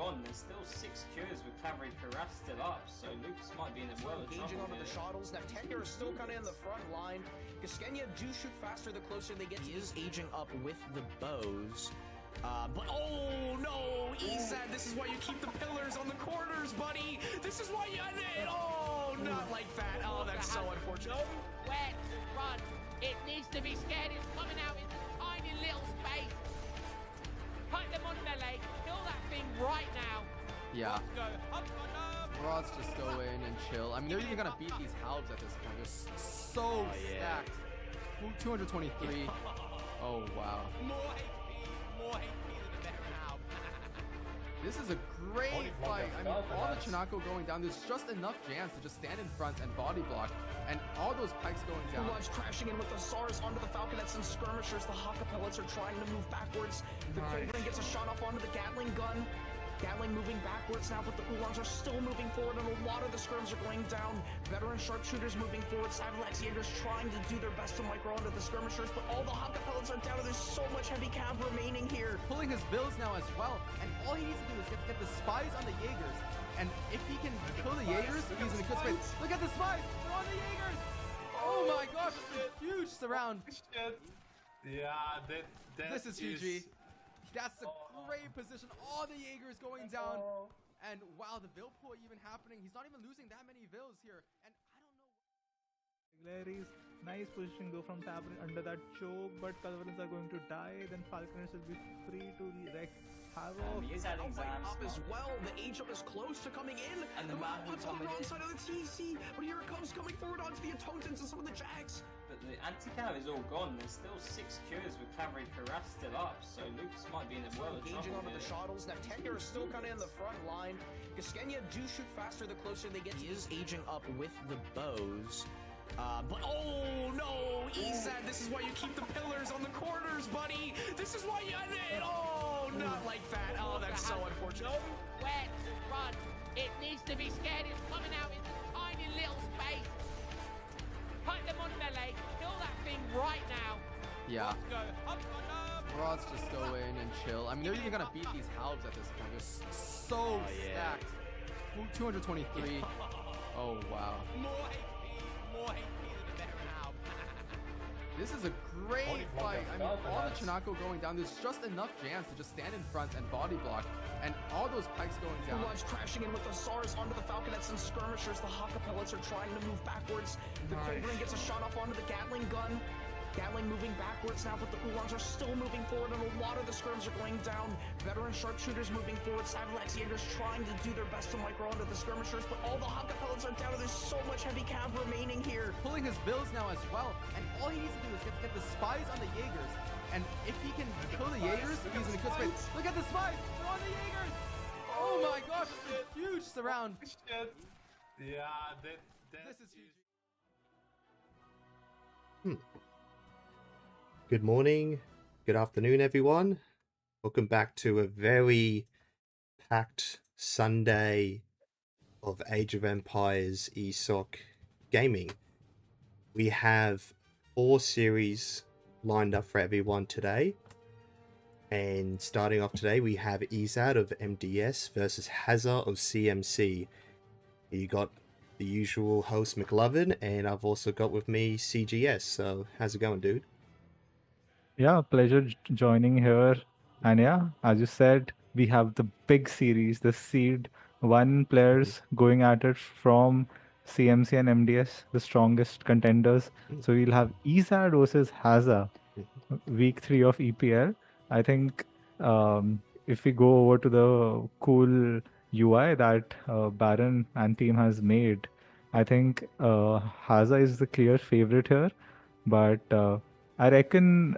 gone. There's still 6 cures with cavalry harass still up, so Lucas might be in a world of Engaging trouble onto the here. shuttles. Neftenia is still kind of in the front line. Gaskenia do shoot faster the closer they get. He is aging up with the bows. But oh no, Ezad, this is why you keep the pillars on the corners, buddy. This is why you not like that. Oh, that's so unfortunate. Where to run? It needs to be scared. It's coming out in a tiny little space. Put them on their leg. Kill that thing right now. Yeah. Let's go. Up, up. Rods just go in and chill. I mean, they're even gonna beat these halves at this point. They're so stacked. 223. Oh wow. More HP than a better half. This is a great fight. I mean, all the Chinako going down. There's just enough jams to just stand in front and body block, and all those pikes going down. Launch crashing in with the SARS onto the Falconets and skirmishers. The Haka pellets are trying to move backwards. The Cobra gets a shot off onto the Gatling gun. Gatling moving backwards now, but the Oolongs are still moving forward, and a lot of the skirms are going down. Veteran sharpshooters moving forward. Savalax Jaegers trying to do their best to micro onto the skirmishers, but all the Haka pellets are down, and there's so much heavy cav remaining here. Pulling his bills now as well, and all he needs to do is get the spies on the Jaegers. And if he can kill the Jaegers, he's in a good space. Look at the spies! They're on the Jaegers! Oh my gosh, huge surround. Yeah, This is GG. That's a great position. All the Jaegers going down. And wow, the Vil pull even happening. He's not even losing that many Vils here. And I don't know. Larry's nice position go from Tabrin under that choke, but Culverins are going to die. Then Falconers will be free to wreak havoc. He is adding Right Zams up as well. The age up is close to coming in. And the What's on the wrong side of the TC? But here it comes, coming forward onto the Atotans and some of the Jags. But the anti-cav is all gone. There's still 6 cures with cavalry harass still up, so Lucas might be in a world of Engaging trouble onto the here. shuttles. Neftenia is still kind of in the front line. Gaskenia do shoot faster the closer they get. He is aging up with the bows. But oh no, Ezad, this is why you keep the pillars on the corners, buddy. This is why you not like that. Oh, that's so unfortunate. Where to run? It needs to be scared. It's coming out in a tiny little space. Put them on their leg. Kill that thing right now. Yeah. Let's go. Up, up. Rods just go in and chill. I mean, they're even gonna beat these halves at this point. They're so stacked. 223. Oh wow. More HP than a better half. This is a great fight. I mean, all the Chinako going down. There's just enough jams to just stand in front and body block, and all those pikes going down. Launch crashing in with the SARS onto the Falconets and skirmishers. The Haka pellets are trying to move backwards. The Cobra gets a shot off onto the Gatling gun. Gatling moving backwards now, but the Oolongs are still moving forward, and a lot of the skirms are going down. Veteran sharpshooters moving forward. Savalax Jaegers trying to do their best to micro onto the skirmishers, but all the Haka pellets are down, and there's so much heavy cav remaining here. Pulling his bills now as well, and all he needs to do is get the spies on the Jaegers. And if he can kill the Jaegers, he's in a good space. Look at the spies! They're on the Jaegers! Oh my gosh, huge surround. Yeah, This is huge. Good morning, good afternoon, everyone. Welcome back to a very packed Sunday of Age of Empires ESOC gaming. We have 4 series lined up for everyone today. And starting off today, we have Ezad of MDS versus Hazza of CMC. You got the usual host McLovin, and I've also got with me CGS. So how's it going, dude? Yeah, pleasure joining here. And yeah, as you said, we have the big series, the Seed 1 players going at it from CMC and MDS, the strongest contenders. So we'll have Ezad versus Hazza, week 3 of EPL. I think if we go over to the cool UI that Baron and team has made, I think Hazza is the clear favorite here. But I reckon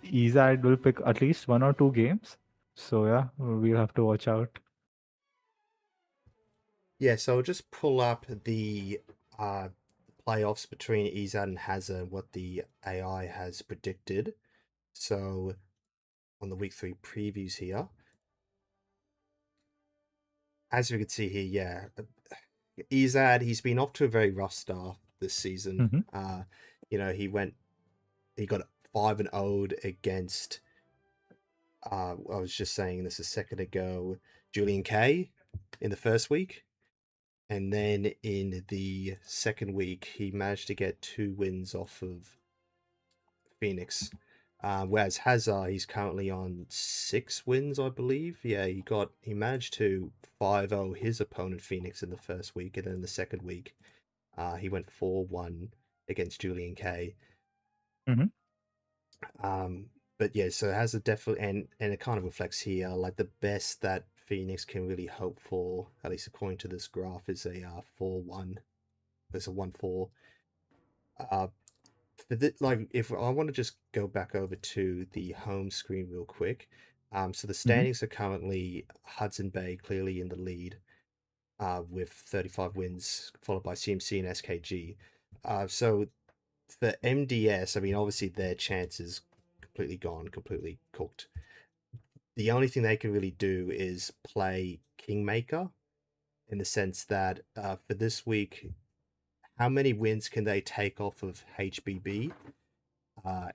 Ezad will pick at least 1 or 2 games. So yeah, we'll have to watch out. Yeah, so I'll just pull up the playoffs between Ezad and Hazza, what the AI has predicted. So on the week 3 previews here, as we can see here, yeah, Ezad, he's been off to a very rough start this season. You know, he got 5-0 against I was just saying this a second ago, Julian K in the first week. And then in the second week, he managed to get 2 wins off of Phoenix. Whereas Hazza, he's currently on 6 wins, I believe. Yeah, he managed to 5-0 his opponent Phoenix in the first week, and then in the second week, he went 4-1 against Julian K. But yeah, so Hazza definitely, and it kind of reflects here, like the best that Phoenix can really hope for, at least according to this graph, is a 4-1. There's a 1-4. Like, if I want to just go back over to the home screen real quick, so the standings are currently Hudson Bay clearly in the lead, with 35 wins, followed by CMC and SKG. So for MDS, I mean, obviously their chance is completely gone, completely cooked. The only thing they can really do is play Kingmaker, in the sense that for this week, how many wins can they take off of HBB?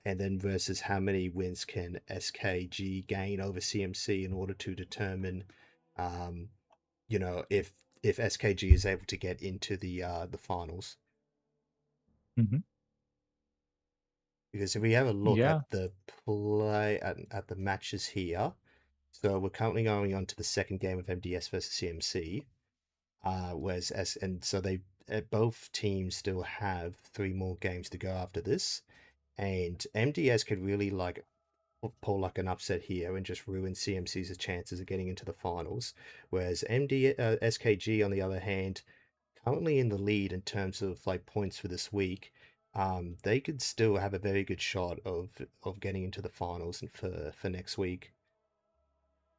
And then versus how many wins can SKG gain over CMC in order to determine, if SKG is able to get into the finals. Because if we have a look Yeah. at the at the matches here, so we're currently going on to the second game of MDS versus CMC, so they both teams still have 3 more games to go after this, and MDS could really like pull like an upset here and just ruin CMC's chances of getting into the finals, whereas SKG on the other hand, currently in the lead in terms of like points for this week. They could still have a very good shot of getting into the finals and for next week.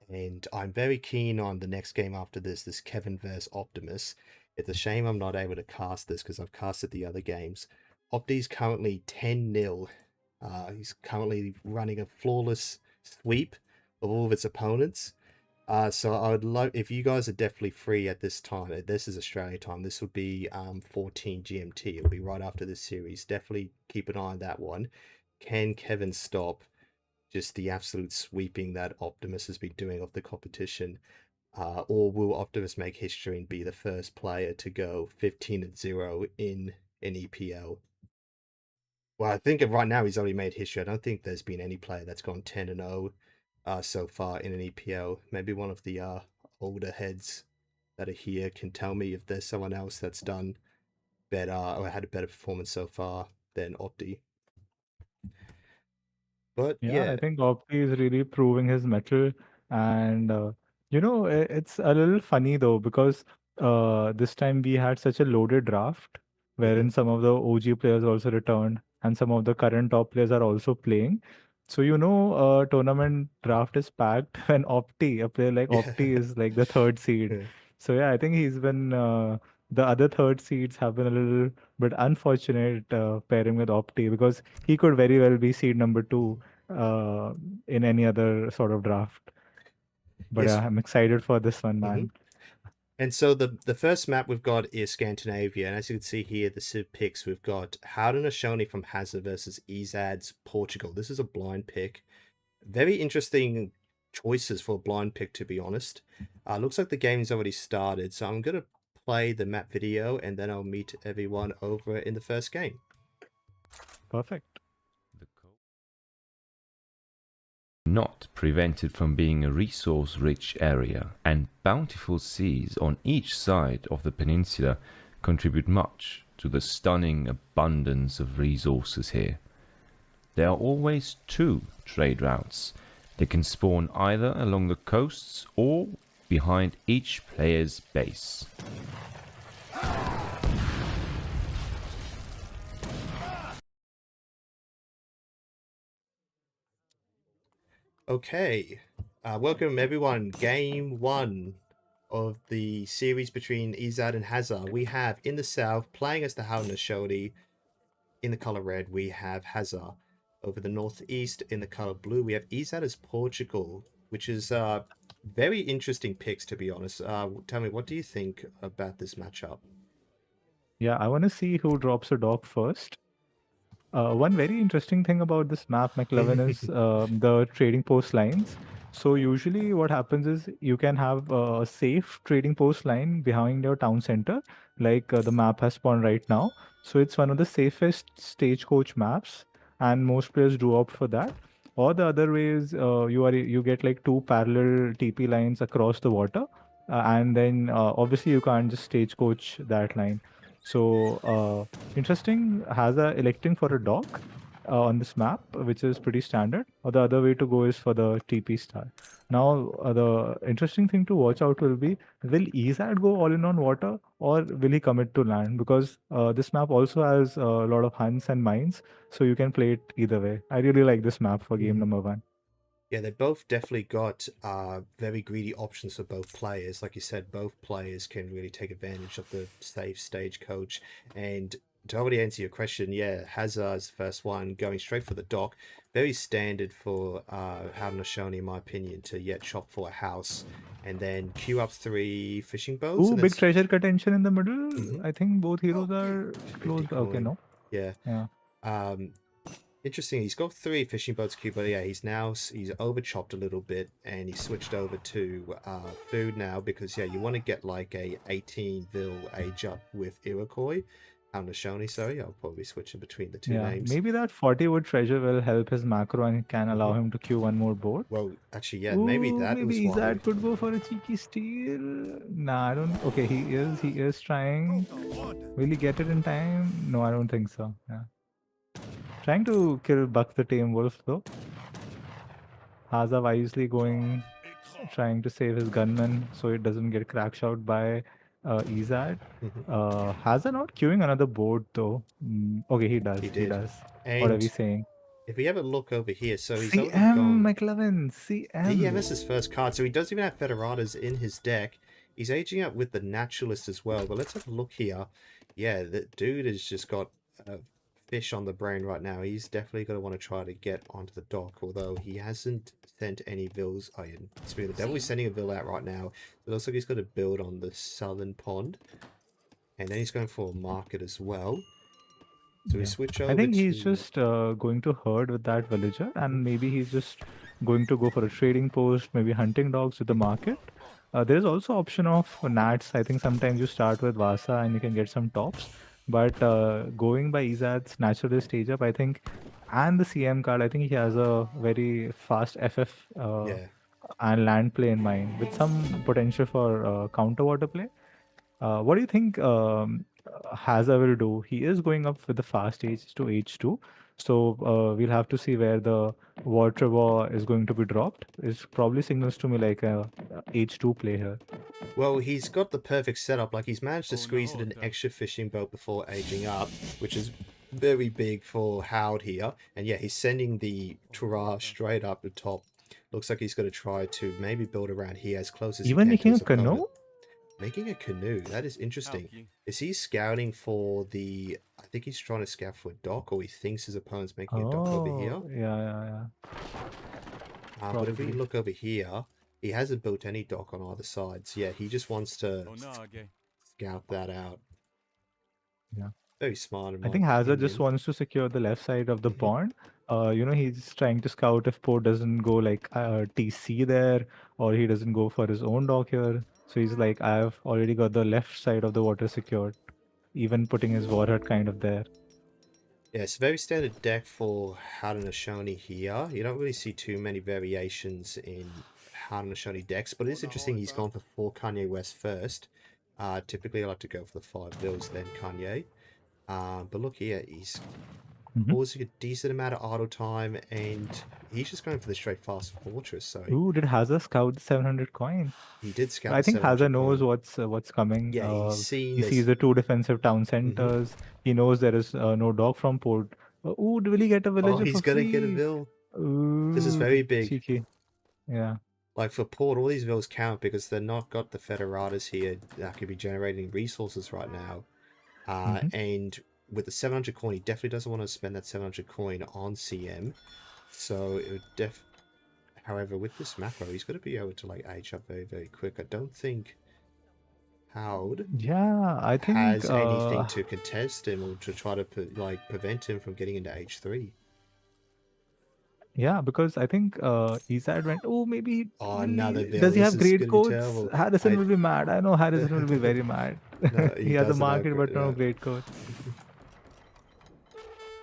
And I'm very keen on the next game after this Kevin versus Optimus. It's a shame I'm not able to cast this because I've casted the other games. Opti's currently 10-0. He's currently running a flawless sweep of all of its opponents. So I would love, if you guys are definitely free at this time, this is Australia time, this would be 14 GMT, it'll be right after this series. Definitely keep an eye on that one. Can Kevin stop just the absolute sweeping that Optimus has been doing of the competition? Or will Optimus make history and be the first player to go 15-0 in an EPL? Well, I think right now he's already made history. I don't think there's been any player that's gone 10-0 so far in an EPL. Maybe one of the older heads that are here can tell me if there's someone else that's done better or had a better performance so far than Opti. But Yeah, I think Opti is really proving his mettle, and it's a little funny though because this time we had such a loaded draft, wherein some of the OG players also returned, and some of the current top players are also playing. So tournament draft is packed when a player like Opti is like the third seed. Yeah. So yeah, I think he's been the other third seeds have been a little bit unfortunate pairing with Opti because he could very well be seed number 2 uh, in any other sort of draft. But Yes. I'm excited for this one, man. And so the first map we've got is Scandinavia, and as you can see here, the Civ picks, we've got Haudenosaunee from Hazza versus Ezad's Portugal. This is a blind pick. Very interesting choices for a blind pick, to be honest. Looks like the game's already started, so I'm going to play the map video, and then I'll meet everyone over in the first game. Perfect. Not prevented from being a resource-rich area, and bountiful seas on each side of the peninsula contribute much to the stunning abundance of resources here. There are always 2 trade routes. They can spawn either along the coasts or behind each player's base. Okay, welcome everyone. Game 1 of the series between Ezad and Hazza. We have in the south, playing as the Haudenosaunee, in the color red, we have Hazza. Over the northeast, in the color blue, we have Ezad as Portugal, which is very interesting picks, to be honest. Tell me, what do you think about this matchup? Yeah, I want to see who drops a dog first. One very interesting thing about this map, McLovin, is the trading post lines. So usually what happens is you can have a safe trading post line behind your town center, like the map has spawned right now. So it's one of the safest stagecoach maps, and most players do opt for that. Or the other way is you get like two parallel TP lines across the water, and then obviously you can't just stagecoach that line. So interesting. Hazza electing for a dock on this map, which is pretty standard. Or the other way to go is for the TP star. Now, the interesting thing to watch out will be, will Ezad go all in on water, or will he commit to land? Because this map also has a lot of hunts and mines, so you can play it either way. I really like this map for game number 1. Yeah, they both definitely got very greedy options for both players. Like you said, both players can really take advantage of the safe stagecoach. And to already answer your question, yeah, Hazard's the first one, going straight for the dock. Very standard for Haudenosaunee, in my opinion, to yet chop for a house. And then queue up 3 fishing boats. Ooh, and big treasure contention in the middle. Mhm. I think both heroes are close. Okay, coin. no. Yeah. Yeah. Interesting. He's got 3 fishing boats queued, but yeah, he's over chopped a little bit, and he switched over to food now because yeah, you want to get like a 18 vil age up with Iroquois. Haudenosaunee, sorry, I'll probably switch in between the two Yeah, names. maybe that 40 wood treasure will help his macro and can allow him to queue one more boat. Well, actually, yeah, maybe Ooh, that was maybe why. Ezad could go for a cheeky steal. Nah, I don't. Okay, he is trying. Will he get it in time? No, I don't think so. Yeah. Trying to kill Buck the Tame Wolf though. Hazza wisely trying to save his gunman so it doesn't get cracked out by Ezad. Hazza not queuing another board though. Okay, he does. He He did. does. And What are we saying? if we have a look over here, so he's already CM gone. McLevin. CM. Yeah, that's his first card, so he does even have Federatas in his deck. He's aging up with the Naturalist as well, but let's have a look here. Yeah, the dude has just got a fish on the brain right now. He's definitely going to want to try to get onto the dock, although he hasn't sent any vills. Oh, yeah, speaking of the devil, he's sending a vill out right now. It looks like he's going to build on the southern pond, and then he's going for a market as well. So we switch over. I think he's just going to herd with that villager, and maybe he's just going to go for a trading post, maybe hunting dogs with the market. There's also option of nats. I think sometimes you start with Vasa and you can get some tops. But going by Ezad's naturalist stage up, I think, and the CM card, I think he has a very fast FF and land play in mind with some potential for counter water play. What do you think Hazza will do? He is going up with the fast H to H2. So we'll have to see where the water war is going to be dropped. It probably signals to me like a H2 play here. Well, he's got the perfect setup. Like, he's managed to squeeze in an extra fishing boat before aging up, which is very big for Howd here. And yeah, he's sending the Tura straight up the top. Looks like he's going to try to maybe build around here as close as Even he can. making a canoe? Making a canoe. That is interesting. Is he scouting for the... I think he's trying to scout for a dock, or he thinks his opponent's making a dock over here. Yeah. But if we look over here, he hasn't built any dock on either side. So yeah, he just wants to scout that out. Yeah. Very smart. I think Hazza just wants to secure the left side of the pond. He's trying to scout if Poe doesn't go like TC there, or he doesn't go for his own dock here. So he's like, I've already got the left side of the water secured, even putting his warhead kind of there. Yeah, it's a very standard deck for Haudenosaunee here. You don't really see too many variations in Haudenosaunee decks, but it is interesting he's gone for 4 Kanye West first. Typically, I like to go for the 5 vills, then Kanye. But look here, he's causing a decent amount of idle time, and he's just going for the straight fast fortress. So, ooh, did Hazza scout the 700 coin? He did scout. I think Hazza knows what's coming. Yeah, he sees the 2 defensive town centers. He knows there is no dog from port. Ooh, will he get a villager? Oh, he's gonna get a vill. This is very big. Cheeky. Yeah. Like for port, all these vills count because they're not got the Federatas here that could be generating resources right now. And with the 700 coin, he definitely doesn't want to spend that 700 coin on CM. So it would however, with this macro, he's going to be able to like age up very, very quick. I don't think Howd has anything to contest him or to try to prevent him from getting into H3. Yeah, because I think Ezad went. Oh, maybe Oh, another Bill. does he This have is great gonna be codes? terrible. Harrison will be mad. I know Harrison will be very mad. No, He he has a doesn't have market, but no no. great codes.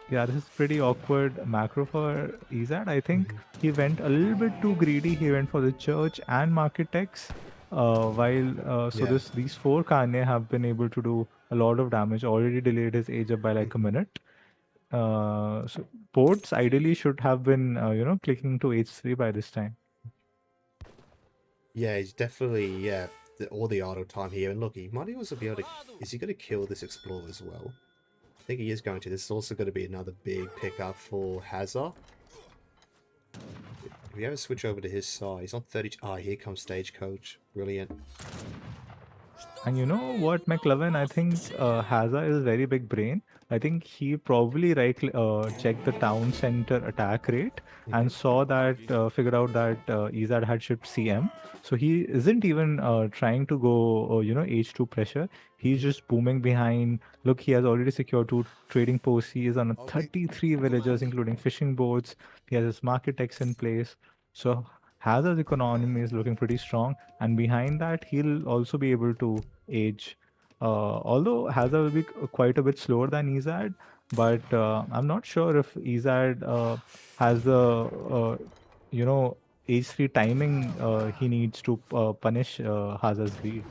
Yeah, this is pretty awkward macro for Ezad. I think he went a little bit too greedy. He went for the church and market techs. So Yeah. these four Kanye have been able to do a lot of damage. Already delayed his age up by like a minute. So ports ideally should have been clicking to H3 by this time. Yeah, he's definitely all the idle time here. And look, he might also be able to. Is he going to kill this explorer as well? I think he is going to. This is also going to be another big pickup for Hazza. If we ever switch over to his side, he's on 30. Ah, here comes Stagecoach. Brilliant. And you know what, McLovin? I think Hazza is very big brain. I think he probably checked the town center attack rate and saw that, figured out that Ezad had shipped CM. So he isn't even trying to go, H2 pressure. He's just booming behind. Look, he has already secured 2 trading posts. He is on 33 villagers, including fishing boats. He has his market techs in place. So Hazard's economy is looking pretty strong, and behind that, he'll also be able to age. Although Hazard will be quite a bit slower than Ezad, but I'm not sure if Ezad has the H3 timing he needs to punish Hazard's greed.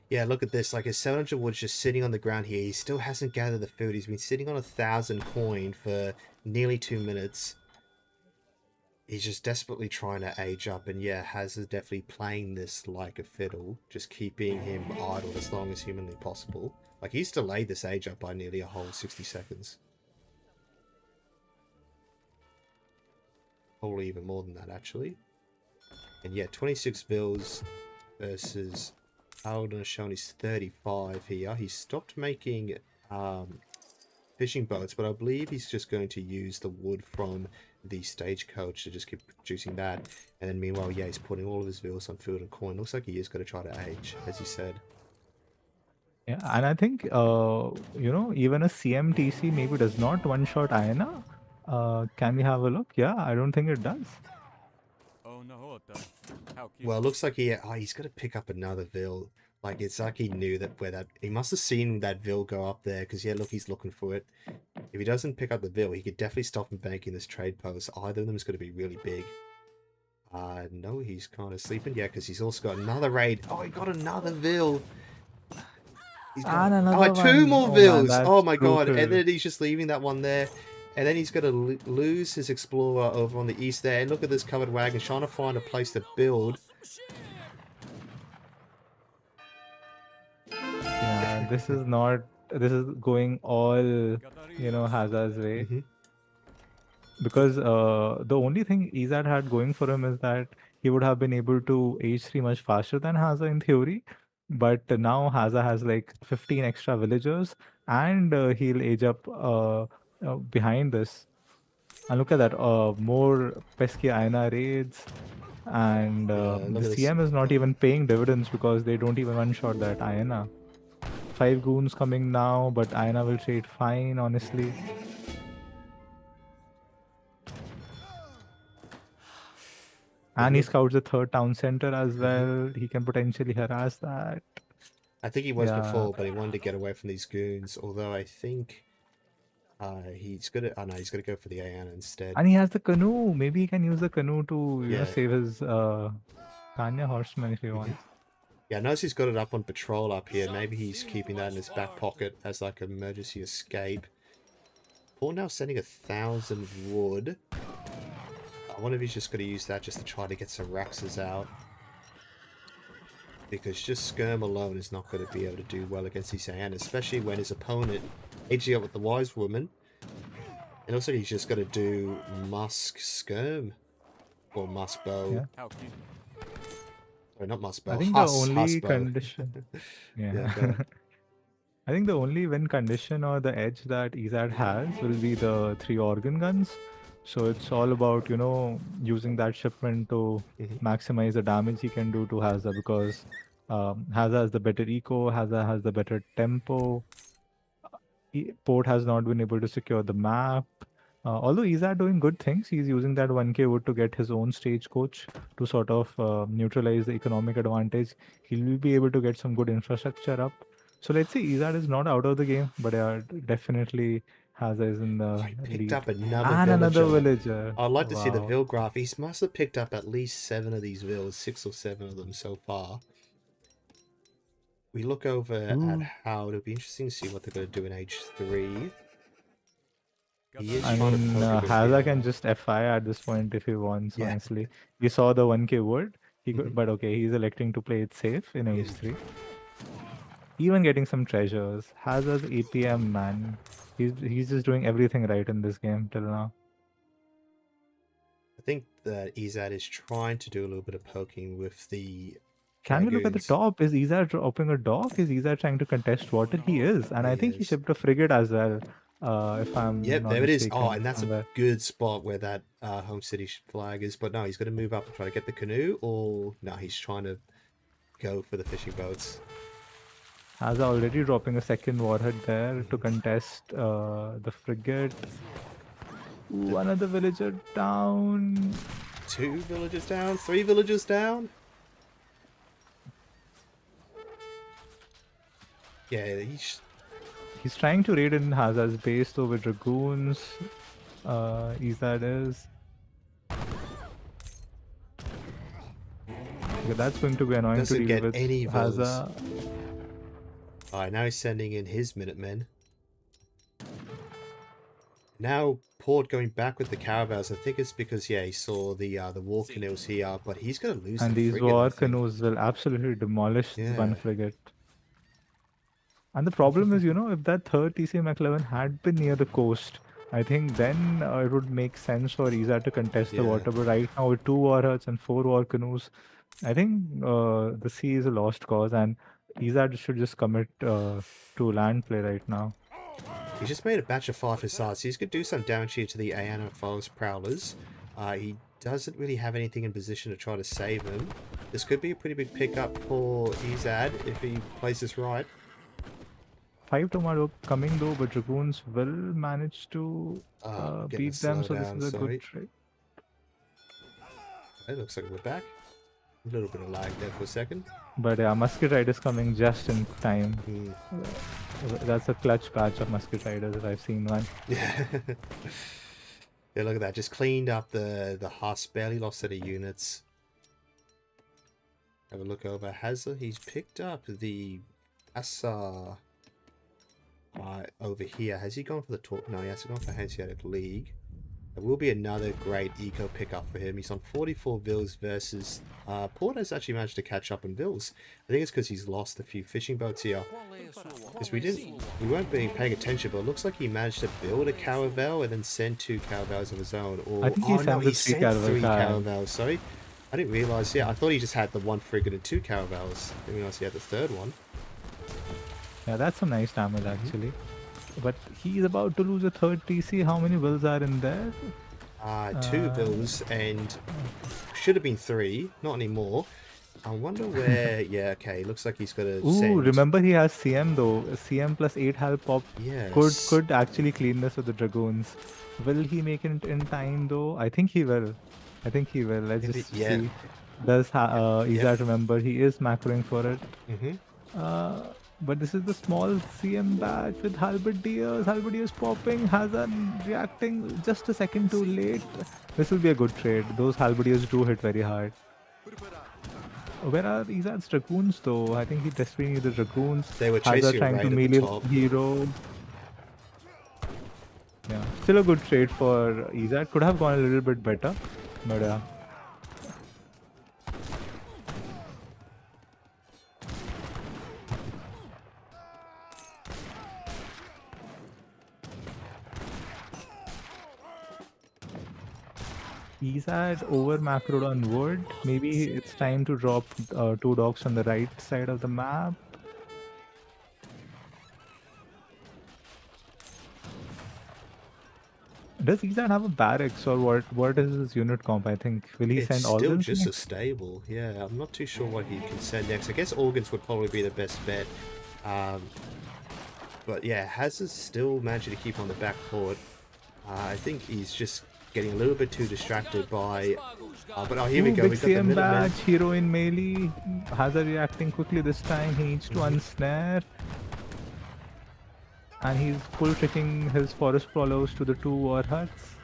Yeah, look at this. Like, his 700 wood's just sitting on the ground here. He still hasn't gathered the food. He's been sitting on 1,000 coin for nearly 2 minutes. He's just desperately trying to age up, and yeah, Hazza definitely playing this like a fiddle, just keeping him idle as long as humanly possible. Like, he's delayed this age up by nearly a whole 60 seconds. Probably even more than that, actually. And yeah, 26 Vils versus Alden has shown he's 35 here. He stopped making fishing boats, but I believe he's just going to use the wood from the Stagecoach to just keep producing that. And then meanwhile, yeah, he's putting all of his Vils on food and coin. Looks like he is going to try to age, as he said. Yeah, and I think even a CMTC maybe does not one-shot Ayana. Can we have a look? Yeah, I don't think it does. Well, it looks like he's going to pick up another Vil. Like, it's like he knew that he must have seen that Vil go up there, because yeah, look, he's looking for it. If he doesn't pick up the Vil, he could definitely stop him banking this trade post. Either of them is going to be really big. No, he's kind of sleeping. Yeah, because he's also got another raid. Oh, he got another Vil. He's got two more Vils. Oh my god. And then he's just leaving that one there. And then he's going to lose his Explorer over on the east there. And look at this covered wagon, trying to find a place to build. Yeah, this is going all, Hazza's way. Because the only thing Ezad had going for him is that he would have been able to H3 much faster than Hazza in theory. But now Hazza has like 15 extra villagers, and he'll age up behind this. And look at that, more pesky Aina raids. And the CM is not even paying dividends because they don't even one-shot that Aina. 5 goons coming now, but Aina will trade fine, honestly. And he scouts the 3rd town center as well. He can potentially harass that. I think he was before, but he wanted to get away from these goons. Although I think he's gonna. Oh no, he's gonna go for the Ayana instead. And he has the canoe. Maybe he can use the canoe to save his Kanya horseman if he wants. Yeah, I notice he's got it up on patrol up here. Maybe he's keeping that in his back pocket as like an emergency escape. Paul now sending 1,000 wood. I wonder if he's just going to use that just to try to get some Raxes out. Because just Skirm alone is not going to be able to do well against these Ayan, especially when his opponent aging up with the Wise Woman. And also he's just going to do Musk Skirm. Or Musk Bow. Yeah. Sorry, not Musk Bow. I think the only condition... I think the only win condition or the edge that Ezad has will be the 3 organ guns. So it's all about, using that shipment to maximize the damage he can do to Hazza, because Hazza has the better eco, Hazza has the better tempo. Port has not been able to secure the map. Although Ezad doing good things, he's using that 1k wood to get his own stagecoach to sort of neutralize the economic advantage. He will be able to get some good infrastructure up. So let's say Ezad is not out of the game, but definitely Hazza is in the I picked lead. up another And villager. another villager. I'd like to see the Wow. Vil graph. He must have picked up at least 7 of these Vils, 6 or 7 of them so far. We look over at how it'll be interesting to see what they're going to do in age 3. He is I trying to mean, poke a bit Hazza here. can just FI at this point if he wants, Yeah. honestly. We saw the 1k wood, he could, Mhm. but okay, he's electing to play it safe in age 3. Even getting some treasures. Hazza's APM, man. He's just doing everything right in this game till now. I think that Ezad is trying to do a little bit of poking with the Can we look at the Dragoons. top? Is Ezad dropping a dock? Is Ezad trying to contest water? He is. And I He think he is. shipped a frigate as well, if I'm Yep, not there it is. mistaken. Oh, and that's somewhere. a good spot where that home city flag is. But no, he's going to move up and try to get the canoe, or no, he's trying to go for the fishing boats. Hazza already dropping a second warhead there to contest the frigate. Ooh, another villager down. 2 villagers down, 3 villagers down. Yeah, He's trying to raid in Hazza's base though with dragoons. Ezad is. Okay, that's going to be annoying doesn't to deal get with any Vils. Hazza. Alright, now he's sending in his Minutemen. Now Port going back with the caravels. I think it's because he saw the war canoes here, but he's going to lose. And the these frigate, I war think. canoes will absolutely demolish Yeah. one frigate. And the problem is, if that third TC McLaren had been near the coast, I think then it would make sense for Ezad to contest the Yeah. water. But right now, with 2 warheads and 4 war canoes, I think the sea is a lost cause, and Ezad should just commit to land play right now. He just made a batch of 5 Hussars. He's going to do some damage here to the Ayanna Forest Prowlers. He doesn't really have anything in position to try to save him. This could be a pretty big pickup for Ezad if he plays this right. 5 Tomato coming though, but Dragoons will manage to Getting beat a them, so this slowdown, is a sorry. good trade. It looks like we're back. A little bit of lag there for a second. But yeah, Musket Ride is coming just in time. Hmm. That's a clutch patch of Musket Riders if I've seen one. Yeah. Yeah, look at that. Just cleaned up the Huss. Barely lost any units. Have a look over Hazza. He's picked up the Assa over here. Has he gone for the top? No, he hasn't gone for Hanseatic League. There will be another great eco pickup for him. He's on 44 Vils versus Port has actually managed to catch up in Vils. I think it's because he's lost a few fishing boats here. Because we weren't paying attention, but it looks like he managed to build a caravel and then send 2 caravels of his own. Or I think he sent the 3 caravels. 3 caravels. Sorry, I didn't realize. Yeah, I thought he just had the 1 frigate and 2 caravels. Didn't realize he had the 3rd one. Yeah, that's some nice damage actually. But he's about to lose a 3rd TC. How many Vils are in there? 2 Vils, and should have been 3, not anymore. I wonder where. Yeah, okay. Looks like he's got to. Ooh, remember he has CM though. CM plus 8 help pop Yes. could actually clean this with the Dragoons. Will he make it in time though? I think he will. Let's If just yeah. see. Does Ezad remember? He is macroing for it. Mm-hmm. But this is the small CM batch with Halberdiers. Halberdiers popping. Hazza reacting just a second too late. This will be a good trade. Those Halberdiers do hit very hard. Where are Ezad's Dragoons though? I think he desperately needs the Dragoons. They were Hazza chasing trying right to at the melee top. hero. Yeah, still a good trade for Ezad. Could have gone a little bit better, but yeah. Ezad over macroed on wood. Maybe it's time to drop 2 docks on the right side of the map. Does Ezad have a barracks or what? What is his unit comp? I think will he It's send still organs just a next? stable. Yeah, I'm not too sure what he can send next. I guess organs would probably be the best bet. But yeah, Hazza's still managing to keep on the back foot. I think he's just getting a little bit too distracted by... but oh, here we Ooh, go. big We've got the CM Minutemen. badge, hero in melee. Hazza reacting quickly this time. He needs to unsnare. And he's full tricking his forest prowlers to the 2 war huts.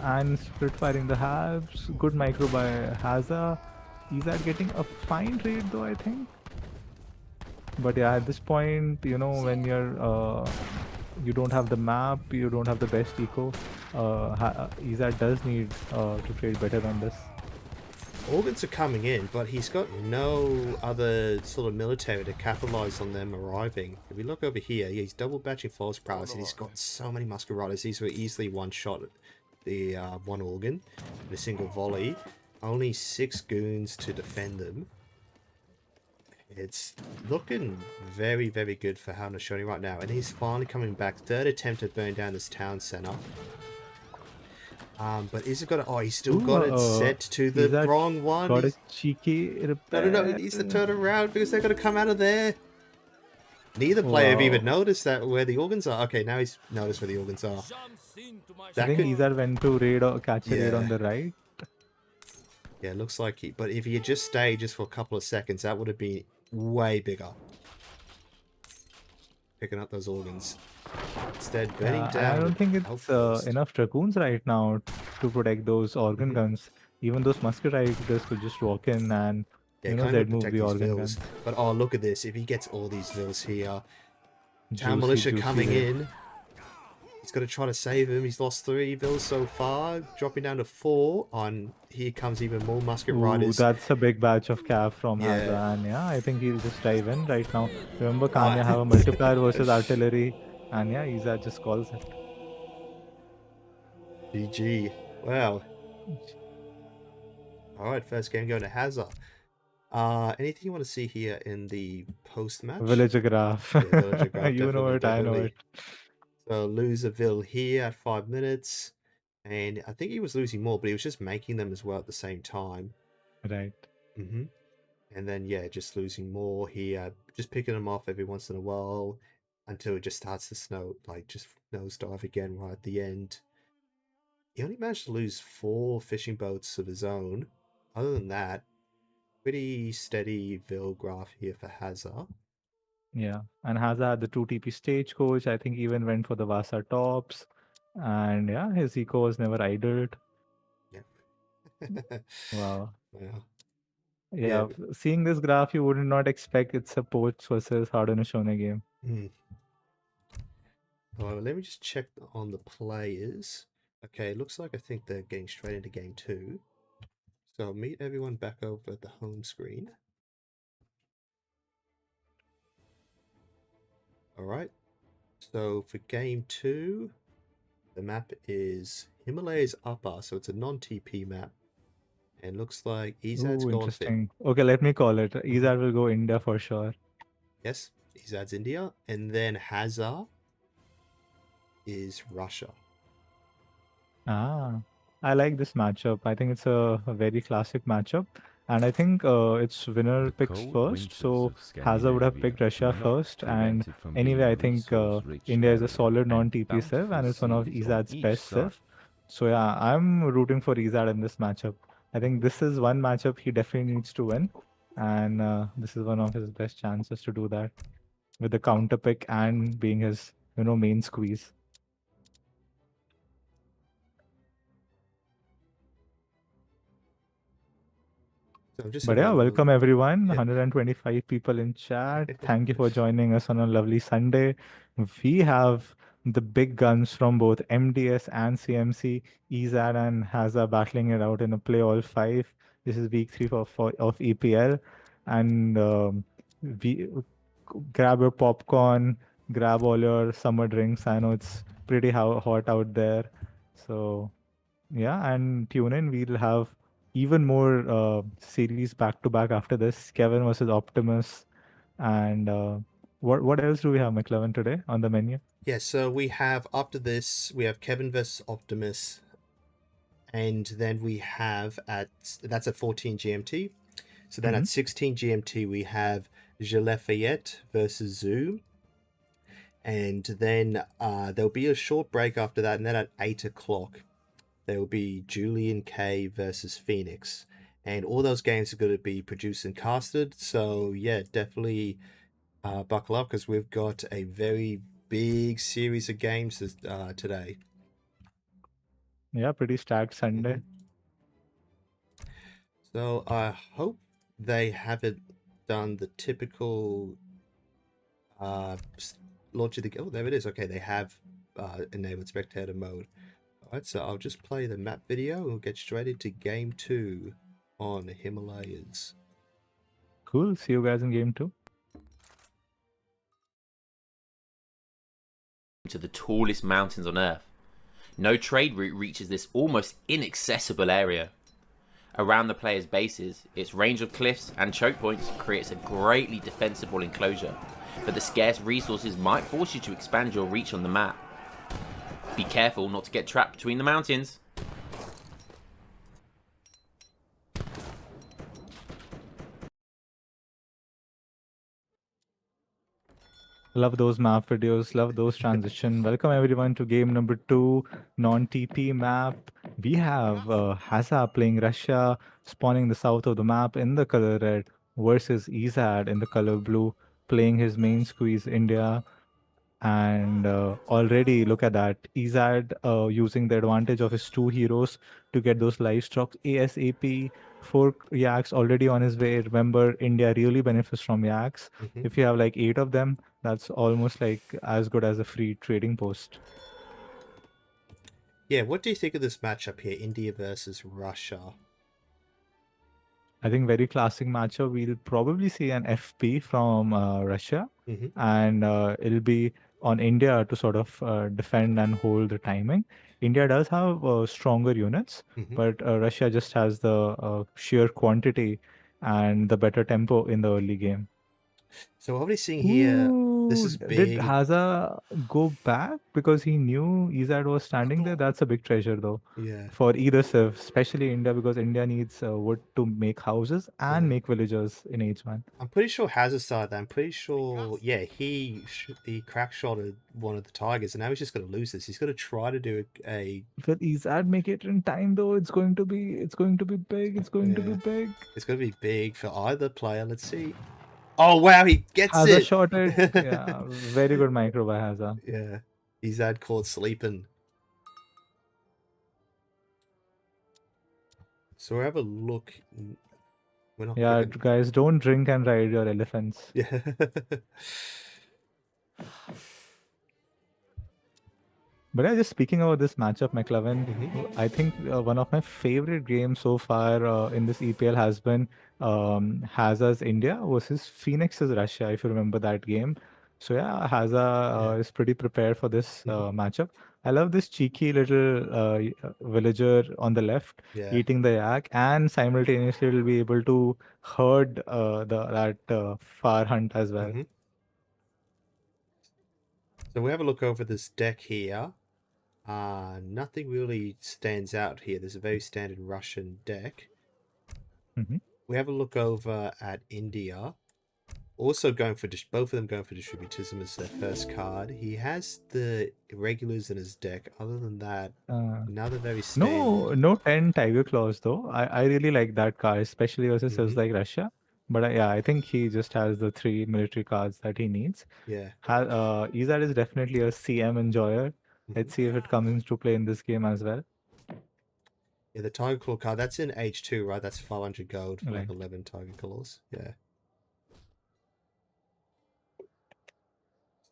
And split firing the halves. Good micro by Hazza. Ezad getting a fine trade though, I think. But yeah, at this point, you know, when you're you don't have the map, you don't have the best eco. Ezad does need to trade better on this. Organs are coming in, but he's got no other sort of military to capitalize on them arriving. If we look over here, he's double batching forest prowess, and he's got so many musket riders. These were easily one shot at the one organ in a single volley. Only 6 goons to defend them. It's looking very, very good for Haudenosaunee right now, and he's finally coming back. 3rd attempt to burn down this town center. But is it got? Oh, he's still got it set to the wrong one. Got a cheeky repair. No, he needs to turn around because they're going to come out of there. Neither player have even noticed that where the organs are. Okay, now he's noticed where the organs are. I think Ezad went to raid or catch a raid on the right. Yeah, it looks like he... But if he had just stayed just for a couple of seconds, that would have been way bigger. Picking up those organs. Instead, burning down... I don't think it's enough dragoons right now to protect those organ guns. Even those musket riders could just walk in and, you know, they'd move the organ guns. But oh, look at this. If he gets all these vills here... Town militia coming in. He's got to try to save him. He's lost 3 vills so far, dropping down to 4. On here comes even more musket riders. That's a big batch of cav from Hazza, and yeah, I think he'll just dive in right now. Remember, Kanya have a multiplier versus artillery, and yeah, Ezad just calls it. GG. Wow. All right, first game going to Hazza. Anything you want to see here in the post-match? Villager graph. Yeah, villager graph. You know it, I know it. So lose a Vill here at 5 minutes. And I think he was losing more, but he was just making them as well at the same time. Right. And then, yeah, just losing more here. Just picking them off every once in a while until it just starts to snow, like just nosedive again right at the end. He only managed to lose 4 fishing boats of his own. Other than that, pretty steady Vill graph here for Hazza. Yeah, and Hazza had the 2 TP stagecoach. I think even went for the Vasa tops. And yeah, his eco was never idled. Yeah. Wow. Wow. Yeah, seeing this graph, you would not expect it's a Poach versus Haudenosaunee game. Well, let me just check on the players. Okay, looks like I think they're getting straight into game 2. So I'll meet everyone back over at the home screen. Alright, so for game 2, the map is Himalayas Upper, so it's a non-TP map. And looks like Ezad's gone interesting. Okay, let me call it. Ezad will go India for sure. Yes, Ezad's India. And then Hazza is Russia. I like this matchup. I think it's a very classic matchup. And I think it's winner picks first. So Hazza would have picked Russia first. And anyway, I think India is a solid non-TP civ, and it's one of Ezad's best civ. So yeah, I'm rooting for Ezad in this matchup. I think this is one matchup he definitely needs to win. And this is one of his best chances to do that. With the counter pick and being his, you know, main squeeze. But yeah, welcome everyone. 125 people in chat. Thank you for joining us on a lovely Sunday. We have the big guns from both MDS and CMC, Ezad and Hazza battling it out in a play all 5. This is week 3 of EPL. And we grab your popcorn, grab all your summer drinks. I know it's pretty hot out there. So yeah, and tune in. We'll have even more series back to back after this. Kevin versus Optimus, and what else do we have, McLovin, today on the menu? Yeah, so we have after this we have Kevin versus Optimus, and then we have that's at 14 GMT. So then at 16 GMT we have Lafayette versus Zoom, And then there'll be a short break after that, and then at 8 o'clock, there will be Julian K versus Phoenix. And all those games are going to be produced and casted. So, yeah, definitely buckle up because we've got a very big series of games today. Yeah, pretty stacked Sunday. So I hope they haven't done the typical launch of the game. Oh, there it is. Okay, they have enabled spectator mode. Alright, so I'll just play the map video and we'll get straight into game 2 on Himalayas. Cool. See you guys in game 2. To the tallest mountains on Earth. No trade route reaches this almost inaccessible area. Around the player's bases, its range of cliffs and choke points creates a greatly defensible enclosure, but the scarce resources might force you to expand your reach on the map. Be careful not to get trapped between the mountains. Love those map videos, love those transition. Welcome everyone to game number 2, non-TP map. We have Hazza playing Russia, spawning the south of the map in the color red, versus Ezad in the color blue, playing his main squeeze India. And already look at that, Ezad using the advantage of his 2 heroes to get those livestocks ASAP. 4 yaks already on his way. Remember, India really benefits from yaks. If you have like 8 of them, that's almost like as good as a free trading post. Yeah, what do you think of this matchup here, India versus Russia? I think very classic matchup. We'll probably see an FP from Russia, and it'll be on India to sort of defend and hold the timing. India does have stronger units, but Russia just has the sheer quantity and the better tempo in the early game. So what we're seeing here, this is Did big. Hazza go back because he knew Ezad was standing there? That's a big treasure, though. Yeah. For either civ, especially India, because India needs wood to make houses and make villagers in H1. I'm pretty sure Hazza started that. I'm pretty sure, yeah, he crack shotted one of the tigers, and now he's just going to lose this. He's going to try to do a. Will Ezad make it in time though? It's going to be big. It's going to be big. It's going to be big for either player. Let's see. Oh wow, he gets Hazza it. shot it. Yeah, very good micro by Hazza. Yeah, Ezad caught sleeping. So we have a look. We're not clicking. Guys, don't drink and ride your elephants. Yeah. But yeah, just speaking about this matchup, McLovin, I think one of my favorite games so far in this EPL has been Hazza's India versus Phoenix's Russia, if you remember that game. So yeah, Hazza is pretty prepared for this matchup. I love this cheeky little villager on the left eating the yak, and simultaneously will be able to herd that far hunt as well. So we have a look over this deck here. Nothing really stands out here. There's a very standard Russian deck. We have a look over at India. Also going for both of them going for Distributism as their first card. He has the regulars in his deck. Other than that, another very standard. No 10 Tiger Claws though. I really like that card, especially versus civs like Russia. But yeah, I think he just has the 3 military cards that he needs. Yeah. Ezad is definitely a CM enjoyer. Let's see if it comes into play in this game as well. Yeah, the Tiger Claw card, that's in H2, right? That's 500 gold for like 11 Tiger Claws. Yeah.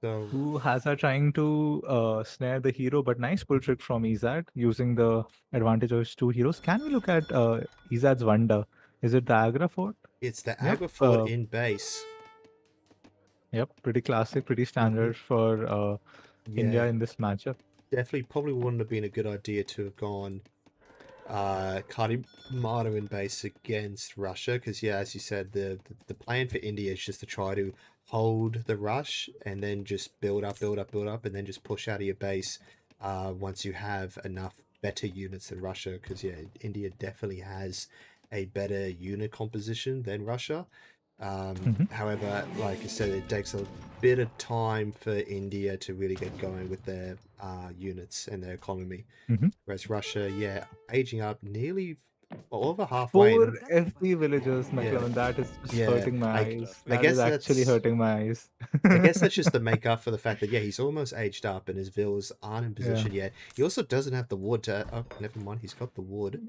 So Hazza trying to snare the hero, but nice pull trick from Ezad using the advantage of his 2 heroes. Can we look at Ezad's Wonder? Is it the Agra Fort? It's the Agra Fort in base. Yep, pretty classic, pretty standard for India in this matchup. Definitely probably wouldn't have been a good idea to have gone Kadimata in base against Russia, because yeah, as you said, the plan for India is just to try to hold the rush and then just build up, and then just push out of your base once you have enough better units than Russia, because yeah, India definitely has a better unit composition than Russia. However, like I said, it takes a bit of time for India to really get going with their units and their economy. Whereas Russia, yeah, aging up nearly over halfway. 4 FP villagers, McLovin. That is just hurting my eyes. That is actually hurting my eyes. I guess that's just to make up for the fact that, yeah, he's almost aged up and his villas aren't in position yet. He also doesn't have the wood to... Oh, never mind. He's got the wood.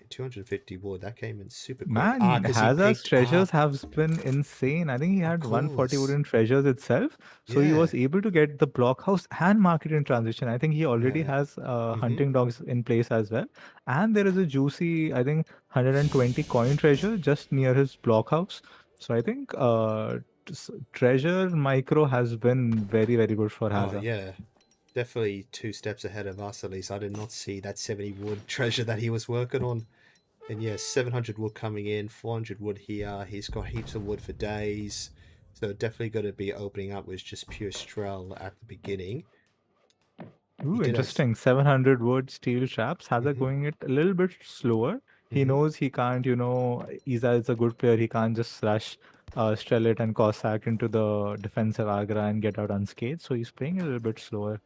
250 wood. That came in super quick. Man, Hazza's treasures have been insane. I think he had 140 wooden treasures itself. So he was able to get the blockhouse and market in transition. I think he already has hunting dogs in place as well. And there is a juicy, I think, 120 coin treasure just near his blockhouse. So I think treasure micro has been very, very good for Hazza. Oh, yeah. Definitely 2 steps ahead of us, at least. I did not see that 70 wood treasure that he was working on. And yeah, 700 wood coming in, 400 wood here. He's got heaps of wood for days. So definitely going to be opening up with just pure Strel at the beginning. Ooh, interesting. 700 wood steel traps. Hazza going it a little bit slower. He knows he can't, Ezad is a good player. He can't just slash Strelit and Cossack into the defensive Agra and get out unscathed. So he's playing a little bit slower.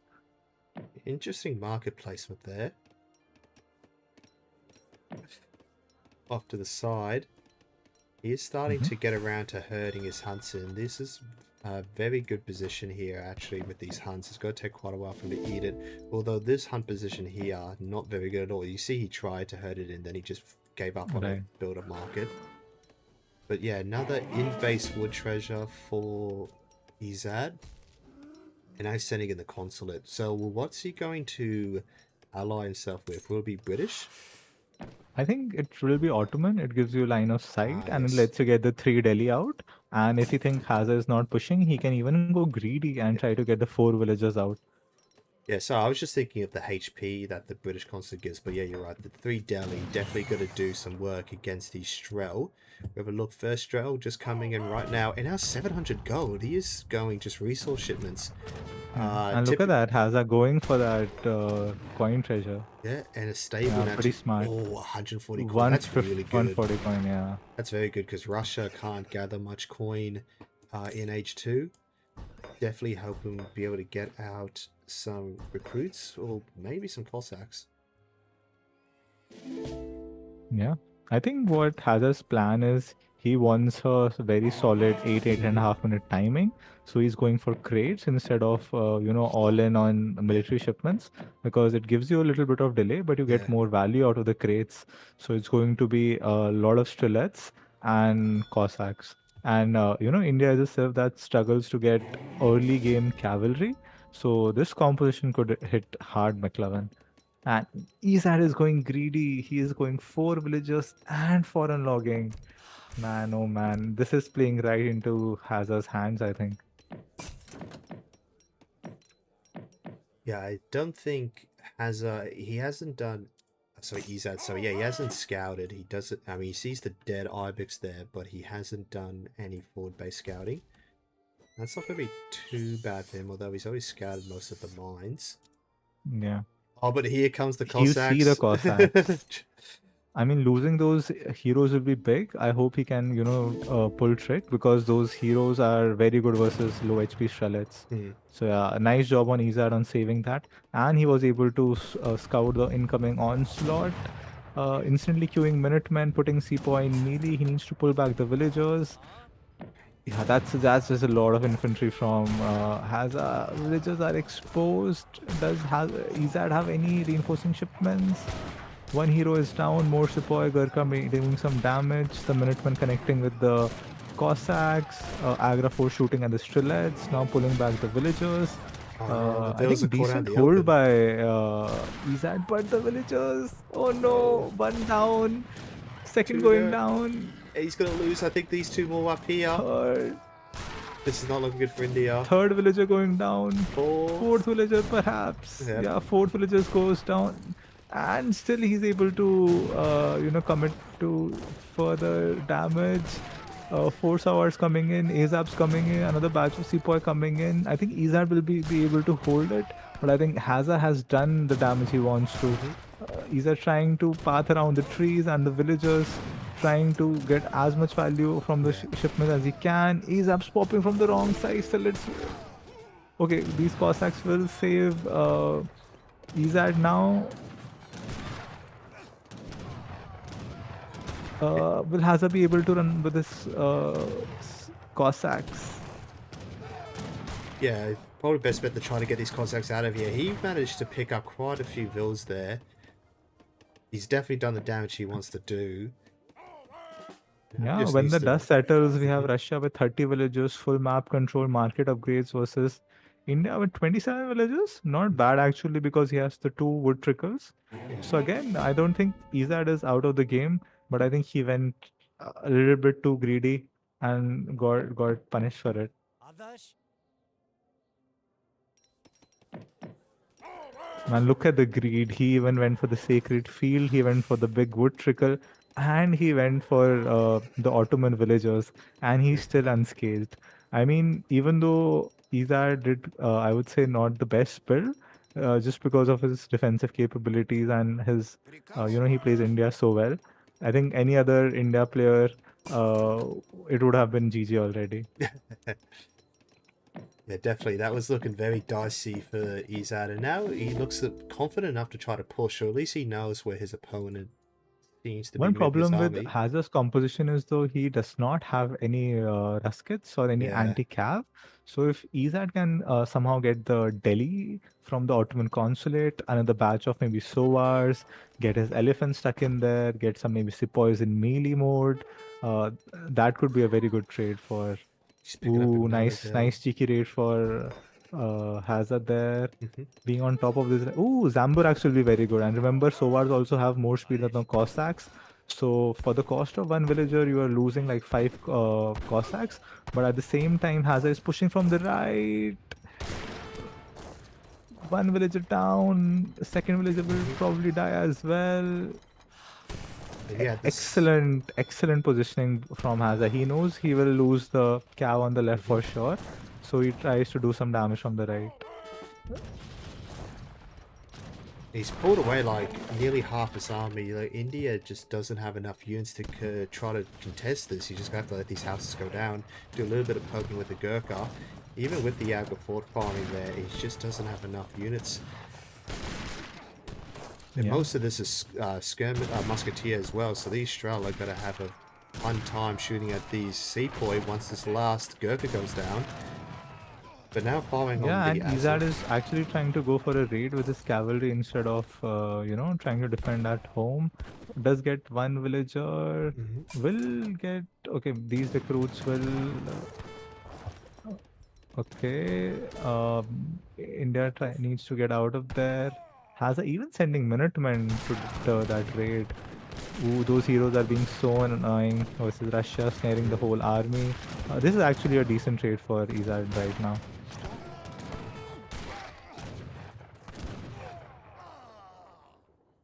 Interesting market placement there. Off to the side. He is starting to get around to herding his hunts in. This is a very good position here, actually, with these hunts. It's going to take quite a while for him to eat it. Although this hunt position here, not very good at all. You see he tried to herd it in, then he just gave up on it, build a market. But yeah, another in-base wood treasure for Ezad. And now sending in the consulate. So what's he going to ally himself with? Will it be British? I think it will be Ottoman. It gives you line of sight and it lets you get the 3 Delhi out. And if you think Hazza is not pushing, he can even go greedy and try to get the 4 villagers out. Yeah, so I was just thinking of the HP that the British consulate gives, but yeah, you're right. The 3 Delhi definitely going to do some work against these Strel. We have a look first. Strel just coming in right now, and now 700 gold. He is going just resource shipments. And look at that, Hazza going for that coin treasure. Yeah, and a stable. Yeah, pretty smart. Oh, 140 coin. That's really good. 140 coin, yeah. That's very good because Russia can't gather much coin in H2. Definitely help him be able to get out some recruits or maybe some Cossacks. Yeah, I think what Hazza's plan is he wants a very solid 8.5 minute timing. So he's going for crates instead of, all in on military shipments because it gives you a little bit of delay, but you get more value out of the crates. So it's going to be a lot of Strelets and Cossacks. And, India is a civ that struggles to get early game cavalry. So this composition could hit hard, McLovin. And Ezad is going greedy. He is going 4 villagers and foreign logging. Man, oh man. This is playing right into Hazza's hands, I think. Yeah, I don't think Hazza... He hasn't done... Sorry, Ezad. So yeah, he hasn't scouted. He doesn't... I mean, he sees the dead Ibex there, but he hasn't done any forward-based scouting. That's not going to be too bad for him, although he's always scouted most of the mines. Yeah. Oh, but here comes the Cossacks. You see the Cossacks. I mean, losing those heroes will be big. I hope he can, pull trick because those heroes are very good versus low HP Strelets. So yeah, a nice job on Ezad on saving that. And he was able to scout the incoming onslaught. Instantly queuing Minutemen, putting Sepoy in melee. He needs to pull back the villagers. Yeah, that's just a lot of infantry from Hazza. Villagers are exposed. Does Ezad have any reinforcing shipments? 1 hero is down, more Sepoy, Gurkha doing some damage, the Minutemen connecting with the Cossacks, Agra 4 shooting at the Strelets, now pulling back the villagers. I think decent hold by Ezad, but the villagers, oh no, 1 down, 2nd going down. He's going to lose, I think, these 2 more up here. 3rd. This is not looking good for India. 3rd villager going down, 4th. 4th villager perhaps. Yeah, 4th villager goes down. And still he's able to, commit to further damage. 4 Sowars coming in, Azab's coming in, another batch of Sepoy coming in. I think Ezad will be able to hold it, but I think Hazza has done the damage he wants to. Ezad trying to path around the trees and the villagers. trying to get as much value from the shipment as he can. Ezad's popping from the wrong side, so let's... Okay, these Cossacks will save Ezad now. Will Hazza be able to run with this Cossacks? Yeah, probably best bet to try to get these Cossacks out of here. He managed to pick up quite a few vills there. He's definitely done the damage he wants to do. Yeah, Just when needs the to- dust settles, we have Russia with 30 villages, full map control, market upgrades versus India with 27 villages. Not bad actually, because he has the 2 wood trickles. So again, I don't think Ezad is out of the game, but I think he went a little bit too greedy and got punished for it. Man, look at the greed. He even went for the sacred field, he went for the big wood trickle, and he went for the Ottoman villagers, and he's still unscathed. I mean, even though Ezad did, I would say, not the best build, just because of his defensive capabilities and his, he plays India so well. I think any other India player, it would have been GG already. Yeah, definitely. That was looking very dicey for Ezad, and now he looks confident enough to try to push, or at least he knows where his opponent seems to One be with his problem with army. Hazza's composition is though he does not have any ruskets or any Yeah. anti-cav. So if Ezad can somehow get the Delhi from the Ottoman consulate, another batch of maybe Sowars, get his elephant stuck in there, get some maybe sepoys in melee mode, that could be a very good trade for... He's picking up Ooh, another nice vill. cheeky raid for Hazza there. Mhm. Being on top of this. Ooh, Zambur actually will be very good. And remember, Sowars also have more speed than the Cossacks. So for the cost of 1 villager, you are losing like 5 Cossacks. But at the same time, Hazza is pushing from the right. 1 villager down. Second villager will probably die as well. Yeah, Excellent positioning from Hazza. He knows he will lose the cow on the left for sure. So he tries to do some damage from the right. He's pulled away like nearly half his army. Like, India just doesn't have enough units to try to contest this. You just have to let these houses go down, do a little bit of poking with the Gurkha. Even with the Aga fort farming there, he just doesn't have enough units. And most of this is musketeer as well, so these Strel are going to have a fun time shooting at these sepoy once this last Gurkha goes down. But now following on the Ezad is actually trying to go for a raid with his cavalry instead of, trying to defend at home. Does get 1 villager, will get... Okay, these recruits will... okay, India needs to get out of there. Hazza even sending Minutemen to deter that raid. Ooh, those heroes are being so annoying versus Russia snaring the whole army. This is actually a decent trade for Ezad right now.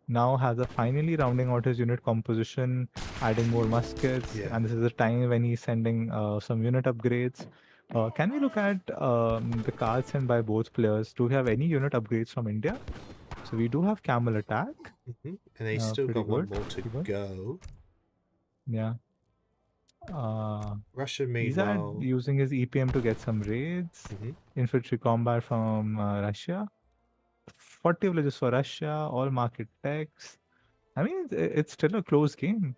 Now Hazza finally rounding out his unit composition, adding more muskets, and this is the time when he's sending some unit upgrades. Can we look at the cards sent by both players? Do we have any unit upgrades from India? So we do have camel attack. And they still got one more to go. Yeah. Russia, meanwhile, Ezad using his EPM to get some raids. Infantry combat from Russia. 40 villages for Russia, all market techs. I mean, it's still a close game.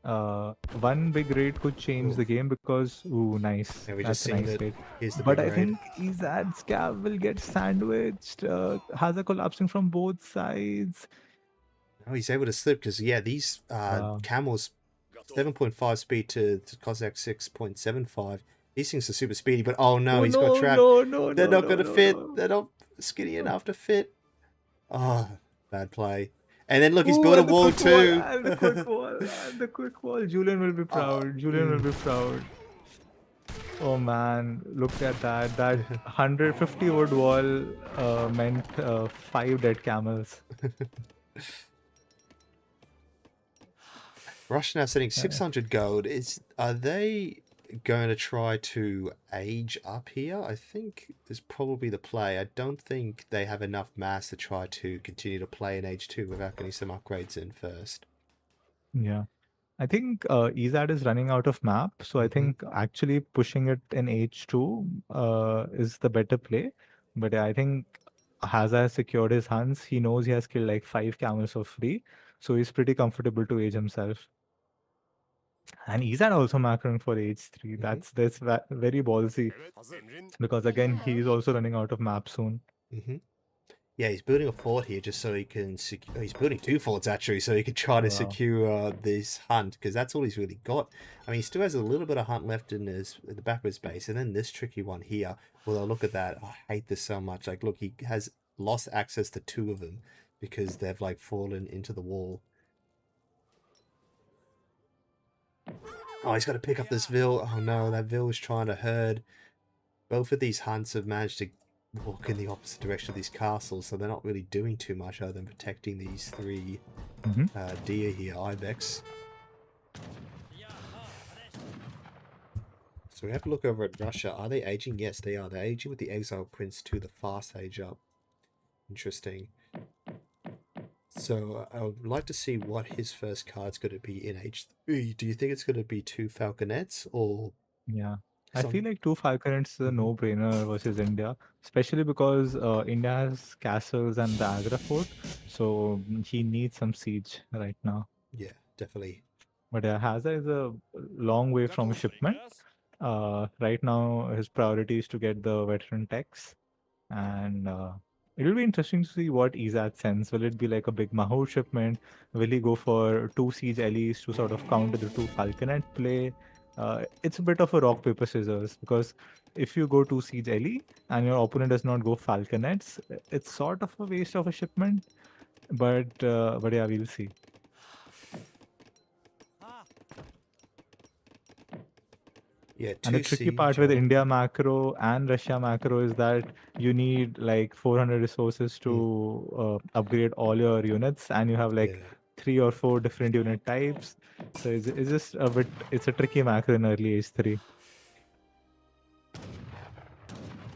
One big raid could change the game because, ooh, nice. Yeah, we That's just a nice seen raid. but I think Ezad's cav will get sandwiched. Hazza collapsing from both sides. Oh, he's able to slip because, these camels, 7.5 speed to Cossack 6.75. These things are super speedy, but oh no, he's got trapped. They're not going to fit. They're not skinny enough to fit. Oh, bad play. And then look, he's built a wall too. The quick wall. The quick wall. Julian will be proud. Julian will be proud. Oh man, look at that. That 150 wood wall meant 5 dead camels. Russia now sending 600 gold. Are they going to try to age up here? I think is probably the play. I don't think they have enough mass to try to continue to play in Age 2 without getting some upgrades in first. Yeah. I think Ezad is running out of map, so I think actually pushing it in H2 is the better play. But I think Hazza has secured his hunts. He knows he has killed like 5 camels for free, so he's pretty comfortable to age himself. And Ezad also macroing for H3. That's very ballsy because again he's also running out of map soon. Yeah, he's building a fort here just so he can secure. He's building 2 forts actually, so he can try to secure this hunt because that's all he's really got. I mean, he still has a little bit of hunt left in the back of his base, and then this tricky one here. Although look at that, I hate this so much. Like, look, he has lost access to 2 of them because they've like fallen into the wall. Oh, he's got to pick up this Vil. Oh no, that Vil is trying to herd. Both of these hunts have managed to walk in the opposite direction of these castles, so they're not really doing too much other than protecting these 3 deer here, ibex. So we have to look over at Russia. Are they aging? Yes, they are. They're aging with the Exile Prince to the fast age up. Interesting. So I would like to see what his first card's going to be in H3. Do you think it's going to be 2 Falconets or... Yeah. I feel like 2 Falconets is a no-brainer versus India, especially because India has castles and the Agra fort, so he needs some siege right now. Yeah, definitely. But Hazza is a long way from shipment. Right now, his priority is to get the veteran techs, and it'll be interesting to see what Ezad sends. Will it be like a big Mahout shipment? Will he go for 2 siege Ellies to sort of counter the 2 Falconet play? It's a bit of a rock paper scissors because if you go to siege Ellie and your opponent does not go Falconets, it's sort of a waste of a shipment. But yeah, we'll see. Yeah, and the tricky part with India macro and Russia macro is that you need like 400 resources to upgrade all your units, and you have like 3 or 4 different unit types. So it's just a bit, it's a tricky macro in early H3.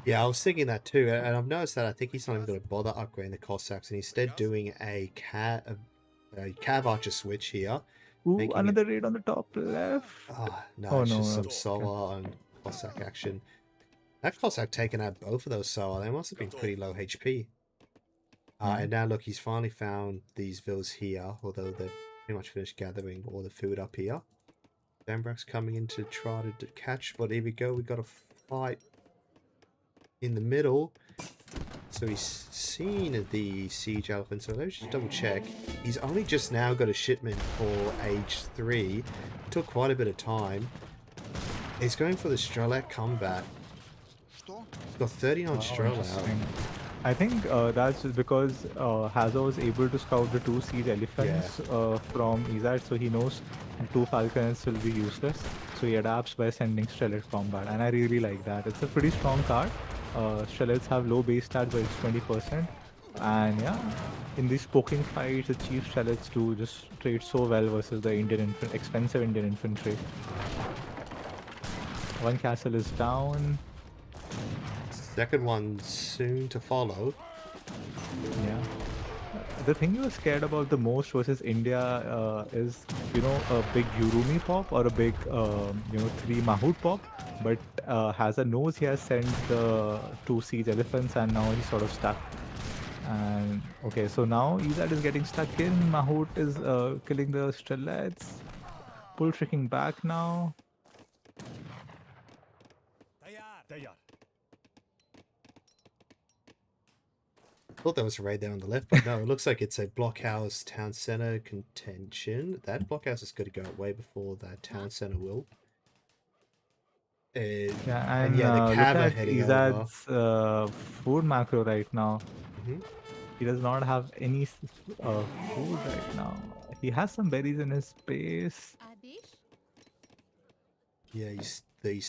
Yeah, I was thinking that too, and I've noticed that I think he's not even going to bother upgrading the Cossacks, and instead doing a Cav Archer switch here. Ooh, another raid on the top left. No, it's just some Solar and Cossack action. That Cossack taken out both of those Solar. They must have been pretty low HP. And now look, he's finally found these villas here, although they've pretty much finished gathering all the food up here. Dambrak's coming in to try to catch, but here we go. We got a fight in the middle. So he's seen the siege elephant, so let's just double check. He's only just now got a shipment for age 3. Took quite a bit of time. He's going for the Strelak combat. He's got 39 Strelak. I think that's just because Hazza was able to scout the 2 siege elephants from Ezad, so he knows 2 falcons will be useless. So he adapts by sending Strelak combat, and I really like that. It's a pretty strong card. Strelets have low base stats, but it's 20%. And yeah, in these poking fights, the chief Strelets do just trade so well versus the expensive Indian infantry. One castle is down. Second one soon to follow. Yeah. The thing you were scared about the most versus India is, you know, a big Urumi pop or a big, 3 Mahout pop. But Hazza knows he has sent the 2 siege elephants, and now he's sort of stuck. And okay, so now Ezad is getting stuck in. Mahout is killing the Strelets. Pull tricking back now. Thought there was a raid there on the left, but no, it looks like it's a blockhouse town center contention. That blockhouse is going to go way before that town center will. And the Cav are heading Ezad's food macro right now. He does not have any food right now. He has some berries in his base. Yeah, he's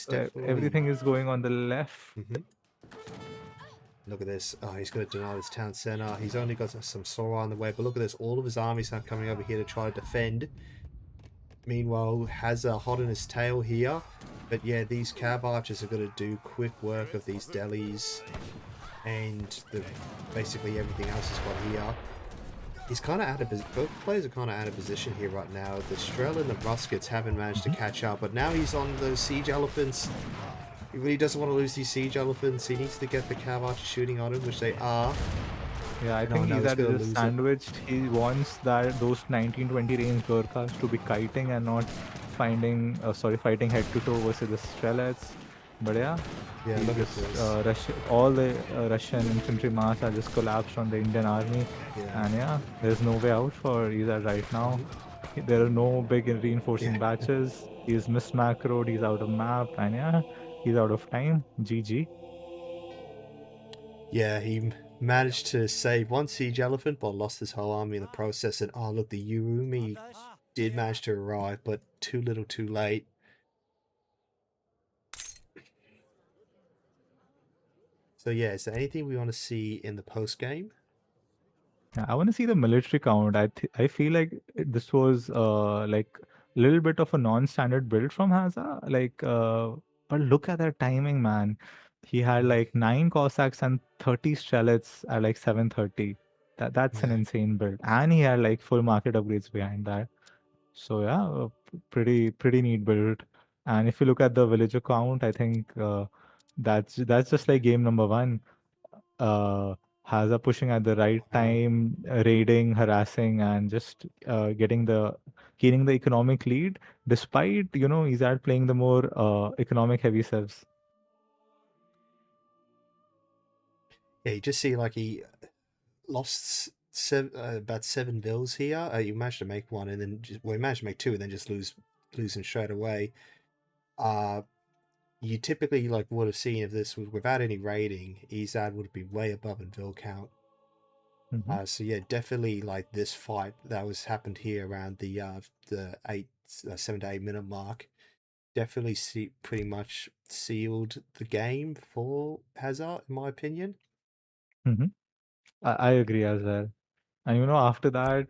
definitely... Everything is going on the left. Look at this. Oh, he's going to deny this town center. He's only got some Sora on the way, but look at this. All of his armies are coming over here to try to defend. Meanwhile, Hazza hot in his tail here. But yeah, these Cav Archers are going to do quick work of these delis. And basically everything else is got here. he's kind of out of both players are kind of out of position here right now. The Strel and the Muskets haven't managed to catch up, but now he's on those Siege Elephants. He really doesn't want to lose these Siege Elephants. He needs to get the Cav Archer shooting on him, which they are. Yeah, I No, think no, he's Ezad gonna is lose it. sandwiched. He wants that those 19-20 range Gurkhas to be kiting and not fighting head to toe versus the Strelets. But yeah, Yeah, he look at just this. all the Russian infantry mass are just collapsed on the Indian army, Yeah. and yeah, there's no way out for Ezad right now. There are no big reinforcing Yeah. batches. He's mismacroed. He's out of map, and yeah, he's out of time. GG. Yeah, he managed to save one Siege Elephant, but lost his whole army in the process. And oh, look, the Urumi did manage to arrive, but too little too late. So yeah, is there anything we want to see in the post game? Yeah, I want to see the military count. I feel like this was like a little bit of a non-standard build from Hazza. But look at that timing, man. He had like 9 Cossacks and 30 Strelets at like 7:30. That's an Yeah. insane build, and he had like full market upgrades behind that. So yeah, pretty neat build. And if you look at the villager count, I think that's just like game number 1. uh, Hazza pushing at the right time, raiding, harassing, and just gaining the economic lead, despite Ezad playing the more economic heavy civs. Yeah, you just see like he lost about 7 bills here. You managed to make one, and then he managed to make 2, and then just losing straight away. You typically like would have seen if this was without any raiding, Ezad would be way above in bill count. So yeah, definitely like this fight that was happened here around the 7 to 8 minute mark, definitely pretty much sealed the game for Hazard, in my opinion. I agree as well. And after that,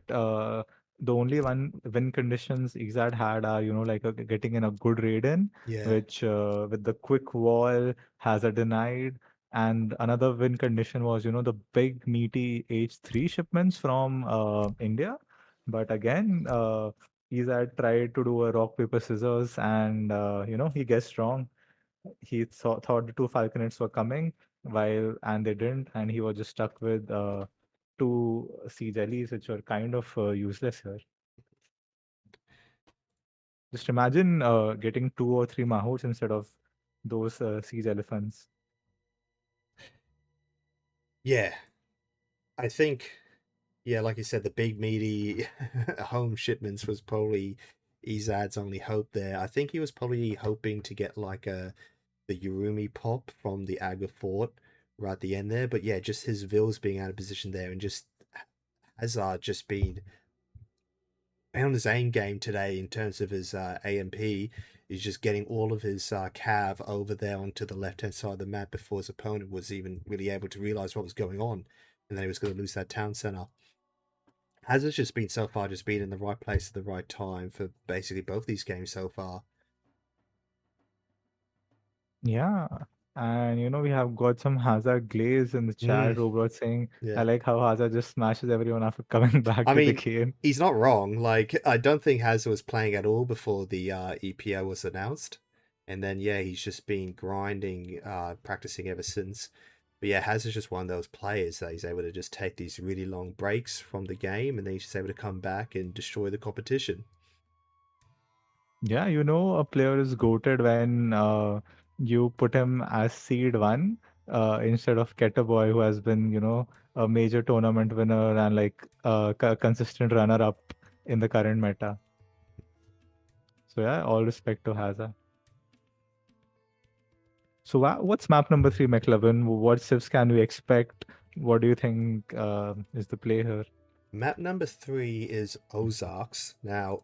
the only win conditions Exad had are, like getting in a good raid in, Yeah. which with the quick wall has a denied. And another win condition was, the big meaty H3 shipments from India. But again, Exad tried to do a rock, paper, scissors, and, he guessed wrong. He thought the 2 falconets were coming, and they didn't, and he was just stuck with 2 siege allies, which were kind of useless here. Just imagine getting 2 or 3 mahouts instead of those siege elephants. Yeah. I think, yeah, like you said, the big meaty home shipments was probably Ezad's only hope there. I think he was probably hoping to get like the Urumi pop from the Aga fort right at the end there. But yeah, just his Vills being out of position there, and just Hazard just being on his aim game today in terms of his AMP. He's just getting all of his cav over there onto the left-hand side of the map before his opponent was even really able to realize what was going on, and then he was going to lose that town center. Hazard's just been so far just been in the right place at the right time for basically both these games so far. Yeah. And we have got some Hazard glaze in the chat. Robot saying, Yeah. I like how Hazard just smashes everyone after coming back I to the mean, game. he's not wrong. Like, I don't think Hazza was playing at all before the EPL was announced. And then, yeah, he's just been grinding, practicing ever since. But yeah, Hazza's just one of those players that he's able to just take these really long breaks from the game, and then he's just able to come back and destroy the competition. Yeah, a player is goated when you put him as seed 1 instead of Boy, who has been, a major tournament winner and like a consistent runner-up in the current meta. So yeah, all respect to Hazza. So what's map number 3, McLovin? What civs can we expect? What do you think is the play here? Map number 3 is Ozarks. Now,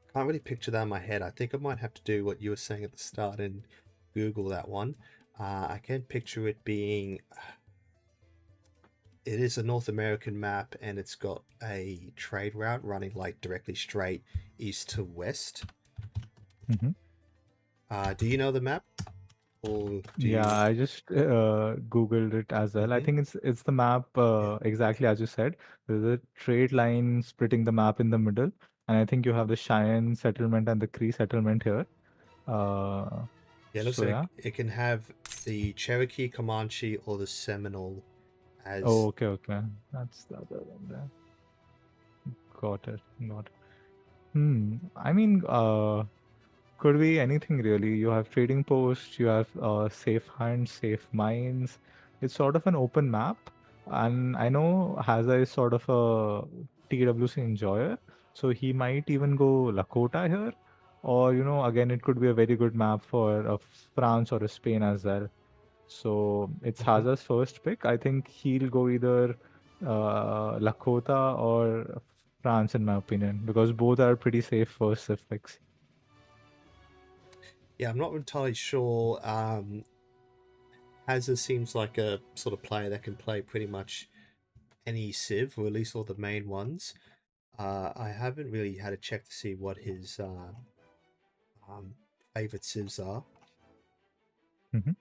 I can't really picture that in my head. I think I might have to do what you were saying at the start and Google that one. I can picture it being... It is a North American map, and it's got a trade route running like directly straight east to west. Do you know the map? Or do Yeah, you... I just googled it as well. I Mhm. think it's the map exactly as you said. There's a straight line splitting the map in the middle, and I think you have the Cheyenne settlement and the Cree settlement here. Yeah, it looks So like yeah. it can have the Cherokee, Comanche, or the Seminole Oh, as... okay, okay. That's the other one there. Got it. Got it. I mean, could be anything really. You have trading posts, you have safe hunts, safe mines. It's sort of an open map, and I know Hazza is sort of a TWC enjoyer, so he might even go Lakota here, or again, it could be a very good map for a France or a Spain as well. So it's Mhm. Hazza's first pick. I think he'll go either Lakota or France, in my opinion, because both are pretty safe first civ picks. Yeah, I'm not entirely sure. Hazza seems like a sort of player that can play pretty much any civ, or at least all the main ones. I haven't really had a check to see what his favorite civs are. Mhm.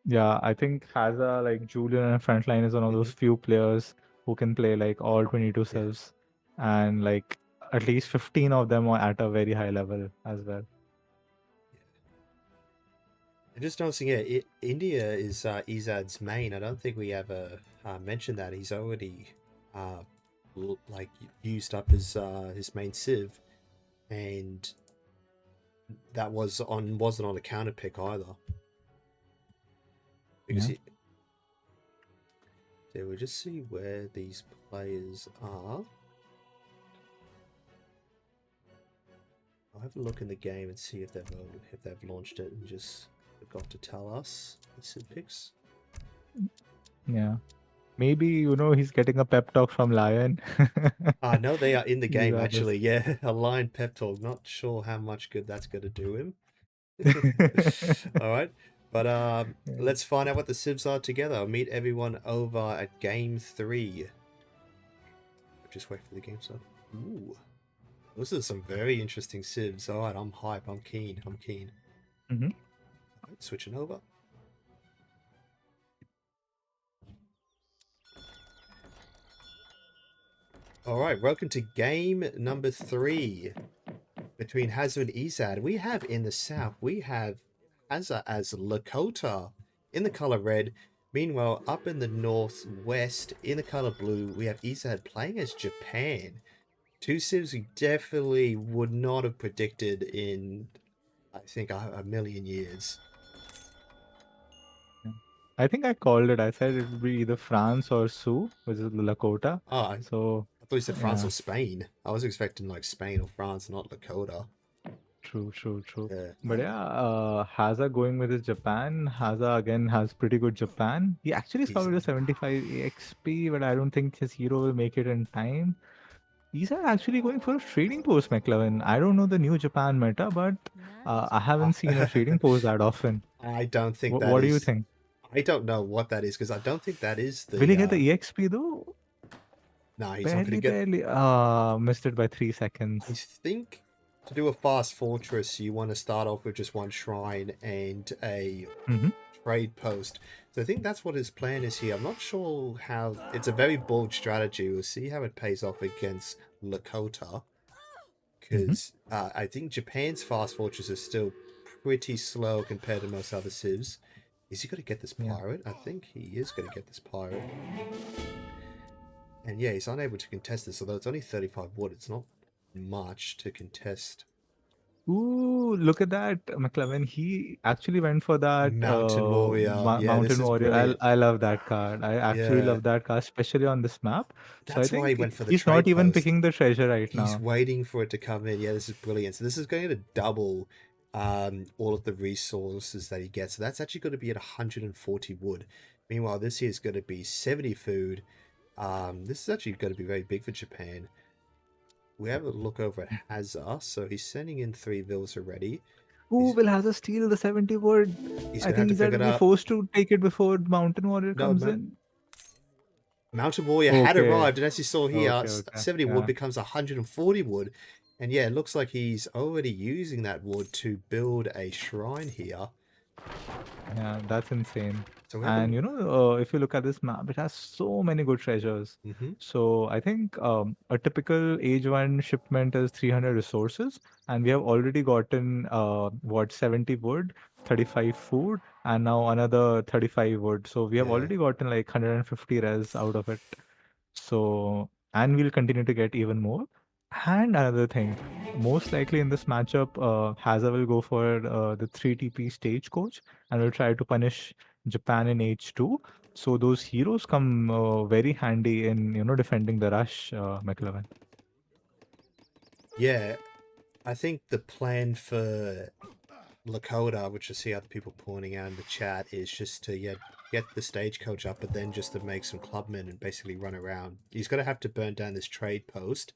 Yeah, I think Hazza, like Julian and Frontline, is one of those few players who can play like all 22 Yeah. civs, and like at least 15 of them are at a very high level as well. I'm just noticing, yeah, India is Ezad's main. I don't think we ever mentioned that. He's already like used up his main civ, and that wasn't on a counter pick either. Because Yeah. so we'll just see where these players are. I'll have a look in the game and see if they've launched it and just forgot to tell us the civ picks. Yeah. Maybe he's getting a pep talk from Lion. No, they are in the game Ezad is- actually. Yeah, a line pep talk. Not sure how much good that's going to do him. All right, but let's find out what the civs are together. I'll meet everyone over at game 3. Just wait for the game start. Ooh, those are some very interesting civs. All right, I'm hype. I'm keen. Mhm. All right, switching over. All right, welcome to game number 3 between Hazza and Ezad. We have in the south, we have Hazza as Lakota in the color red. Meanwhile, up in the northwest in the color blue, we have Ezad playing as Japan. Two civs we definitely would not have predicted in, I think, a million years. I think I called it. I said it would be either France or Sioux, which is Lakota. Oh, So I thought you said France yeah, or Spain. I was expecting like Spain or France, not Lakota. true. Yeah. But yeah, Hazza going with his Japan. Hazza again has pretty good Japan. He actually scored a 75 EXP, but I don't think his hero will make it in time. These are actually going for a trading post, McLovin. I don't know the new Japan meta, but I haven't seen a trading post that often. I don't think that What do you is... think? I don't know what that is, because I don't think that is the... Will he get the EXP though? No, he's not going to get... Barely. Missed it by 3 I seconds. think to do a fast fortress, you want to start off with just one shrine and a trade post. So I think that's what his plan is here. I'm not sure how... It's a very bold strategy. We'll see how it pays off against Lakota. Because I think Japan's fast fortress is still pretty slow compared to most other civs. Is he going to get this pirate? I think he is going to get this pirate. And yeah, he's unable to contest this, although it's only 35 wood. It's not much to contest. Ooh, look at that, McLovin. He actually went for that Mountain Warrior. Yeah, this Mountain is Warrior. brilliant. I love that card. I actually Yeah. love that card, especially on this map. So I That's why he think went for the he's trade not even post. picking the treasure right He's now. waiting for it to come in. Yeah, this is brilliant. So this is going to double all of the resources that he gets. So that's actually going to be at 140 wood. Meanwhile, this here is going to be 70 food. This is actually going to be very big for Japan. We have a look over at Hazza. So he's sending in 3 vills already. Ooh, will Hazza steal the 70 wood? He's I going to have think to he's pick going it to be up. forced to take it before Mountain Warrior No, comes in. Mountain Warrior had Okay. arrived, and as you saw here, Okay. 70 wood becomes 140 wood. And yeah, it looks like he's already using that wood to build a shrine here. Yeah, that's insane. So we have And a... you know, if you look at this map, it has so many good treasures. So I think a typical age one shipment is 300 resources, and we have already gotten what 70 wood, 35 food, and now another 35 wood. So we have Yeah. already gotten like 150 res out of it. So, and we'll continue to get even more. And another thing, most likely in this matchup, Hazza will go for the 3TP stagecoach and will try to punish Japan in H2. So those heroes come very handy in, you know, defending the rush, McLovin. Yeah, I think the plan for Lakota, which I see other people pointing out in the chat, is just to get the stagecoach up, but then just to make some clubmen and basically run around. He's going to have to burn down this trade post,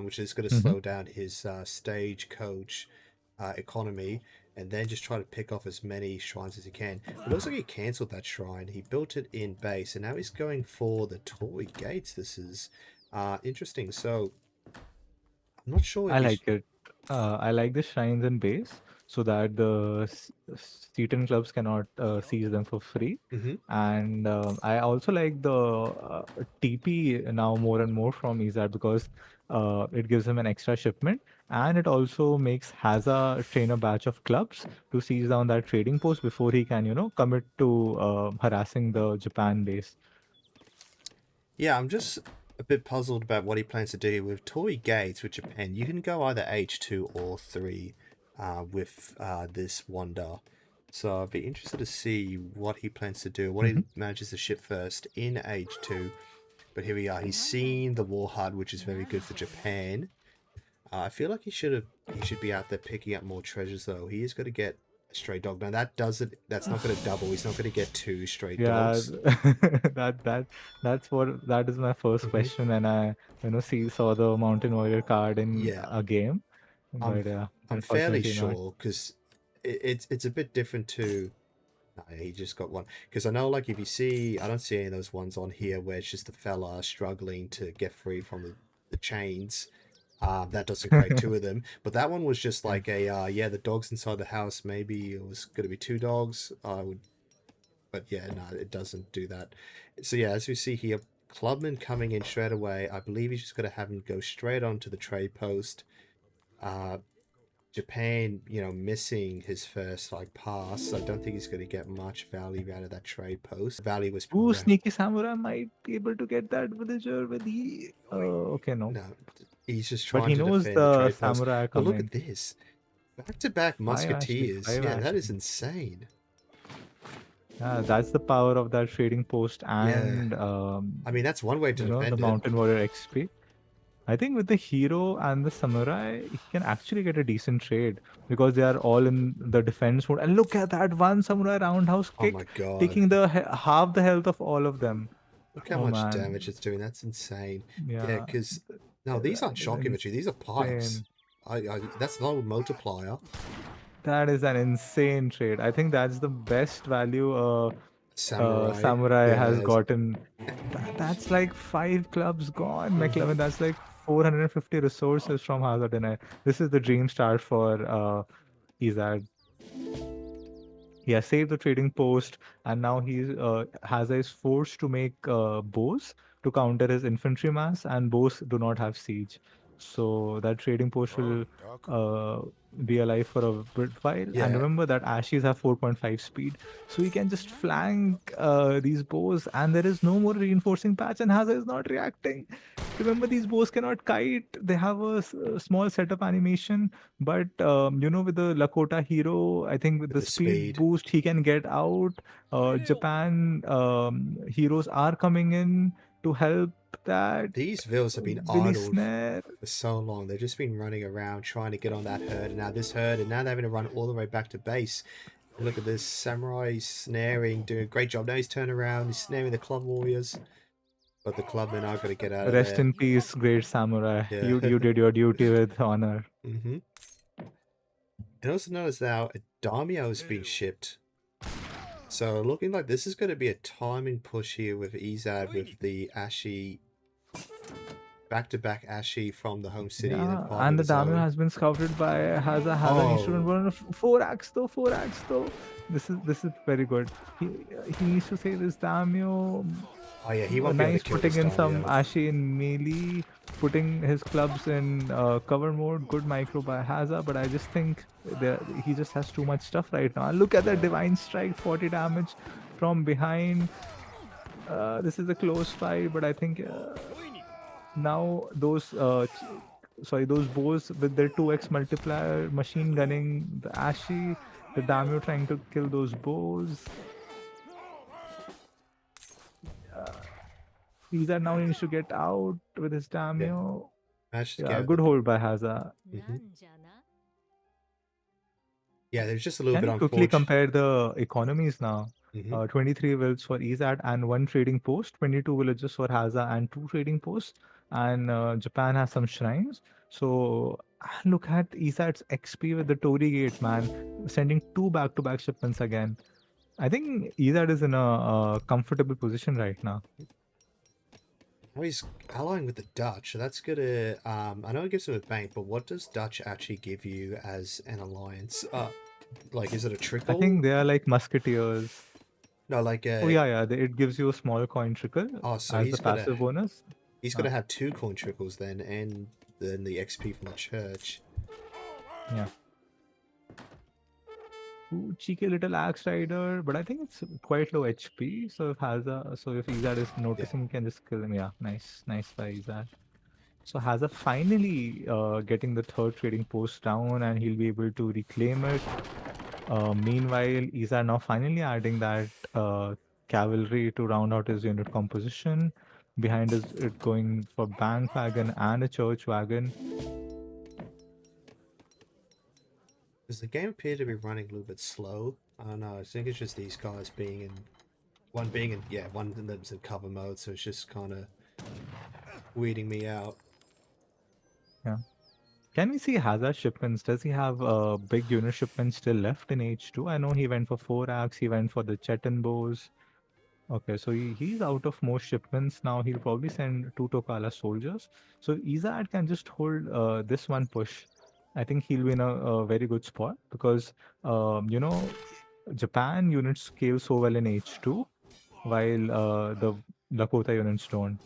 which is going to slow down his stagecoach economy, and then just try to pick off as many shrines as he can. It looks like he cancelled that shrine. He built it in base, and now he's going for the toy gates. This is interesting. So I'm not sure if I like it. I like the shrines in base so that the Seton clubs cannot seize them for free. And I also like the TP now more and more from Ezad because it gives him an extra shipment, and it also makes Hazza train a batch of clubs to seize down that trading post before he can, you know, commit to harassing the Japan base. Yeah, I'm just a bit puzzled about what he plans to do with toy gates with Japan. You can go either H2 or 3 with this wonder. So I'd be interested to see what he plans to do, what he manages to ship first in H2. But here we are. He's seen the Warhard, which is very good for Japan. I feel like he should be out there picking up more treasures though. He is going to get a stray dog. Now that's not going to double. He's not going to get 2 stray dogs. that is my first question when I saw the Mountain Warrior card in a game. But I'm fairly unfortunately not. sure because it's a bit different to... No, he just got one. Because I know, like, if you see... I don't see any of those ones on here where it's just a fella struggling to get free from the chains. That doesn't create 2 of them. But that one was just like a... the dog's inside the house. Maybe it was going to be 2 dogs. But yeah, no, it doesn't do that. So yeah, as we see here, Clubman coming in straight away. I believe he's just going to have him go straight onto the trade post. Japan, you know, missing his first pass. I don't think he's going to get much value out of that trade post. Value was... Ooh, Sneaky Samurai might be able to get that villager with the... okay, no. No, he's just trying but he to knows defend the trade Samurai post. But coming. look at this. Back-to-back musketeers. Yeah, that is insane. Yeah, that's the power of that trading post and... I mean, that's one way to defend the Mountain Warrior XP. I think with the hero and the samurai, he can actually get a decent trade because they are all in the defense mode. And look at that one samurai roundhouse kick, oh my God, taking the half the health of all of them. Look how much damage it's doing. That's insane. Yeah, because no, these aren't shock imagery. These are pipes. That's not a multiplier. That is an insane trade. I think that's the best value samurai has gotten. That's like 5 clubs gone, McLevin. That's like 450 resources from Hazard and This is the dream start for Ezad. Yeah, save the trading post, and now Hazza is forced to make bows to counter his infantry mass, and bows do not have siege. So that trading post will be alive for a bit while. Yeah. And remember that Ashies have 4.5 speed, so he can just flank these bows, and there is no more reinforcing patch, and Hazza is not reacting. Remember, these bows cannot kite. They have a small setup animation, but with the Lakota hero, I think with the speed boost, he can get out. Japan heroes are coming in to help that. These vills have been idle for so long. They've just been running around trying to get on that herd, and now this herd, and now they're having to run all the way back to base. And look at this samurai snaring, doing a great job. Now he's turning around, he's snaring the club warriors, but the clubmen are going to get out of there. Rest in peace, great samurai. Yeah. You did your duty with honor. And also notice now a daimyo is being shipped. So looking like this is going to be a timing push here with Ezad with the Ashi Back-to-back Ashy from the home city and Yeah, then 5 and of the his Damio own. has been scouted by Hazza. Hazza needs to Oh. run 4 acts though. 4 acts though. This is very good. He needs to save his Damio. Oh yeah, he won't be able Nice to kill putting this in time, some yeah. Ashe in melee, putting his clubs in cover mode. Good micro by Hazza, but I just think he just has too much stuff right now. And look at that divine strike, 40 damage from behind. This is a close fight, but I think now those those bows with their 2x multiplier, machine gunning the Ashe, the Damio trying to kill those bows. Ezad now needs to get out with his Damio. Managed to Yeah, get good the... hold by Hazza. Yeah, there's just a little Can bit you quickly unfortunate. compare the economies now? Mhm. 23 villas for Ezad and 1 trading post, 22 villages for Hazza and 2 trading posts, and Japan has some shrines. So look at Ezad's XP with the Torii Gate, man, sending 2 back-to-back shipments again. I think Ezad is in a comfortable position right now. Oh, he's allying with the Dutch, so that's gonna... I know it gives him a bank, but what does Dutch actually give you as an alliance? Like, is it a I trickle? think they are like musketeers. No, like Oh yeah, it gives you a small coin trickle Oh, so as the he's gonna... passive bonus. He's gonna have 2 coin trickles then, and then the XP from the church. Yeah. Ooh, cheeky little axe rider, but I think it's quite low HP. So if Ezad is noticing, he can just kill him. Yeah, nice by Ezad. So Hazza finally getting the 3rd trading post down, and he'll be able to reclaim it. Meanwhile, Ezad now finally adding that cavalry to round out his unit composition. Behind is it going for bank wagon and a church wagon. Does the game appear to be running a little bit slow? I don't know. I think it's just these guys being in... one of them's in cover mode, so it's just kind of weeding me out. Yeah. Can we see Hazard shipments? Does he have big unit shipments still left in H2? I know he went for 4 acts, he went for the Chetan bows. Okay, so he's out of most shipments now. He'll probably send 2 Tokala soldiers. So Ezad can just hold this one push. I think he'll be in a very good spot because, Japan units scale so well in H2 while the Lakota units don't.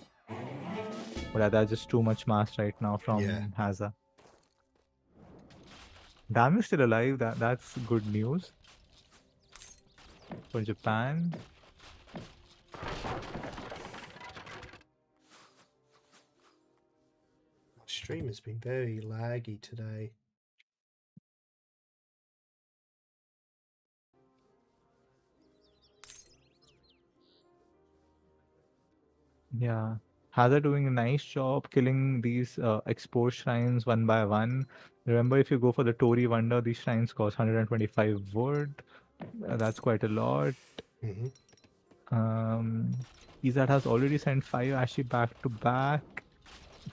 But that's just too much mass right now from Hazza. Dam is still alive. That's good news for Japan. Stream has been very laggy today. Yeah, Hazza doing a nice job killing these export shrines one by one. Remember, if you go for the Torii Wonder, these shrines cost 125 wood. That's quite a lot. Ezad has already sent 5 Ashi back to back.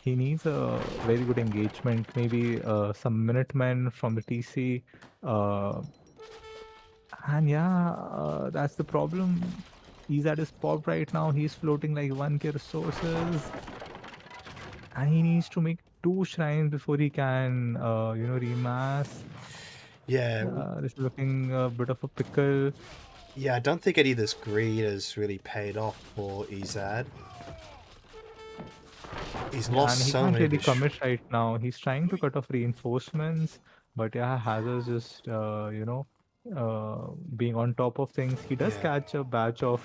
He needs a very good engagement, maybe some Minutemen from the TC. And yeah, that's the problem. He's at his pop right now. He's floating like 1k resources. And he needs to make 2 shrines before he can, remass. Yeah. This is looking a bit of a pickle. Yeah, I don't think any of this greed has really paid off for Ezad. He's lost so many. And he can't really commit right now. He's trying to cut off reinforcements, but yeah, Hazza's just being on top of things. He does catch a batch of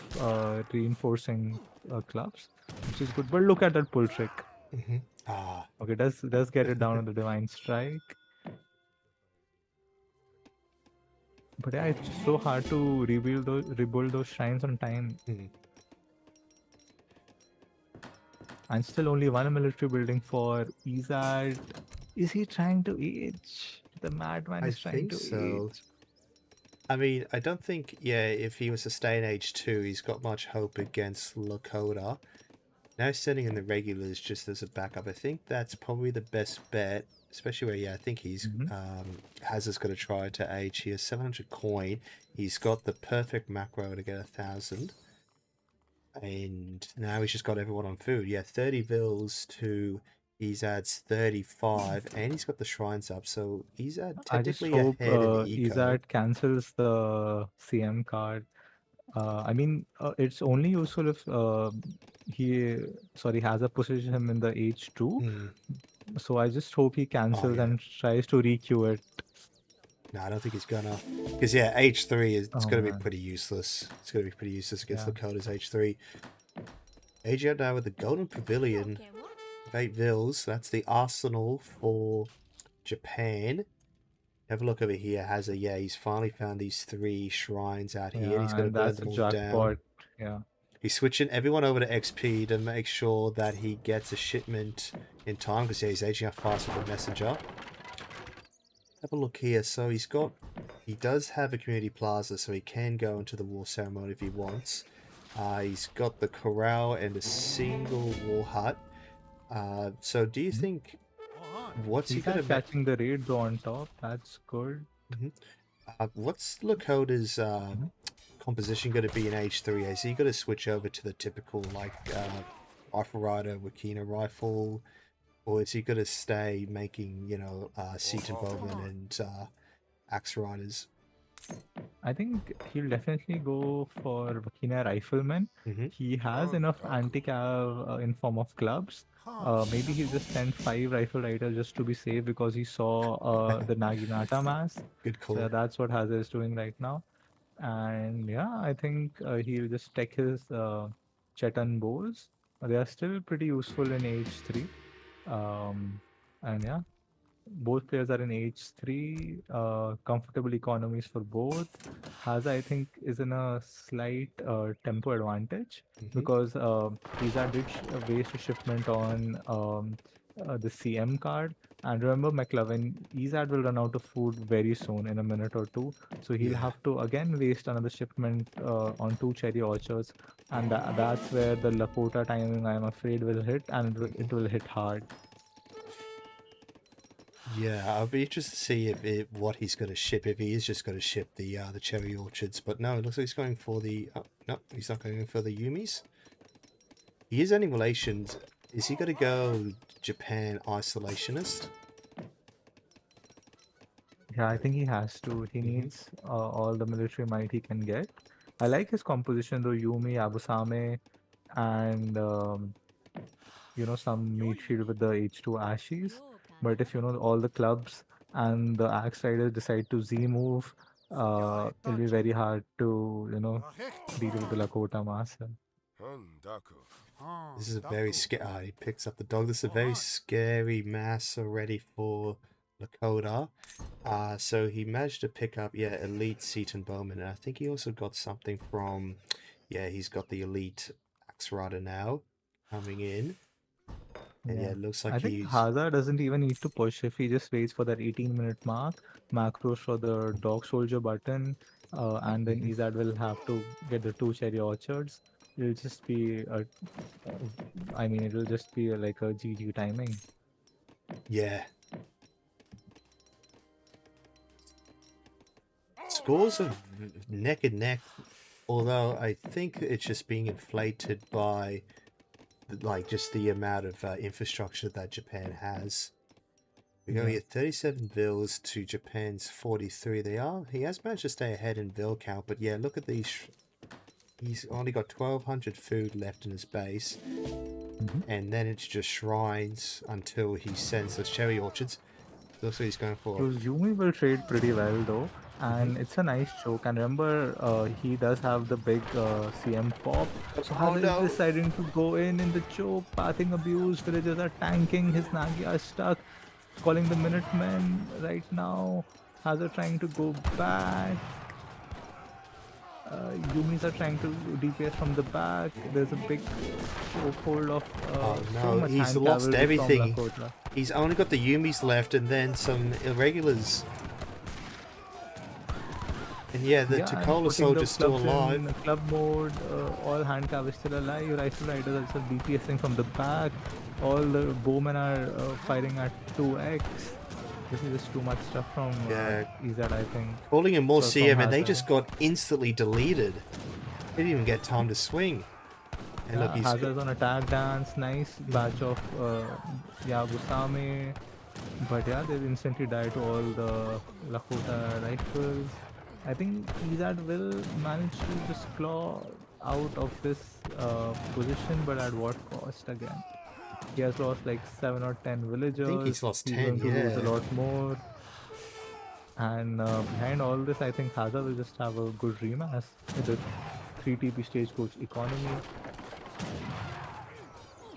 reinforcing clubs, which is good. But look at that pull trick. Okay, does get it down on the divine strike. But yeah, it's so hard to rebuild those shrines on time. And still only 1 military building for Ezad. Is he trying to age? The madman is trying to age. I mean, I don't think, if he was to stay in H2, he's got much hope against Lakota. Now sending in the regulars just as a backup, I think that's probably the best bet. Especially where, I think he's Hazza's going to try to age. He has 700 coin. He's got the perfect macro to get 1,000. And now he's just got everyone on food. Yeah, 30 vills to Ezad's 35, and he's got the shrines up. So Ezad I just technically hope ahead in eco. Ezad cancels the CM card. I mean, it's only useful if Hazza pushes him in the H2. So I just hope he cancels and tries to re-queue it. No, I don't think he's gonna. Because, yeah, H3 is it's going to be man. pretty useless. It's going to be pretty useless against Yeah. Lakota's H3. Ezad now with the Golden Pavilion. 8 vills. That's the arsenal for Japan. Have a look over here. Hazza, yeah, he's finally found these 3 shrines out here. Yeah, He's going to and burn that's a them all down. jackpot. Yeah. He's switching everyone over to XP to make sure that he gets a shipment in time, because, yeah, he's aging up fast with the messenger. Have a look here. So he does have a community plaza, so he can go into the war ceremony if he wants. He's got the corral and a single war hut. So do you think, what's he He's going not to catching the raid though on top. That's good. what's Lakota's composition going to be in H3? Is he going to switch over to the typical like rifle rider, Wakina rifle, or is he going to stay making Seaton Bowman and axe riders? I think he'll definitely go for Wakina Rifleman. He has enough anti-cav in form of clubs. Maybe he'll just send 5 rifle riders just to be safe, because he saw the Naginata mass. Good call. So that's what Hazza is doing right now. And yeah, I think he'll just take his Chetan bows. They are still pretty useful in H3. And yeah, both players are in H3, comfortable economies for both. Hazza, I think, is in a slight tempo advantage, because Ezad did waste a shipment on the CM card. And remember, McLovin, Ezad will run out of food very soon, in a minute or 2. So he'll have to again waste another shipment on 2 cherry orchards. And that's where the Lakota timing, I'm afraid, will hit, and it will hit hard. Yeah, I'll be interested to see what he's going to ship, if he is just going to ship the cherry orchards. But no, it looks like he's going for the... no, he's not going for the Yumis. He is ending relations. Is he going to go Japan isolationist? Yeah, I think he has to. He needs all the military might he can get. I like his composition though, Yumi, Abusame, and some meat shield with the H2 Ashes. But if all the clubs and the Axe Riders decide to Z move, it'll be very hard to deal with the Lakota master. This is a very scary... he picks up the dog. This is a very scary mass already for Lakota. So he managed to pick up, elite Seaton Bowman. And I think he also got something from... yeah, he's got the elite Axe Rider now coming in. And it looks like I think Hazza doesn't even need to push if he just waits for that 18-minute mark, macros for the dog soldier button, and then Ezad will have to get the 2 cherry orchards. It'll just be it'll just be like a GG timing. Yeah. Scores are neck and neck, although I think it's just being inflated by just the amount of infrastructure that Japan has. We're going to get 37 vills to Japan's 43. He has managed to stay ahead in vill count, but yeah, look at these. He's only got 1,200 food left in his base, and then it's just shrines until he sends those cherry orchards. That's what he's going for. Yumi will trade pretty well though, and it's a nice choke. And remember, he does have the big CM pop. So Hazza is deciding to go in the choke, pathing abuse. Villagers are tanking. His Nagi are stuck. Calling the Minutemen right now. Hazza trying to go back. Yumis are trying to DPS from the back. There's a big chokehold of so much he's hand lost cavalry from everything. Lakota. He's only got the Yumis left and then some irregulars. And yeah, the Tukola soldier's still alive. In club mode, all hand cav is still alive. Rifle riders also DPSing from the back. All the bowmen are firing at 2x. This is just too much stuff from Ezad, I think. Calling him more CM, and they just got instantly deleted. They didn't even get time to swing. And look, he's Hazza's on attack dance. Nice batch of Busame. But yeah, they instantly die to all the Lakota rifles. I think Ezad will manage to just claw out of this position, but at what cost again? He has lost like 7 or 10 villagers. I think he's lost He's 10, going to lose a yeah. lot more. And behind all this, I think Hazza will just have a good rematch with the 3 TP stagecoach economy.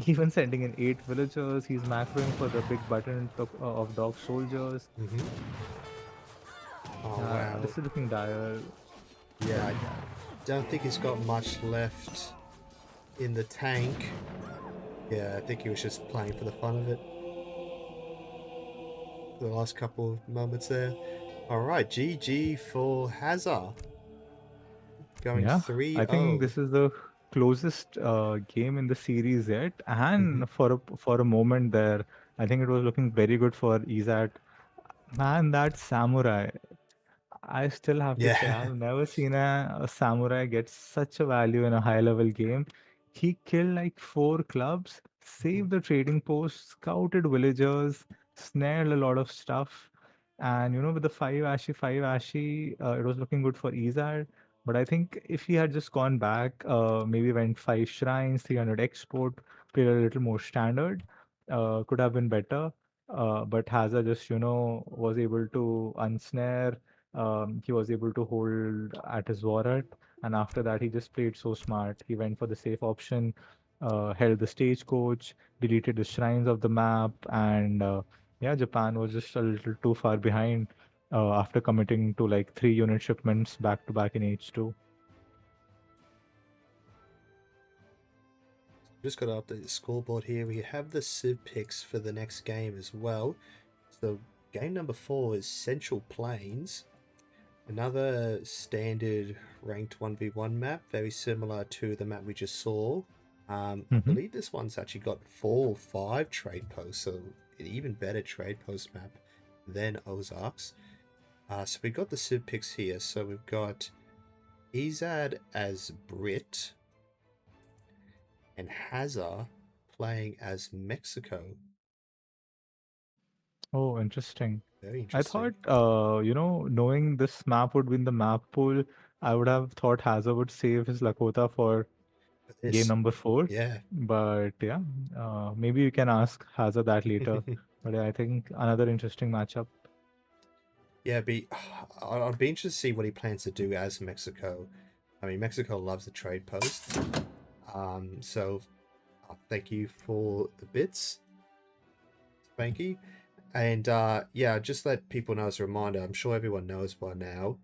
Even sending in 8 villagers, he's macroing for the big button of dog soldiers. Oh, wow. This is looking dire. Yeah, I don't think he's got much left in the tank. Yeah, I think he was just playing for the fun of it. For the last couple of moments there. Alright, GG for Hazza. Going 3-0. I think this is the closest game in the series yet. And for a moment there, I think it was looking very good for Ezad. Man, that samurai. I still have to say, I've never seen a samurai get such a value in a high level game. He killed like 4 clubs, saved the trading post, scouted villagers, snared a lot of stuff. And with the 5 Ashi, it was looking good for Ezad. But I think if he had just gone back, maybe went 5 shrines, 300 export, played a little more standard, could have been better. But Hazza just, was able to unsnare. He was able to hold at his warrant, and after that he just played so smart. He went for the safe option, held the stagecoach, deleted the shrines of the map, and Japan was just a little too far behind after committing to like 3 unit shipments back to back in H2. Just got to update the scoreboard here. We have the Civ picks for the next game as well. So game number 4 is Central Plains. Another standard ranked 1v1 map, very similar to the map we just saw. I believe this one's actually got 4 or 5 trade posts, so an even better trade post map than Ozarks. So we've got the Civ picks here. So we've got Ezad as Brit and Hazza playing as Mexico. Oh, interesting. Very I interesting. thought, knowing this map would win the map pool, I would have thought Hazza would save his Lakota for game number 4. Yeah. But yeah, maybe you can ask Hazza that later. But yeah, I think another interesting matchup. Yeah, I'd be interested to see what he plans to do as Mexico. I mean, Mexico loves the trade post. So thank you for the bits, Spanky. And yeah, just let people know as a reminder, I'm sure everyone knows by now,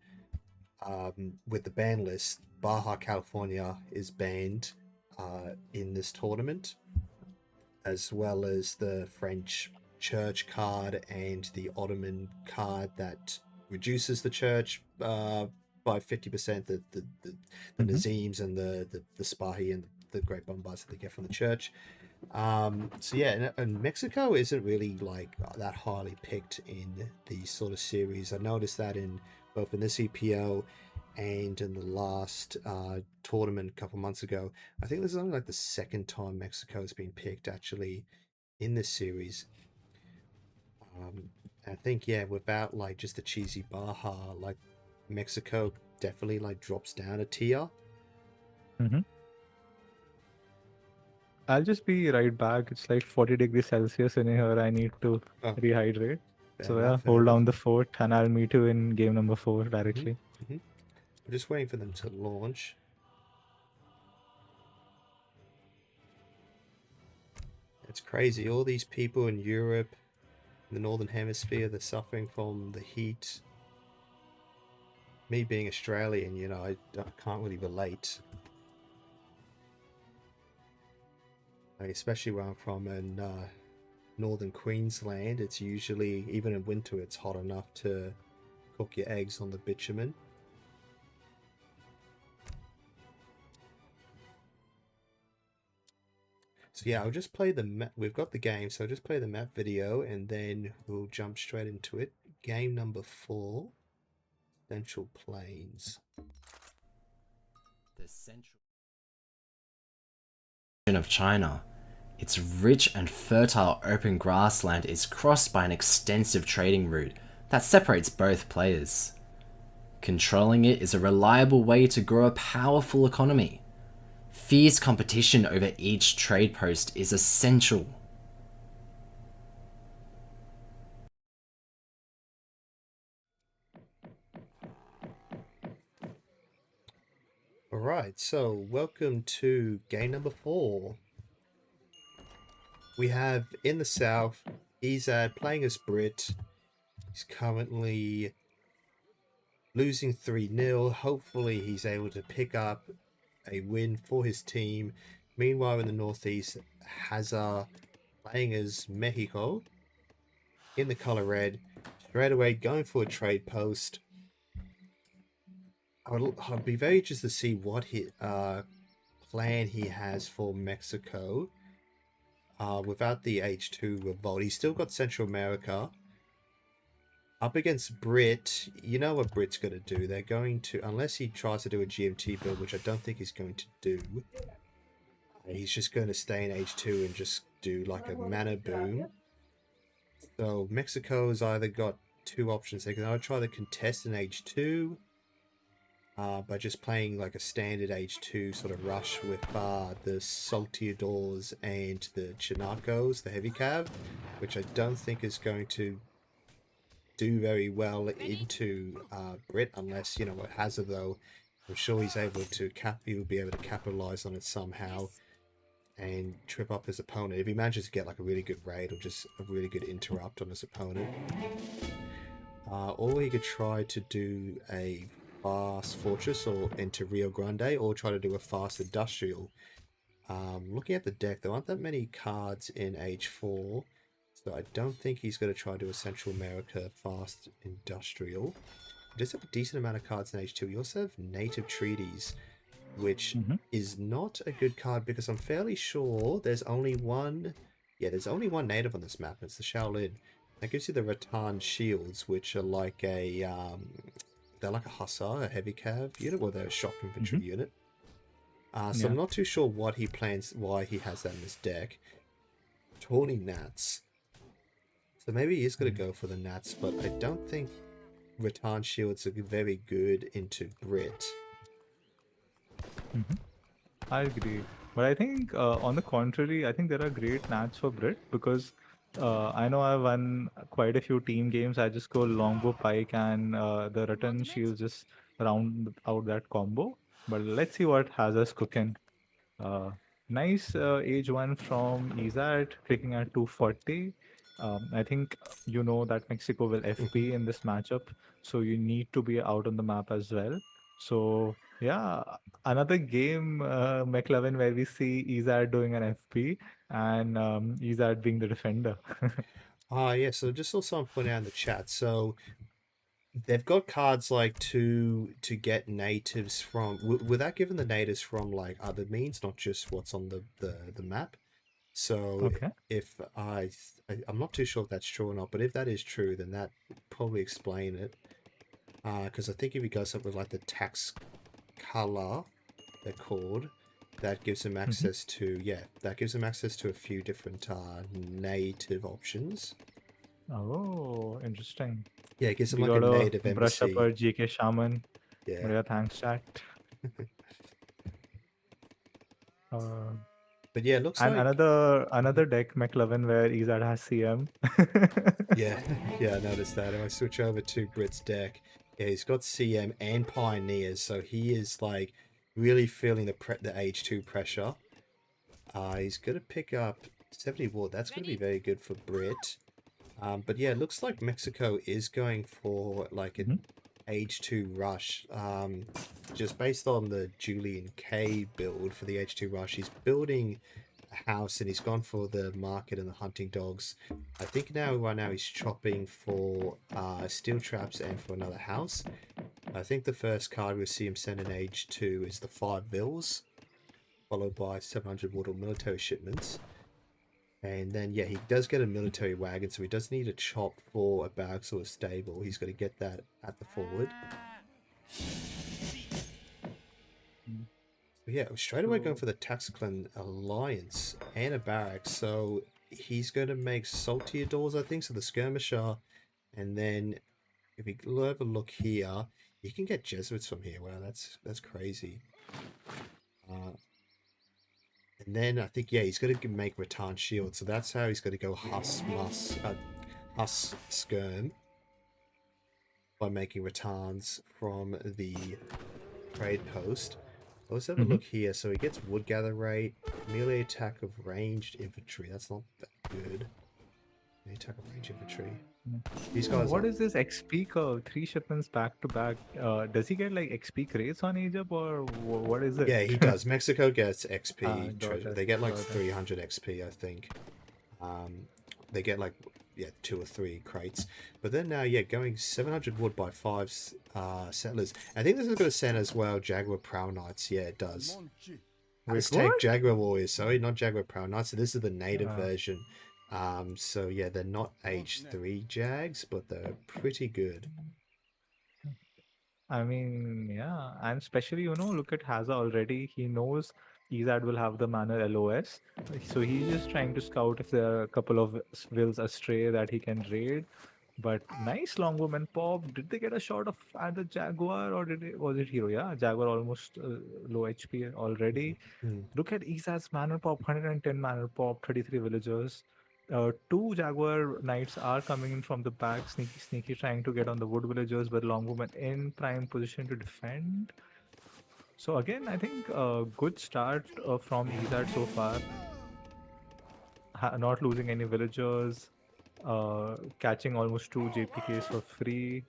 with the ban list, Baja California is banned in this tournament, as well as the French church card and the Ottoman card that reduces the church by 50%, the Nazims and the Spahi and the Great Bombards that they get from the church. So yeah, and Mexico isn't really like that highly picked in these sort of series. I noticed that in both in this EPL and in the last tournament a couple months ago. I think this is only like the second time Mexico has been picked actually in this series. I think, yeah, without like just the cheesy Baja, like Mexico definitely like drops down a tier. I'll just be right back. It's like 40 degrees Celsius in here. I need to rehydrate. So yeah, hold down the fort and I'll meet you in game number 4 directly. I'm just waiting for them to launch. It's crazy. All these people in Europe, in the Northern Hemisphere, they're suffering from the heat. Me being Australian, you know, I can't really relate. Like, especially where I'm from in northern Queensland, it's usually, even in winter, it's hot enough to cook your eggs on the bitumen. So yeah, I'll just play the map. We've got the game, so I'll just play the map video and then we'll jump straight into it. Game number 4, Central Plains. The Central of China. Its rich and fertile open grassland is crossed by an extensive trading route that separates both players. Controlling it is a reliable way to grow a powerful economy. Fierce competition over each trade post is essential. Alright, so welcome to game number 4. We have in the south, Ezad playing as Brit. He's currently losing 3-0. Hopefully he's able to pick up a win for his team. Meanwhile in the northeast, Hazza playing as Mexico in the color red. Straight away going for a trade post. I'd be very interested to see what plan he has for Mexico. Without the H2 revolt, he's still got Central America. Up against Brit, you know what Brit's going to do. They're going to, unless he tries to do a GMT build, which I don't think he's going to do. He's just going to stay in H2 and just do like a mana boom. So Mexico's either got two options. They can either try to contest in H2 by just playing like a standard H2 sort of rush with the Salteadors and the Chinacos, the heavy cav, which I don't think is going to do very well into Brit, unless, you know, what Hazza though, I'm sure he's able to he'll be able to capitalize on it somehow and trip up his opponent. If he manages to get like a really good raid or just a really good interrupt on his opponent. Or he could try to do a fast fortress or into Rio Grande, or try to do a fast industrial. Looking at the deck, there aren't that many cards in H4, so I don't think he's going to try to do a Central America fast industrial. He does have a decent amount of cards in H2. We also have native treaties, which is not a good card because I'm fairly sure there's only one. Yeah, there's only one native on this map. It's the Shaolin. That gives you the rattan shields, which are like a they're like a Hazza, a heavy cav unit, or they're a shock infantry unit. So I'm not too sure what he plans, why he has that in his deck. Tawny Nats. So maybe he is going to go for the Nats, but I don't think rattan shields are very good into Brit. I agree. But I think, on the contrary, I think there are great nats for Brit because I know I've won quite a few team games. I just go longbow pike and the return shield just round out that combo. But let's see what Hazza's cooking. Nice age 1 from Ezad, clicking at 240. I think you know that Mexico will FP in this matchup, so you need to be out on the map as well. So yeah, another game, McLovin, where we see Ezad doing an FP and Ezad being the defender. Yeah, so just saw someone point out in the chat. So they've got cards like to get natives from, without giving the natives from like other means, not just what's on the map. So Okay. if I'm not too sure if that's true or not, but if that is true, then that probably explain it. Because I think if he goes up with like the tax color, they're called, that gives him access to, that gives him access to a few different native options. Oh, interesting. Yeah, it gives him We like a gotta native brush up embassy. our GK Shaman. Yeah. Yeah, thanks, chat. But yeah, it looks And like another deck, McLovin, where Ezad has CM. yeah, I noticed that. If I switch over to Brit's deck, yeah, he's got CM and Pioneers, so he is like really feeling the H2 pressure. He's gonna pick up 70 ward. That's gonna be very good for Brit. But yeah, it looks like Mexico is going for like an H2 rush. Just based on the Julian K build for the H2 rush, he's building a house and he's gone for the market and the hunting dogs. I think right now he's chopping for steel traps and for another house. I think the first card we'll see him send in H2 is the 5 Vills, followed by 700 water military shipments. And then, yeah, he does get a military wagon, so he does need a chop for a barracks or a stable. He's going to get that at the forward. So Yeah, straight away going for the Taxiclan Alliance and a barracks. So he's going to make saltier doors, I think. So the skirmisher, and then if you have a look here, you can get Jesuits from here. Wow, that's crazy. And then I think, yeah, he's going to make Rattan Shield. So that's how he's going to go Huss Skirm by making Rattans from the trade post. Let's have a look here. So he gets Wood Gather Rate, melee attack of ranged infantry. That's not that good. Melee attack of ranged infantry. These guys. What is this XP curve? 3 shipments back to back. Does he get like XP crates on Egypt or what is it? Yeah, he does. Mexico gets XP. Got They get like it. 300 XP, I think. They get like 2 or 3 crates. But then now, going 700 wood by 5 settlers. I think this is going to send as well Jaguar Prowl Knights. Yeah, it does. Aztec Jaguar Warriors. Sorry, not Jaguar Prowl Knights. So this is the native version. So yeah, they're not age 3 Jags, but they're pretty good. I mean, yeah, and especially, look at Hazza already. He knows Ezad will have the manor LOS. So he's just trying to scout if there are a couple of wills astray that he can raid. But nice longbowman pop. Did they get a shot of at the Jaguar or was it Hero? Yeah, Jaguar almost low HP already. Look at Ezad's manor pop, 110 manor pop, 33 villagers. 2 Jaguar Knights are coming in from the back, sneaky, trying to get on the wood villagers, but longbowmen in prime position to defend. So again, I think a good start from Ezad so far. Not losing any villagers, catching almost 2 JPKs for free.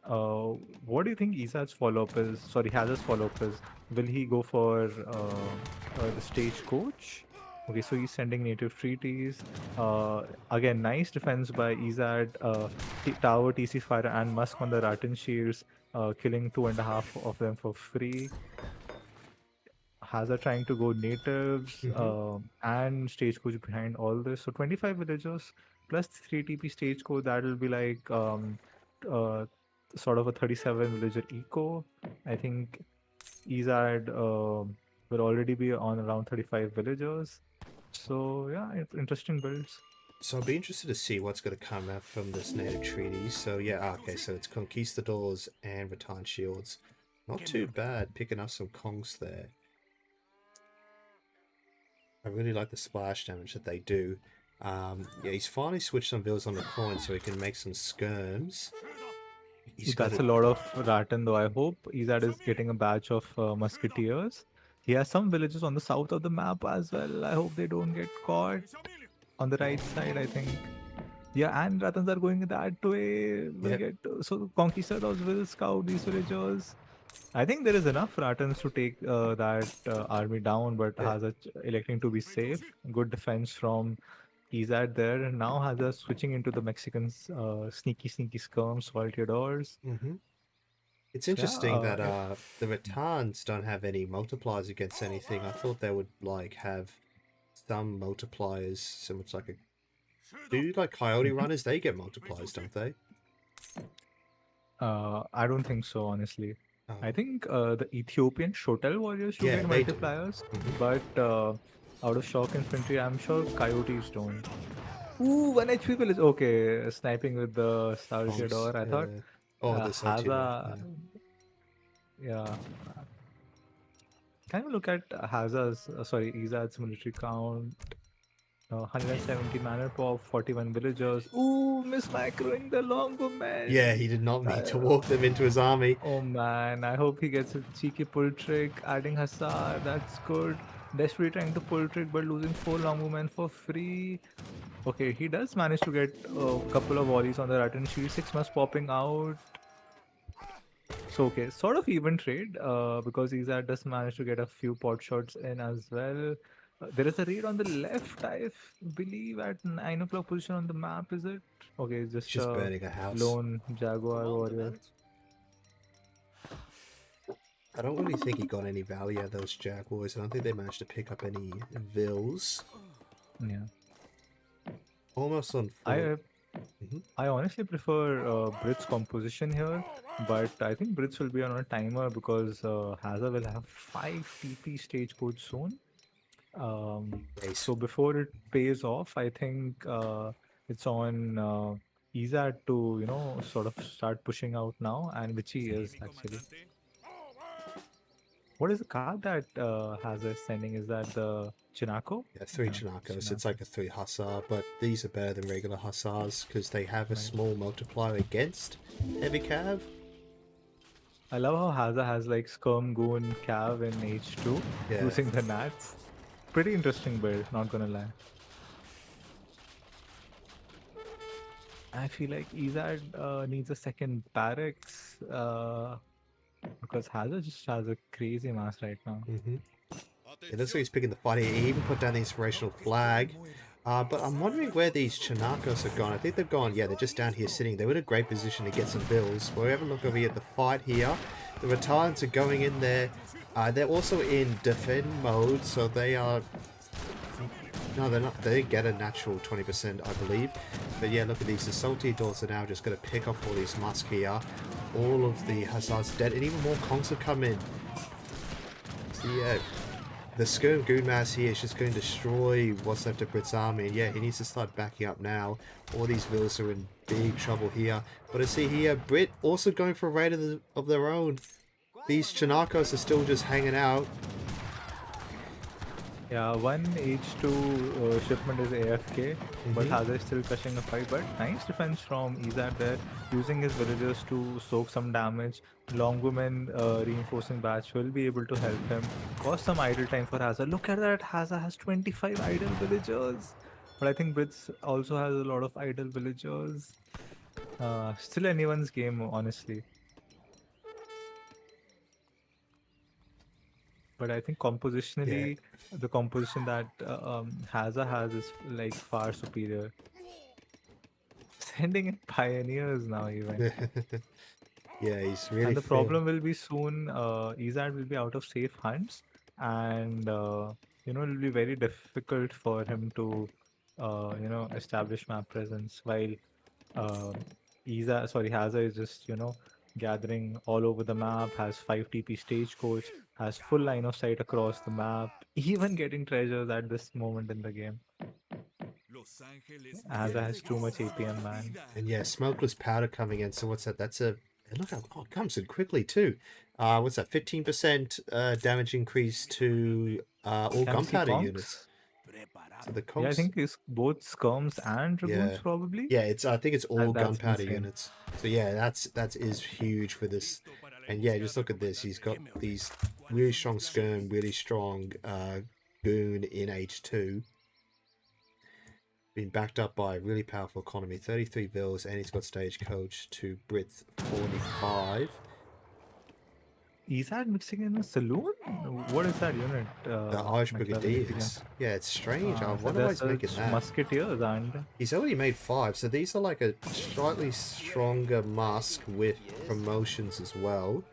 What do you think Ezad's follow-up is? Sorry, Hazza's follow-up is. Will he go for the stagecoach? Okay, so he's sending native treaties. Again, nice defense by Ezad. Tower, TC Fire, and Musk on the Rattan Shields, killing 2.5 of them for free. Hazza trying to go natives and stagecoach behind all this. So 25 villagers plus 3 TP stagecoach. That will be like sort of a 37 villager eco. I think Ezad will already be on around 35 villagers. So yeah, it's interesting builds. So I'll be interested to see what's going to come out from this native treaty. So yeah, okay, so it's Conquistadors and Rattan Shields. Not too bad, picking up some Kongs there. I really like the splash damage that they do. Yeah, he's finally switched some villas on the coin so he can make some skirms. That's a lot of Rattan though. I hope Ezad is getting a batch of musketeers. He has some villages on the south of the map as well. I hope they don't get caught. On the right side, I think. Yeah, and Rattans are going that way. So Conquistadors will scout these villagers. I think there is enough Rattans to take that army down, but Hazza electing to be safe. Good defense from Ezad there. Now Hazza switching into the Mexicans, sneaky skirms, Salteadors. It's interesting that the Rattans don't have any multipliers against anything. I thought they would like have some multipliers, so much like like Coyote Runners, they get multipliers, don't they? I don't think so, honestly. I think the Ethiopian Shotel warriors do get multipliers, but out of shock infantry, I'm sure Coyotes don't. Ooh, 1 HP village. Okay, sniping with the Salteador, I thought. The Salteador. Yeah. Can we look at Hazza's, Ezad's military count? 170 manor pop, 41 villagers. Ooh, mismicroing the longbowmen. Yeah, he did not mean to walk them into his army. Oh man, I hope he gets a cheeky pull trick. Adding Hazza, that's good. Desperately trying to pull trick, but losing 4 longbowmen for free. Okay, he does manage to get a couple of volleys on the Rattan Shield. 6 must popping out. So okay, sort of even trade because Ezad does manage to get a few pot shots in as well. There is a raid on the left, I believe, at 9 o'clock position on the map, is it? Okay, it's just burning a house. Lone Jaguar warrior. I don't really think he got any value out of those Jaguars. I don't think they managed to pick up any vills. Yeah. Almost on. I honestly prefer Brit's composition here. but I think Brits will be on a timer because Hazza will have 5 TP stagecoach soon. Nice. So before it pays off, I think it's on Ezad to sort of start pushing out now, and which he is actually. What is the card that Hazza is sending? Is that the Chinako? Yeah, 3 Yeah, Chinakos. It's Chinako. like a 3 Hussar, but these are better than regular Hussars because they have a small multiplier against heavy cav. I love how Hazza has like Skirm, Goon, Cav in H2 Yeah. using the Nats. Pretty interesting build, not gonna lie. I feel like Ezad needs a second barracks because Hazza just has a crazy mass right now. It looks like he's picking the fight here. He even put down the inspirational flag. But I'm wondering where these Chinakos have gone. I think they've gone, yeah, they're just down here sitting. They were in a great position to get some bills. We'll have a look over here at the fight here. The Retardants are going in there. They're also in defend mode, so they are... No, they're not. They get a natural 20%, I believe. But yeah, look at these. The Salty Adults are now just going to pick off all these Musk here. All of the Hazard's dead, and even more Kongs have come in. So yeah, the Skirm Goon Mass here is just going to destroy what's left of Brit's army. And yeah, he needs to start backing up now. All these villas are in big trouble here. But I see here, Brit also going for a raid of their own. These Chinakos are still just hanging out. Yeah, one H2 shipment is AFK, but Hazza is still crushing a fight. But nice defense from Ezad there, using his villagers to soak some damage. Long Woman reinforcing batch will be able to help him. Cause some idle time for Hazza. Look at that, Hazza has 25 idle villagers. But I think Brits also has a lot of idle villagers. Still anyone's game, honestly. But I think compositionally, the composition that Hazza has is like far superior. Sending in pioneers now even. Yeah, he's really. And the problem will be soon, Ezad will be out of safe hunts, and it will be very difficult for him to, establish map presence. While Hazza is just gathering all over the map, has 5 TP stagecoach, has full line of sight across the map, even getting treasures at this moment in the game. Hazza has too much APM, man. And yeah, smokeless powder coming in. So what's that? That's a... Look how it comes in quickly too. What's that? 15% damage increase to all gunpowder units. So the Yeah, I think it's both skirms and dragoons probably. Yeah, I think it's all That's gunpowder insane. units. So yeah, that is huge for this. And yeah, just look at this. He's got these really strong skirm, really strong goon in H2. Being backed up by a really powerful economy, 33 bills, and he's got stagecoach to Brit 45. Ezad mixing in a saloon? What is that unit? The Irish Brigadiers. Yeah, it's strange. I wonder why he's making that. Musketeers, and he's already made 5, so these are like a slightly stronger Musk with promotions as well.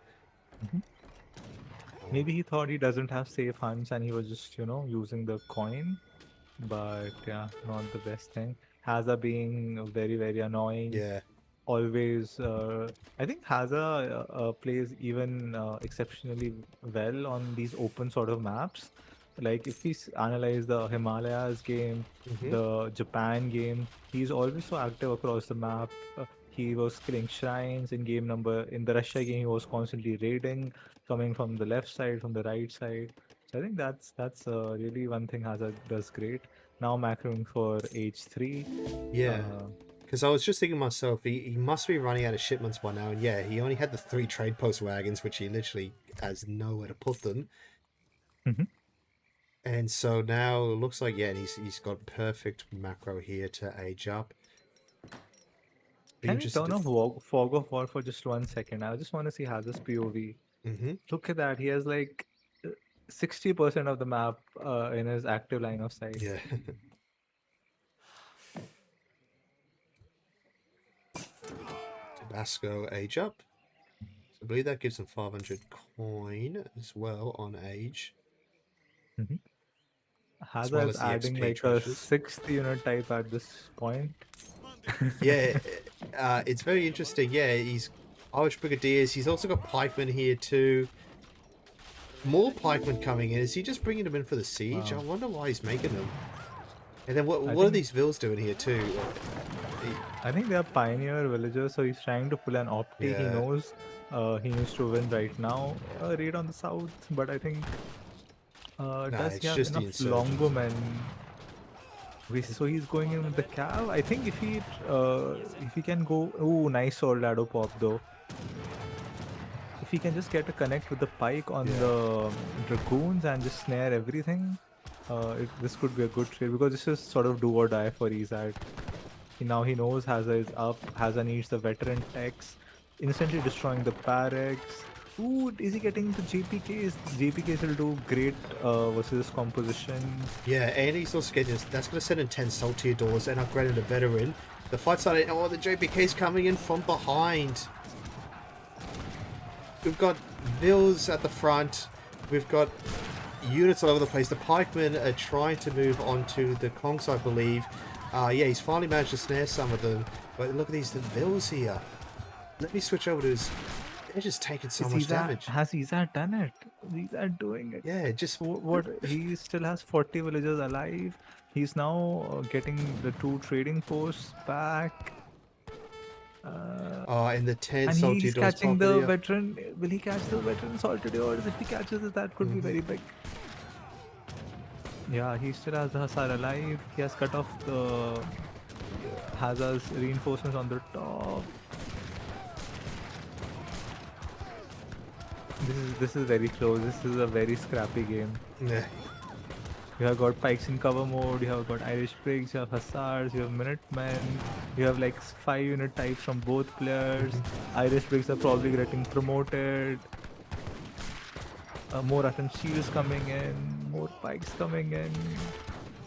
Maybe he thought he doesn't have safe hunts and he was just, using the coin. But yeah, not the best thing. Hazza being very, very annoying. Yeah. Always, I think Hazza plays even exceptionally well on these open sort of maps. Like if we analyze the Himalayas game, the Japan game, he's always so active across the map. He was killing shrines in in the Russia game. He was constantly raiding, coming from the left side, from the right side. So I think that's really one thing Hazza does great. Now macroing for H3. Yeah. Because I was just thinking to myself, he must be running out of shipments by now. And yeah, he only had the 3 trade post wagons, which he literally has nowhere to put them. And so now it looks like, yeah, he's got perfect macro here to age up. Can you turn off Fog of War for just 1 second? I just want to see Hazza's POV. Look at that. He has like 60% of the map in his active line of sight. Yeah. Tabasco age up. So I believe that gives them 500 coin as well on age. Hazza is adding like a 6th unit type at this point. Yeah, it's very interesting. Yeah, Irish Brigadiers. He's also got pikemen here too. More pikemen coming in. Is he just bringing them in for the siege? I wonder why he's making them. And then what are these vills doing here too? I think they are pioneer villagers, so he's trying to pull an opti. Yeah. He knows he needs to win right now. Raid on the south, but I think does it's he have just the enough insurgents. longbow? So he's going in with the cav. I think if he can go, oh, nice soldado pop though. If he can just get a connect with the pike on the dragoons and just snare everything, this could be a good trade, because this is sort of do or die for Ezad. Now he knows Hazza is up. Hazza needs the veteran techs, instantly destroying the barracks. Ooh, is he getting the JPKs? JPKs will do great versus composition. Yeah, and he's also getting that's going to send in 10 saltier doors and upgrading the veteran. The fight started. Oh, the JPK's coming in from behind. We've got vills at the front. We've got units all over the place. The pikemen are trying to move onto the conks, I believe. Yeah, he's finally managed to snare some of them. But look at these vills here. Let me switch over to his... They're just taking so much damage. Has Ezad done it? Ezad doing it. Yeah, just... What? He still has 40 villagers alive. He's now getting the 2 trading posts back. And the 10 and salty he's doors catching the up. veteran. Will he catch the veteran salted orders? If he catches it, that could be very big. Yeah, he still has the Hussar alive. He has cut off the Hazza's reinforcements on the top. This is very close. This is a very scrappy game. Yeah. You have got pikes in cover mode, you have got Irish Prigs, you have Hussars, you have Minutemen, you have like 5 unit types from both players. Irish Prigs are probably getting promoted. More Atten Shields coming in, more pikes coming in.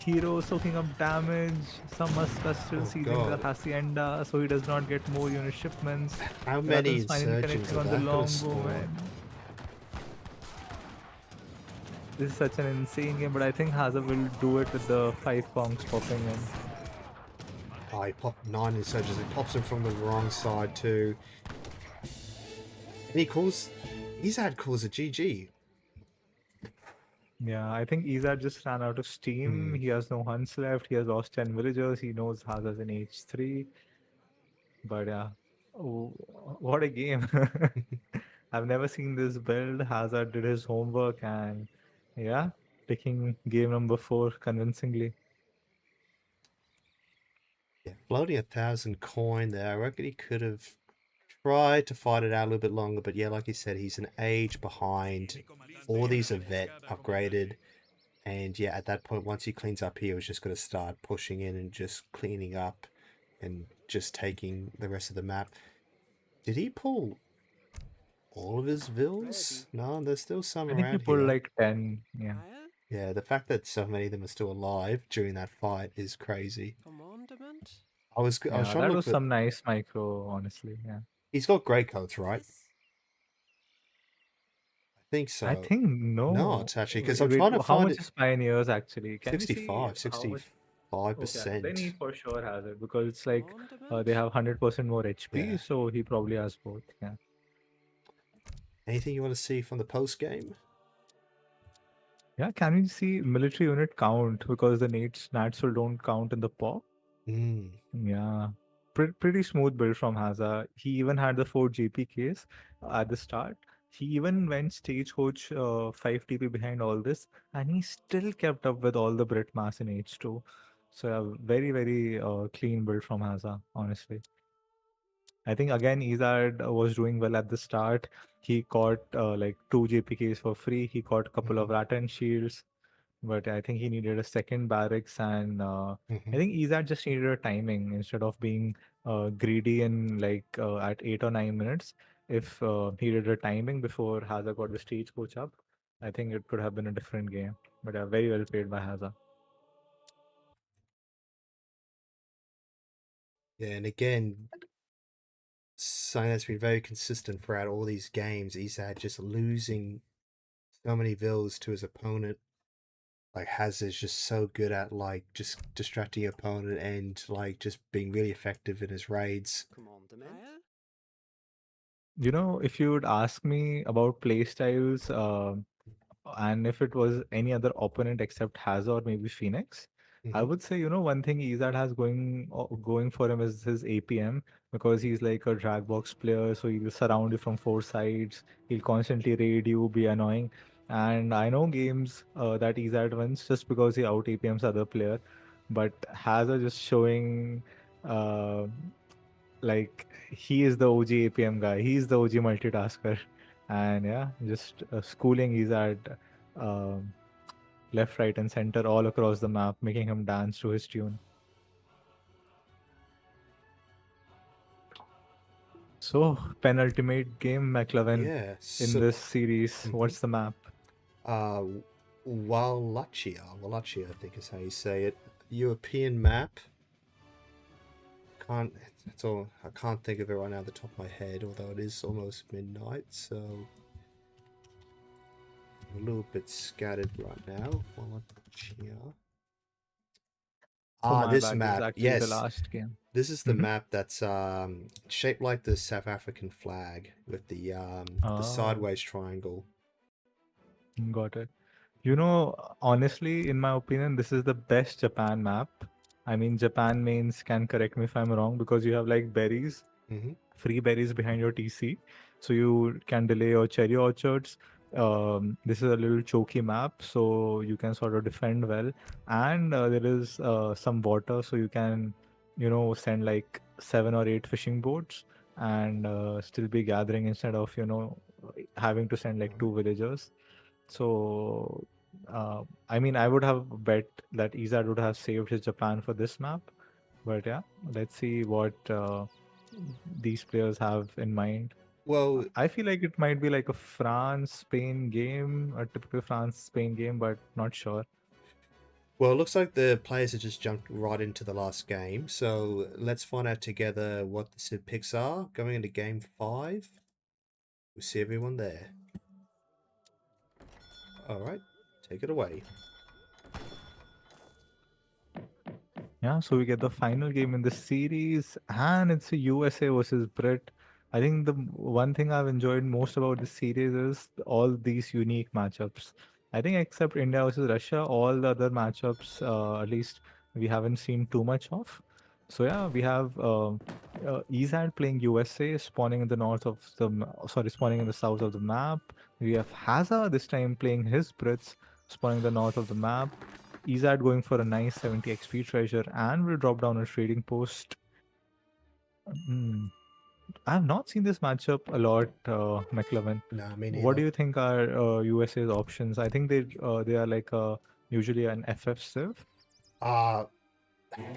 Hero soaking up damage. Some Muska still seizing the Hacienda, so he does not get more unit shipments. How many insurgents are on the that gonna longbow? This is such an insane game, but I think Hazza will do it with the 5 kongs popping in. Oh, he popped 9 insurgents. He pops them from the wrong side too. And he calls... Ezad calls a GG. Yeah, I think Ezad just ran out of steam. He has no hunts left. He has lost 10 villagers. He knows Hazza's in H3. But yeah, what a game. I've never seen this build. Hazza did his homework and yeah, taking game number 4 convincingly. Yeah, floating 1,000 coin there. I reckon he could have tried to fight it out a little bit longer, but yeah, like you said, he's an age behind. All these are vet upgraded, and yeah, at that point, once he cleans up here, he's just going to start pushing in and just cleaning up and just taking the rest of the map. Did he pull all of his vills? No, there's still some around here. I think he pulled like 10, yeah. Yeah, the fact that so many of them are still alive during that fight is crazy. I was trying to look was some nice micro, honestly, yeah. He's got grey coats, right? I think so. I think no. Not actually, because I'm trying to find how much is Pioneers actually? Can 65%. Okay, then he for sure has it, because it's like they have 100% more HP, so he probably has both. Yeah. Anything you want to see from the post game? Yeah, can we see military unit count, because the nats will don't count in the POC? Yeah. Pretty smooth build from Hazza. He even had the 4 JPKs at the start. He even went stagecoach 5 TP behind all this, and he still kept up with all the Brit mass in H2. So yeah, very, very clean build from Hazza, honestly. I think again Ezad was doing well at the start. He caught like 2 JPKs for free. He caught a couple of Rattan shields. But I think he needed a second barracks, and I think Ezad just needed a timing instead of being greedy in like at 8 or 9 minutes. If he did a timing before Hazza got the stagecoach up, I think it could have been a different game. But very well played by Hazza. Yeah, and again, something that's been very consistent throughout all these games, Ezad just losing so many vills to his opponent. Like Hazza is just so good at like just distracting your opponent and like just being really effective in his raids. You know, if you would ask me about play styles, and if it was any other opponent except Hazza or maybe Phoenix, I Mhm. would say, you know, one thing Ezad has going for him is his APM, because he's like a drag box player, so he'll surround you from four sides. He'll constantly raid you, be annoying. And I know games that Ezad wins just because he out APMs other player, but Hazza just showing uh, like he is the OG APM guy. He's the OG multitasker, and yeah, just schooling Ezad um, left, right, and center all across the map, making him dance to his tune. So, penultimate game, McLovin, Yeah. in So, this series. mhm. What's the map? uh, Wallachia, I think is how you say it. European map. Can't. It's all. I can't think of it right now at the top of my head. Although it is almost midnight, so I'm a little bit scattered right now. Wallachia. Oh, Ah, my this bad. This is map. actually the Yes, last game. this is the map that's shaped like the South African flag with the Oh, sideways triangle. got it. You know, honestly, in my opinion, this is the best Japan map. I mean, Japan mains can correct me if I'm wrong, because you have like berries, Mm-hmm. free berries behind your TC, so you can delay your cherry orchards. This is a little choky map, so you can sort of defend well, and there is some water, so you can, you know, send like 7 or 8 fishing boats and still be gathering instead of, you know, having to send like 2 villagers. So, I mean, I would have bet that Ezad would have saved his Japan for this map, but yeah, let's see what these players have in mind. Well, I feel like it might be like a France-Spain game, a typical France-Spain game, but not sure. Well, it looks like the players have just jumped right into the last game. So let's find out together what the Sid picks are. Going into game 5, we'll see everyone there. All right, take it away. Yeah, so we get the final game in the series, and it's a USA versus Brit. I think the one thing I've enjoyed most about this series is all these unique matchups. I think except India versus Russia, all the other matchups, at least we haven't seen too much of. So yeah, we have Ezad playing USA, spawning in the north of sorry, spawning in the south of the map. We have Hazza this time playing his Brits, spawning the north of the map. Ezad going for a nice 70 XP treasure and will drop down a trading post. Hmm. I have not seen this matchup a lot, McLovin. Nah, me What do neither. you think are USA's options? I think they are like usually an FF Civ. Uh,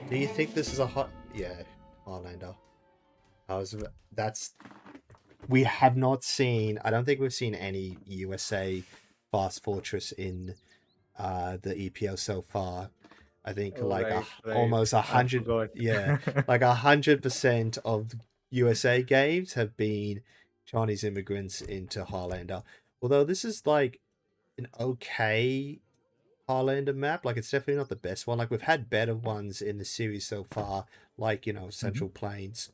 do you think this is a hot? Yeah, Highlander. That's we have not seen. I don't think we've seen any USA Fast Fortress in the EPL so far. I think Oh, right, right. almost I 100. forgot. Yeah, like 100% of USA games have been Chinese immigrants into Highlander. Although this is like an okay Highlander map. Like, it's definitely not the best one. Like, we've had better ones in the series so far, like, you know, Mhm. Central Plains,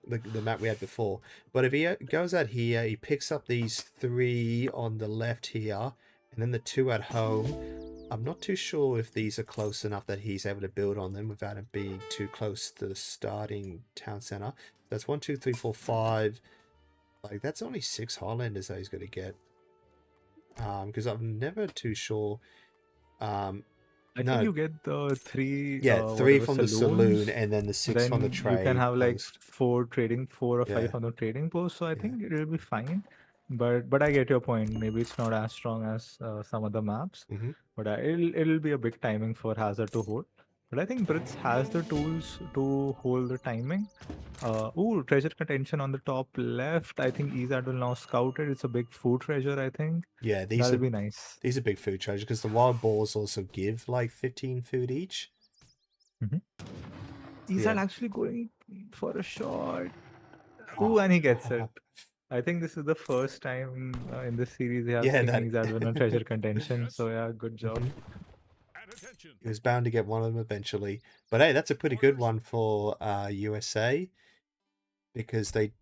the map we had before. But if he goes out here, he picks up these 3 on the left here, and then the 2 at home. I'm not too sure if these are close enough that he's able to build on them without it being too close to the starting town center. That's 1, 2, 3, 4, 5. Like, that's only 6 Highlanders that he's going to get. Because I'm never too sure. I think No, you get the three yeah, 3 whatever from the saloon saloons, and then the 6 from the then you can trade have like post. 4 or 5 Yeah, on the trading post. So I yeah. think it'll be fine. But I get your point. Maybe it's not as strong as some other maps, Hmm. but it'll be a big timing for Hazard to hold. But I think Brits has the tools to hold the timing. Ooh, treasure contention on the top left. I think Ezad will now scout it. It's a big food treasure, I think. Yeah, That'll be nice. these are big food treasures because the wild boars also give like 15 food each. Mhm. Yeah. Ezad actually going for a shot. Ooh, Oh. and he gets it. I think this is the first time in this series we have Yeah, seen that Ezad win a treasure contention. So yeah, good job. Mhm. He was bound to get one of them eventually. But hey, that's a pretty good one for USA because they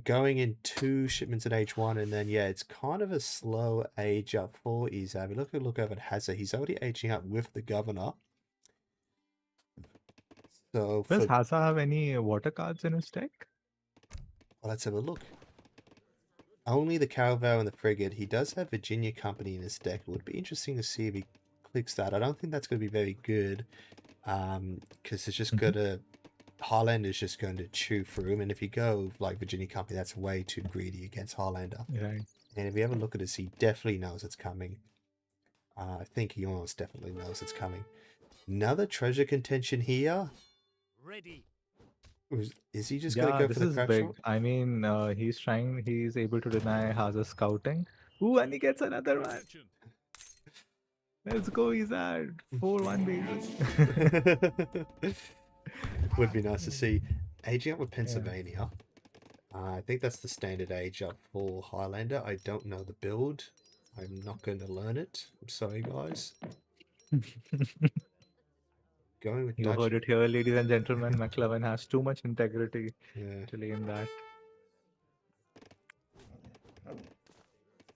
going in 2 shipments at age 1, and then yeah, it's kind of a slow age up for Ezad. Look over at Hazza. He's already aging up with the governor. So Does for Hazza have any water cards in his deck? well, let's have a look. Only the Caravel and the Frigate. He does have Virginia Company in his deck. It would be interesting to see if he clicks that. I don't think that's going to be very good, because it's just going to Highlander is just going to chew through him, and if you go like Virginia Company, that's way too greedy against Highlander. Right. And if you have a look at this, he definitely knows it's coming. I think he almost definitely knows it's coming. Another treasure contention here. Ready. Is he just going to go this for the is crash big. shot? I mean, he's able to deny Hazza scouting. Ooh, and he gets another one. Let's go, Ezad. 4-1 baby. Would be nice to see. Aging up with Pennsylvania. I think that's the standard age up for Highlander. I don't know the build. I'm not going to learn it. I'm sorry, guys. Going with You Dutch. heard it here, ladies and gentlemen. McLovin has too much integrity Yeah. to lay in that.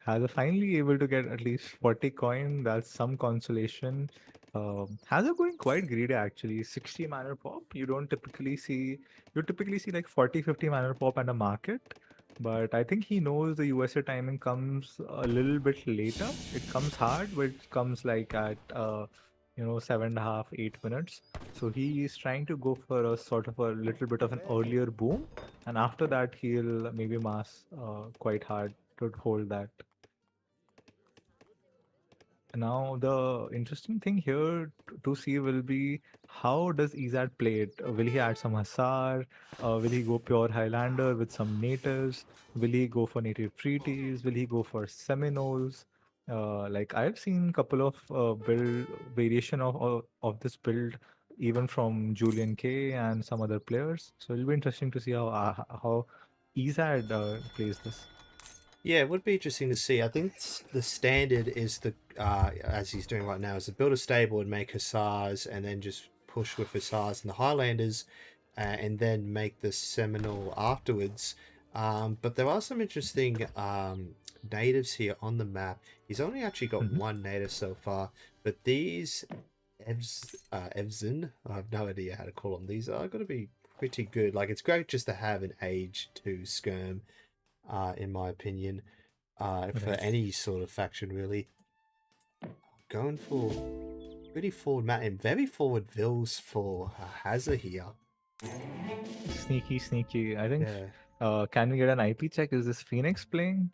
Hazza finally able to get at least 40 coin. That's some consolation. Hazza going quite greedy actually. 60 mana pop. You typically see like 40-50 mana pop at a market. But I think he knows the USA timing comes a little bit later. It comes hard, but it comes like at 7.5, 8 minutes. So he is trying to go for a sort of a little bit of an earlier boom, and after that he'll maybe mass quite hard to hold that. Now the interesting thing here to see will be how does Ezad play it? Will he add some Hussar? Will he go pure Highlander with some natives? Will he go for native treaties? Will he go for Seminoles? Like I've seen a couple of build variation of this build even from Julian K and some other players. So it'll be interesting to see how Ezad plays this. Yeah, it would be interesting to see. I think the standard is the as he's doing right now is to build a stable and make Hussars, and then just push with Hussars and the Highlanders, and then make the Seminole afterwards. But there are some interesting natives here on the map. He's only actually got one native so far, but these Evzin, I have no idea how to call them. These are going to be pretty good. Like, it's great just to have an age 2 skirm. In my opinion, for any sort of faction, really. Going for pretty forward Matt and very forward Vils for Hazza here. Sneaky. I think. Can we get an IP check? Is this Phoenix playing?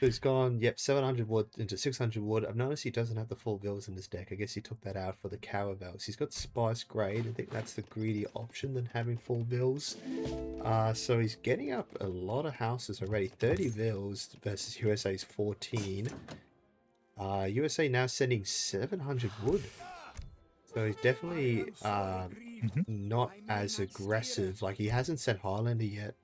He's gone, 700 wood into 600 wood. I've noticed he doesn't have the full Vils in his deck. I guess he took that out for the Caravels. He's got Spice Grade. I think that's the greedy option than having full Vils. So he's getting up a lot of houses already. 30 Vils versus USA's 14. USA now sending 700 wood. So he's definitely not as aggressive. Like, he hasn't sent Highlander yet.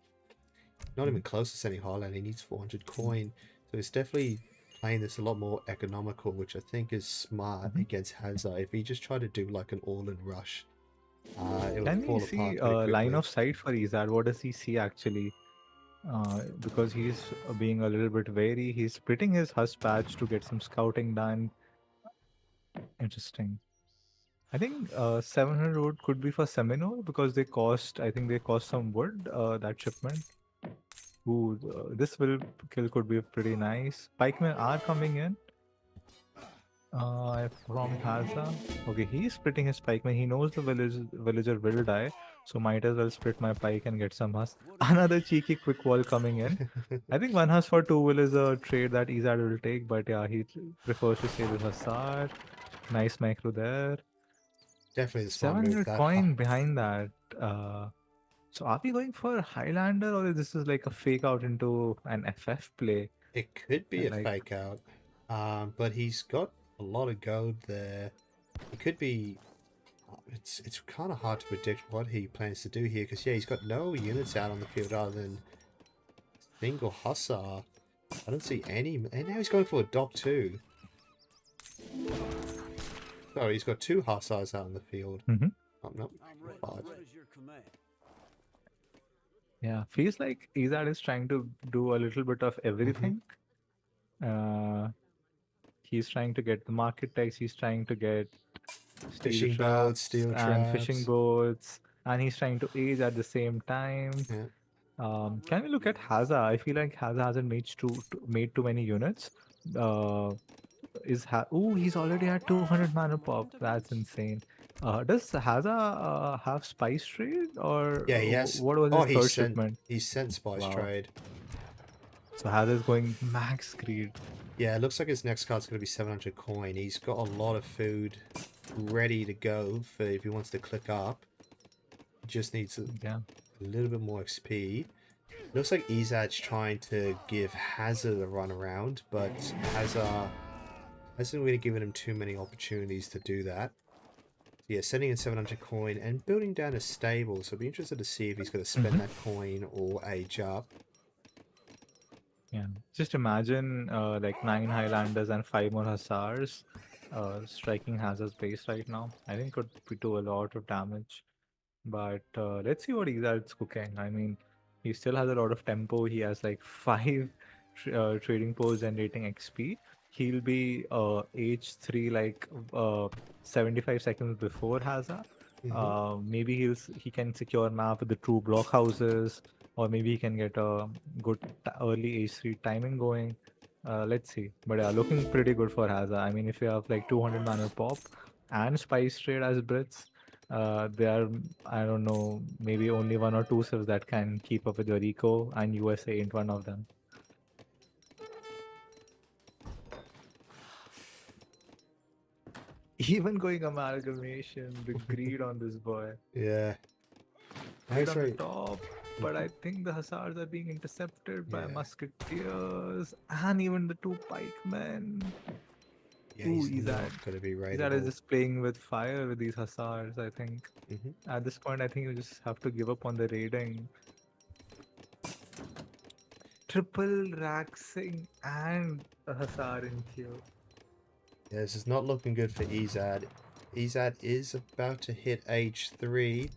Not even close to sending Highlander. He needs 400 coin. So it's definitely playing this a lot more economical, which I think is smart against Hazza. If he just tried to do like an all-in rush, it would Can fall we apart see pretty line quickly. of sight for Ezad? What does he see actually? Because he's being a little bit wary. He's splitting his Huss patch to get some scouting done. Interesting. I think 700 wood could be for Seminole because they cost some wood, that shipment. Ooh, this will kill could be pretty nice. Pikemen are coming in from Hazza. Okay, he's splitting his pikemen. He knows the villager will die, so might as well split my pike and get some Huss. Another cheeky quick wall coming in. I think 1 Huss for 2 will is a trade that Ezad will take, but yeah, he prefers to save his Hussar. Nice micro there. Definitely the smart move. 700 coin behind that. So are we going for Highlander, or this is like a fake out into an FF play? It could be a fake out, but he's got a lot of gold there. It could be. It's kind of hard to predict what he plans to do here, because he's got no units out on the field other than single Hussar. I don't see any, and now he's going for a dock too. So he's got 2 Hussars out in the field. Oh, no, 5. Yeah, feels like Ezad is trying to do a little bit of Mm-hmm. everything. Uh, he's trying to get the market tags, he's trying to get steel Fishing boats, traps steel and fishing traps. boats, and he's trying to age at the same time. Yeah. Can we look at Hazza? I feel like Hazza hasn't made too many units. Uh, he's already at 200 mana pop. That's insane. Does Hazza have spice trade or Yeah, yes. what was Oh, his third shipment? he sent Spice Wow. Trade. So Hazza is going max greed. Yeah, it looks like his next card's going to be 700 coin. He's got a lot of food ready to go for if he wants to click up. He just needs a Yeah. little bit more XP. Looks like Ezad's trying to give Hazza the run around, but Hazza hasn't really given him too many opportunities to do that. Yeah, sending in 700 coin and building down a stable, so I'll be interested to see if he's going to spend that coin or age up. Yeah. Just imagine like 9 Highlanders and 5 more Hussars striking Hazard's base right now. I think could do a lot of damage. But let's see what Ezad's cooking. I mean, he still has a lot of tempo. He has like 5 trading posts generating XP. He'll be H3 like 75 seconds before Hazza. Maybe he can secure map with the true block houses, or maybe he can get a good early H3 timing going. Let's see. But yeah, looking pretty good for Hazza. I mean, if you have like 200 mana pop and spice trade as Brits, there are, I don't know, maybe only 1 or 2 civs that can keep up with your eco, and USA ain't one of them. Even going amalgamation, the greed on this boy. Yeah. Right on the top, but I think the Hussars are being intercepted by musketeers and even the 2 pikemen. Yeah, he's not going to be ready. Ezad is just playing with fire with these Hussars, I think. At this point, I think you just have to give up on the raiding. Triple Raxing and a Hussar in queue. Yeah, this is not looking good for Ezad. Ezad is about to hit H3.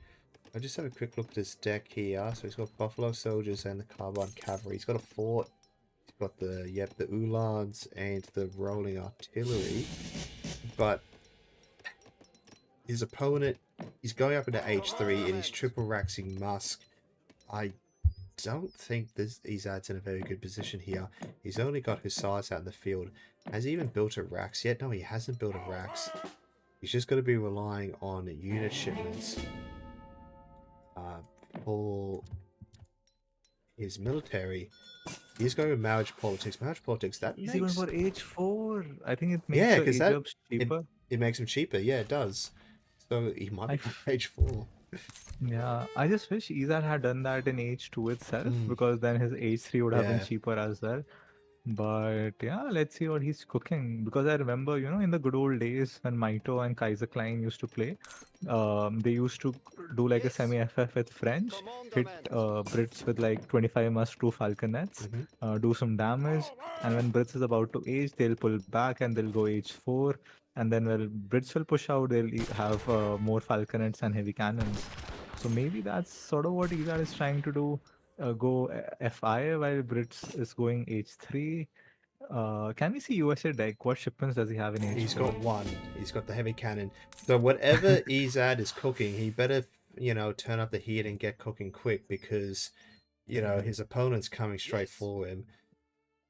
I'll just have a quick look at his deck here. So he's got Buffalo Soldiers and the Carbine Cavalry. He's got a fort. He's got the Uhlans and the Rolling Artillery. But his opponent, he's going up into H3 and he's triple raxing Musk. I don't think Ezad's in a very good position here. He's only got Hussars out in the field. Has he even built a Rax yet? No, he hasn't built a Rax. He's just going to be relying on unit shipments for his military. He's going with marriage politics. Marriage politics, that He's makes... even for H4. I think it makes your age cheaper. It makes him cheaper. Yeah, it does. So he might be H4. Yeah, I just wish Ezad had done that in H2 itself, because then his H3 would have been cheaper as well. But yeah, let's see what he's cooking. Because I remember, in the good old days when Maito and Kaiser Klein used to play, they used to do like a semi-FF with French, hit Brits with like 25 must 2 Falconets, do some damage, and when Brits is about to age, they'll pull back and they'll go H4. And then when Brits will push out, they'll have more Falconets and heavy cannons. So maybe that's sort of what Ezad is trying to do. Go FI while Brits is going H3. Can we see USA deck? What shipments does he have in H4? He's got 1. He's got the heavy cannon. So whatever Ezad is cooking, he better, turn up the heat and get cooking quick, because, his opponent's coming straight for him.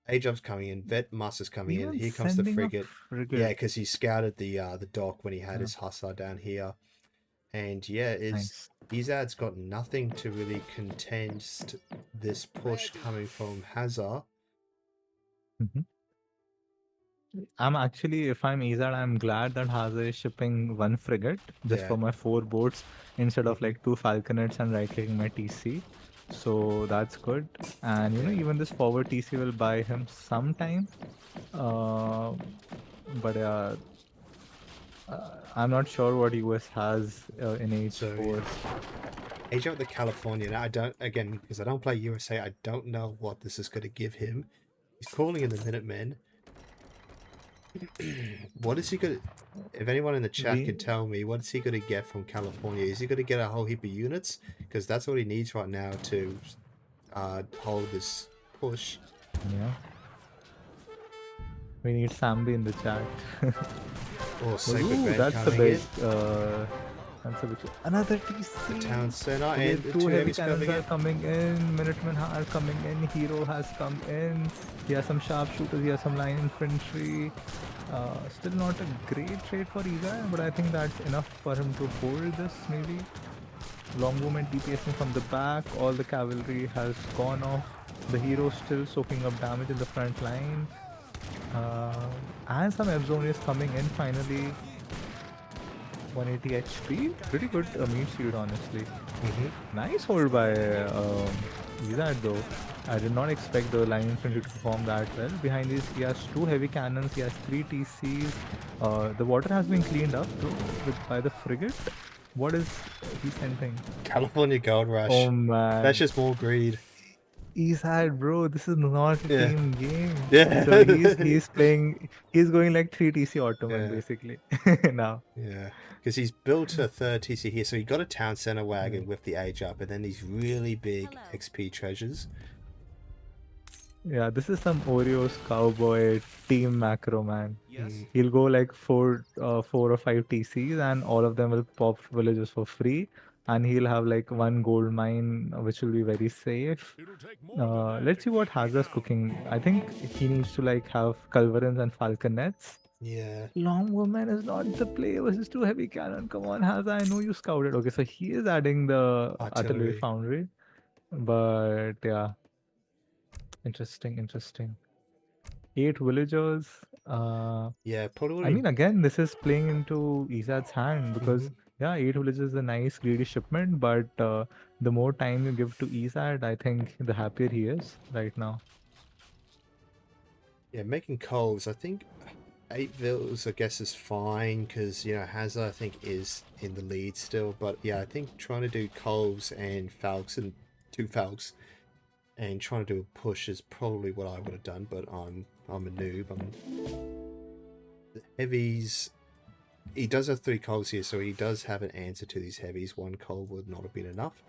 A-Job's coming in, Vet Mus is coming in, here comes the frigate. Yeah, because he scouted the dock when he had his Hussar down here. And yeah, Ezad's got nothing to really contest this push coming from Hazza. I'm actually, if I'm Ezad, I'm glad that Hazza is shipping 1 frigate just for my 4 boats instead of like 2 Falconets and right-clicking my TC. So that's good. And even this forward TC will buy him some time. But I'm not sure what US has in H4. Age out the Californian. Because I don't play USA, I don't know what this is going to give him. He's calling in the Minutemen. What is he going to... If anyone in the chat could tell me, what is he going to get from California? Is he going to get a whole heap of units? Because that's what he needs right now to hold this push. Yeah. We need Sambi in the chat. Oh, Sacred Ooh, Band that's a coming big. in. That's a big. Another TC. The town center Okay, and the two two heavy heavies cannons coming are in. coming in. Minutemen are coming in. Hero has come in. He has some sharpshooters. He has some line infantry. Still not a great trade for Ezad, but I think that's enough for him to hold this maybe. Long movement DPSing from the back. All the cavalry has gone off. The hero still soaking up damage in the front line. And some F zone is coming in finally. 180 HP. Pretty good meat shield, honestly. Nice hold by Ezad though. I did not expect the line infantry to perform that well. Behind this, he has 2 heavy cannons, he has 3 TCs. The water has been cleaned up though by the frigate. What is he sending? California Gold Rush. Oh man. That's just more greed. Ezad, bro, this is not a team game. Yeah. So he's playing, he's going like 3 TC Ottoman basically now. Yeah, because he's built a third TC here, so he got a town center wagon with the age up, and then these really big XP treasures. Yeah, this is some Oreos cowboy team macro, man. He'll go like 4 or 5 TCs, and all of them will pop villages for free. And he'll have like 1 gold mine, which will be very safe. Let's see what Hazza's cooking. I think he needs to like have culverins and falconets. Yeah. Long woman is not the play versus 2 heavy cannon. Come on, Hazza, I know you scouted. Okay, so he is adding the artillery foundry. But yeah. Interesting. 8 villagers. Yeah, probably. I mean, again, this is playing into Ezad's hand because, yeah, 8 villagers is a nice greedy shipment, but the more time you give to Ezad, I think the happier he is right now. Yeah, making coals, I think 8 vills, I guess, is fine because, you know, Hazza, I think, is in the lead still. But yeah, I think trying to do coals and falcons and 2 falcons and trying to do a push is probably what I would have done, but I'm a noob. The heavies, he does have 3 coals here, so he does have an answer to these heavies. 1 coal would not have been enough.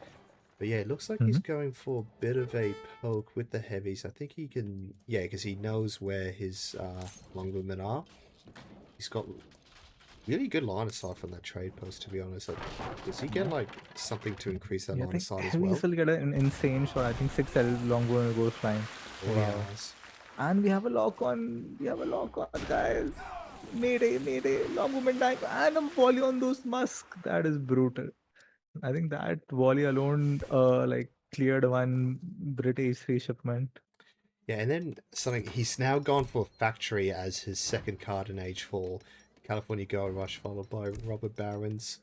But yeah, it looks like he's going for a bit of a poke with the heavies. I think he can, yeah, because he knows where his longwomen are. He's got really good line of sight from that trade post, to be honest. Like, does he get like something to increase that line of sight as well? Heavies will get an insane shot. I think 6 longbow will go flying. Oh, Wow. yes. And we have a lock on. Guys. Mayday. Long movement dying. And a volley on those Musk. That is brutal. I think that volley alone like cleared 1 British 3 shipment. Yeah, and then something, he's now gone for Factory as his second card in Age 4. California Gold Rush followed by Robert Barons.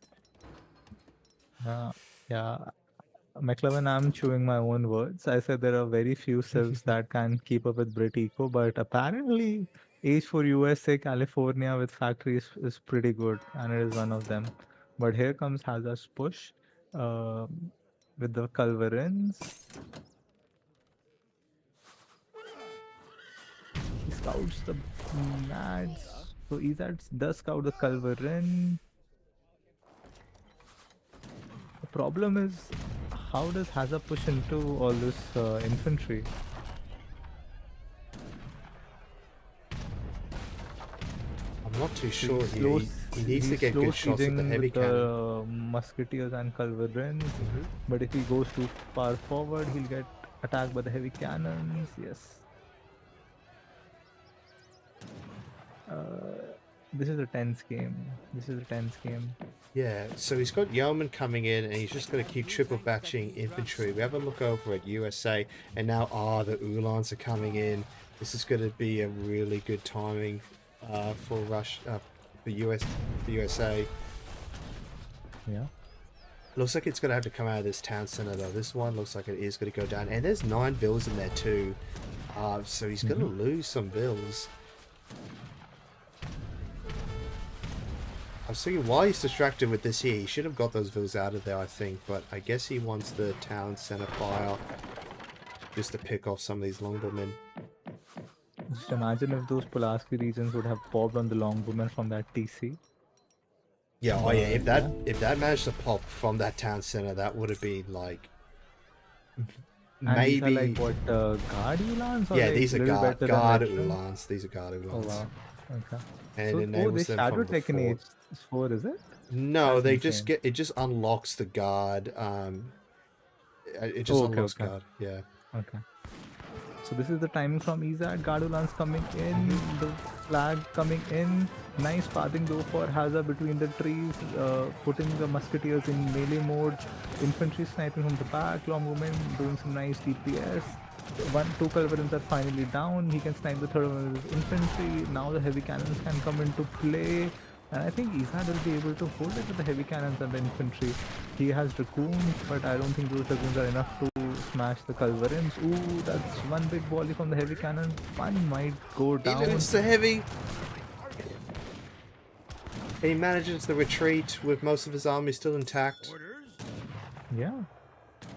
Yeah. McLovin, I'm chewing my own words. I said there are very few civs that can keep up with Brit Eco, but apparently Age 4 USA California with factories is pretty good, and it is one of them. But here comes Hazza's push with the culverins. He scouts the nads. So Ezad does scout the culverin. The problem is, how does Hazza push into all this infantry? I'm not too sure. He needs to get good shots with the heavy cannon. Musketeers and culverins. But if he goes too far forward, he'll get attacked by the heavy cannons. Yes. This is a tense game. Yeah, so he's got Yeoman coming in, and he's just going to keep triple batching infantry. We have a look over at USA, and now the Uhlans are coming in. This is going to be a really good timing for USA. Yeah. Looks like it's going to have to come out of this town center though. This one looks like it is going to go down, and there's 9 bills in there too. So he's going to lose some bills. I was thinking why he's distracted with this here. He should have got those vills out of there, I think. But I guess he wants the town center fire just to pick off some of these longbowmen. Just imagine if those Pulaski regions would have popped on the longbowmen from that TC. Yeah, oh yeah. If that managed to pop from that town center, that would have been like And these are maybe. like what guard ulans or Yeah, like these are little guard better than veteran? ulans. These are guard Oh ulans. wow. Okay. And So it enables they them shadow from the tech in fort. H4, is it? No, That's they just insane. get it. Just unlocks the guard. It just Oh, okay, unlocks okay. guard. Yeah. Okay. So this is the timing from Ezad. Gardulans coming in, the flag coming in. Nice pathing though for Hazza between the trees, putting the musketeers in melee mode. Infantry sniping from the back, long movement, doing some nice DPS. Two culverins are finally down. He can snipe the third one with his infantry. Now the heavy cannons can come into play. And I think Ezad will be able to hold it with the heavy cannons and the infantry. He has dragoons, but I don't think those dragoons are enough to smash the culverins. Ooh, that's one big volley from the heavy cannon. One might go down. Even it's the heavy. He manages the retreat with most of his army still intact. Yeah.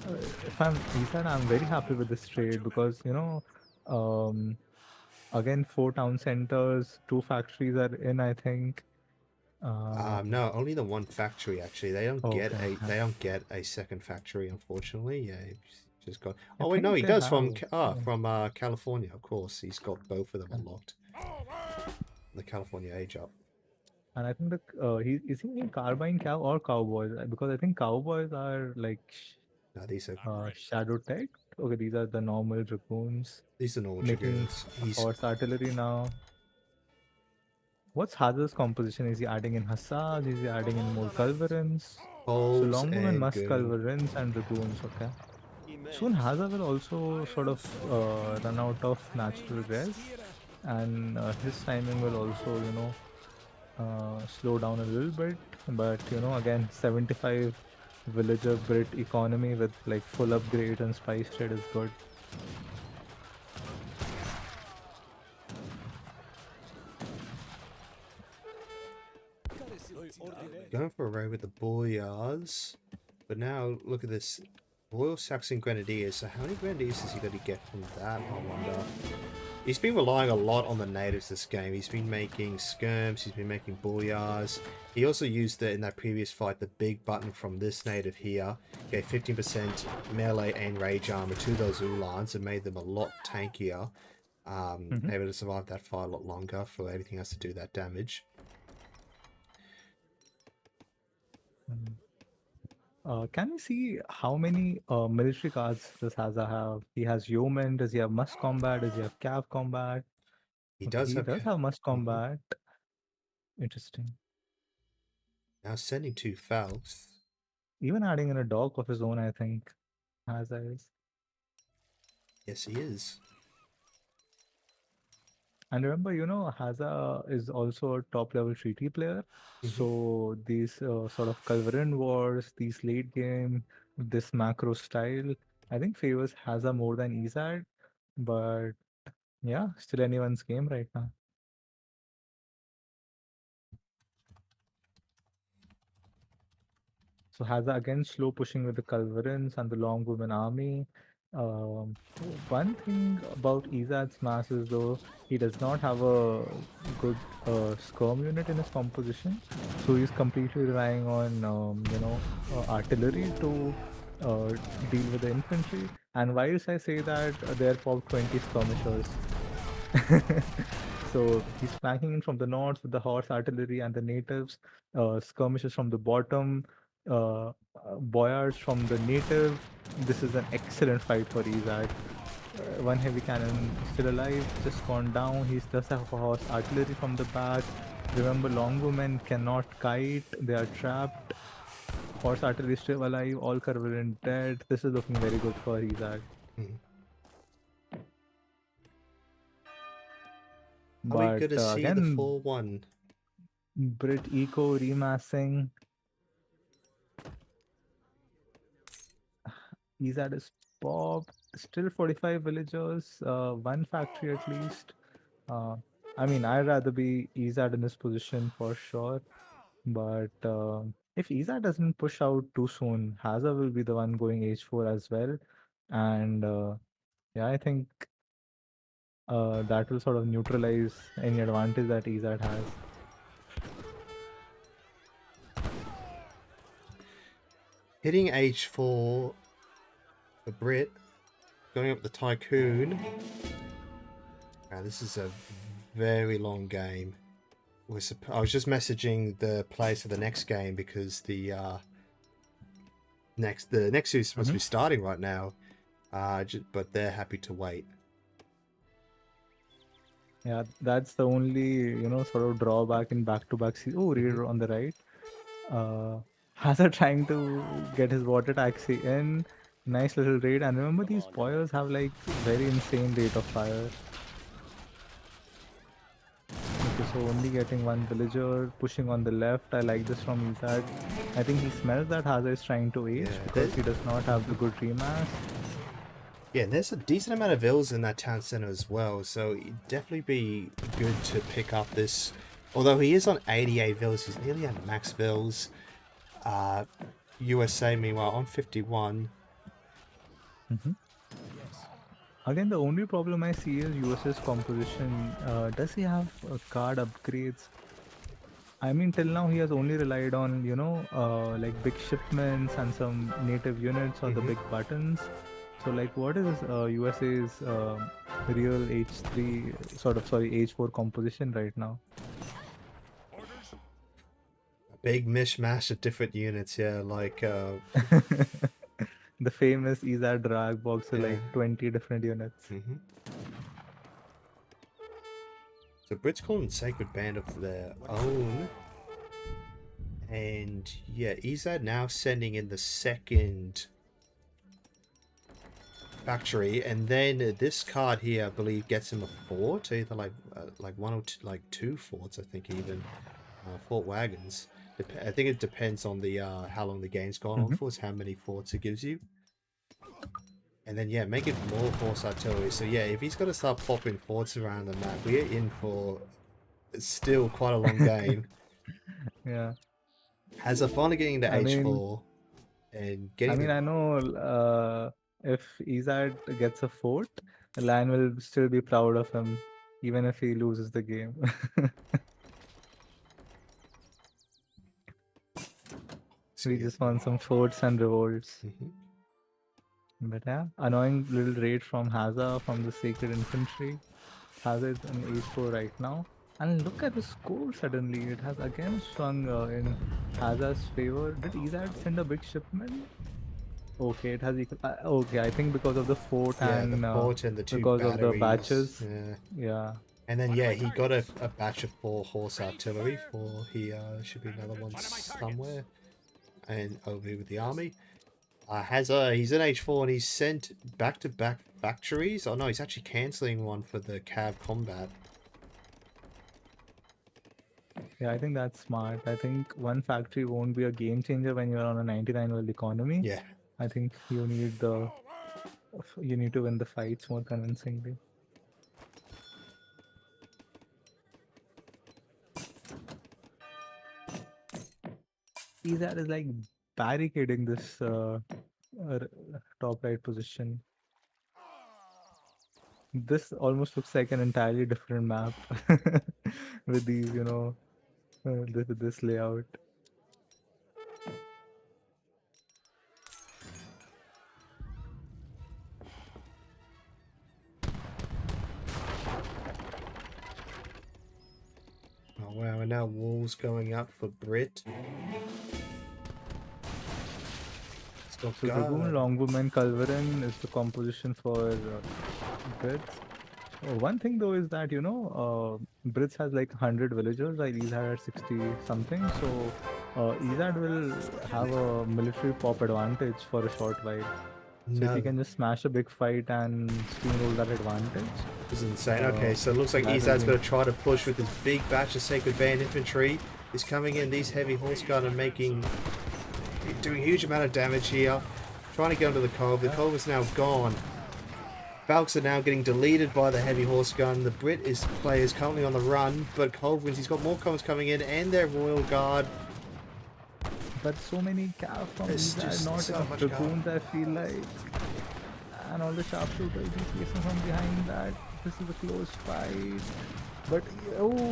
If I'm Ezad, I'm very happy with this trade because, you know, again, 4 town centers, 2 factories are in, I think. No, only the one factory actually. They don't get Okay, okay. they don't get a second factory, unfortunately. Yeah, he's just got. I Oh wait, no, think he they does have. from California, of course. He's got both of them unlocked. The California age up. And I think is he in Carbine Cow or Cowboys? Because I think Cowboys are like No, these are Shadow Tech. Okay, these are the normal dragoons. these are normal Making dragoons. He's horse artillery now. What's Hazza's composition? Is he adding in Hassas? Is he adding in more culverins? So Poles longbow and and musk goon. culverins and dragoons. Okay. Soon Hazza will also sort of run out of natural res, and his timing will also, you know, slow down a little bit. But you know, again, 75 villager Brit economy with like full upgrade and spice trade is good. Going for a raid with the boyars, but now look at this. Royal Saxon Grenadiers. So how many Grenadiers is he going to get from that, I wonder? He's been relying a lot on the natives this game. He's been making skirms, he's been making boyars. He also used in that previous fight the big button from this native here. Gave 15% melee and rage armor to those Ulans and made them a lot tankier. Able to survive that fight a lot longer for everything else to do that damage. Can we see how many military cards does Hazza have? He has yeoman. Does he have musk combat? Does he have cav combat? He Okay, does he have... does have musk combat. Interesting. Now sending 2 Falcons. Even adding in a dog of his own, I think. Hazza is. Yes, he is. And remember, you know, Hazza is also a top level treaty player. So these sort of Culverin wars, these late game, this macro style, I think favors Hazza more than Ezad. But yeah, still anyone's game right now. So Hazza again slow pushing with the Culverins and the Long Woman army. One thing about Ezad's mass is though he does not have a good skirm unit in his composition, so he's completely relying on you know, artillery to deal with the infantry. And whilst I say that, they're pop 20 skirmishers. So he's flanking in from the north with the horse artillery and the natives, skirmishes from the bottom, boyars from the native. This is an excellent fight for Ezad. One heavy cannon still alive, just gone down. He does have a horse artillery from the back. Remember, longbowmen cannot kite, they are trapped. Horse artillery still alive, all Curverin dead. This is looking very good for Ezad. Are we good to see the again, 4-1? Brit Eco remassing. Ezad is popped. Still 45 villagers, 1 factory at least. I mean, I'd rather be Ezad in this position for sure. But if Ezad doesn't push out too soon, Hazza will be the one going H4 as well. And yeah, I think that will sort of neutralize any advantage that Ezad has. Hitting H4 for Brit going up the Tycoon. Now, this is a very long game. I was just messaging the players for the next game because the next two is supposed to be starting right now, but they're happy to wait. Yeah, that's the only sort of drawback in back-to-back season. Oh, Reader on the right. Hazza trying to get his water taxi in. Nice little raid. And remember, these spoilers have like very insane rate of fire. Okay, so only getting one villager, pushing on the left. I like this from Ezad. I think he smells that Hazza is trying to age because he does not have the good remass. Yeah, and there's a decent amount of vills in that town center as well, so it'd definitely be good to pick up this. Although he is on 88 vills, he's nearly at max vills. USA, meanwhile, on 51. Again, the only problem I see is US's composition. Does he have card upgrades? I mean, till now he has only relied on, like big shipments and some native units or the big buttons. So, like, what is USA's real H4 composition right now? A big mishmash of different units, yeah, like... the famous Ezad drag box with like 20 different units. So Brits call them Sacred Band of their own. And yeah, Ezad now sending in the second factory, and then this card here, I believe, gets him a fort, either like one or two, like 2 forts, I think, even fort wagons. I think it depends on the how long the game's gone on for, is how many forts it gives you. And then yeah, make it more horse artillery. So yeah, if he's got to start popping forts around the map, we're in for still quite a long game. Yeah. Hazza finally getting the H4 and getting. I know if Ezad gets a fort, Lion will still be proud of him, even if he loses the game. So we just want some forts and revolts. But yeah, annoying little raid from Hazza from the Sacred Infantry. Hazza is an H4 right now. And look at the score suddenly. It has again swung in Hazza's favor. Did Ezad send a big shipment? Okay, it has equal. Okay, I think because of the fort and the fort and the 2 because batteries. of the batches. Yeah. And then yeah, he got a batch of 4 horse artillery for should be another one somewhere. And over here with the army. Hazza, he's in H4 and he's sent back-to-back factories. Oh no, he's actually cancelling one for the Cav combat. Yeah, I think that's smart. I think one factory won't be a game changer when you're on a 99 world economy. Yeah. I think you need to win the fights more convincingly. Ezad is like barricading this top right position. This almost looks like an entirely different map with these, this layout. Oh wow, and now walls going up for Brit. So Dragoon, Longbow, Culverin is the composition for Brits. One thing though is that Brits has like 100 villagers, while Ezad had 60 something. So Ezad will have a military pop advantage for a short while. So if he can just smash a big fight and steamroll that advantage. This is insane. Okay, so it looks like Ezad's going to try to push with this big batch of Sacred Band infantry. He's coming in, these heavy horse gun and doing a huge amount of damage here. Trying to get onto the cove. The cove is now gone. Falcons are now getting deleted by the heavy horse gun. The Brit player is currently on the run, but Colvins, he's got more Colvins coming in and their Royal Guard. But so many cav from Ezad, not enough dragoons, I feel like. And all the sharpshooters, he's facing from behind that. This is a close fight. But,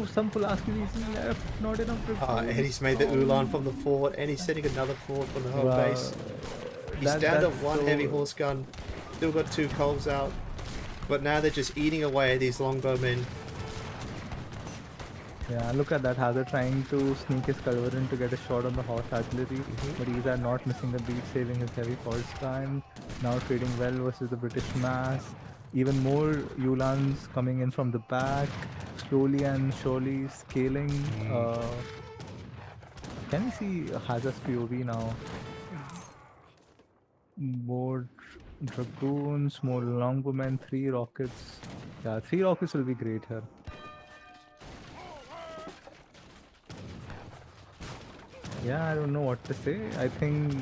some Pulaski reason left, not enough dragoons. And he's made the Ulan from the fort, and he's setting another fort from the home base. He's down to one heavy horse gun. Still got 2 Coles out. But now they're just eating away at these longbowmen. Yeah, look at that. Hazza trying to sneak his culverin to get a shot on the horse artillery, but Ezad not missing a beat, saving his heavy force time. Now trading well versus the British mass. Even more Ulans coming in from the back, slowly and surely scaling. Can we see Hazza's POV now? More dragoons, more longbowmen, 3 rockets. Yeah, 3 rockets will be great here. Yeah, I don't know what to say. I think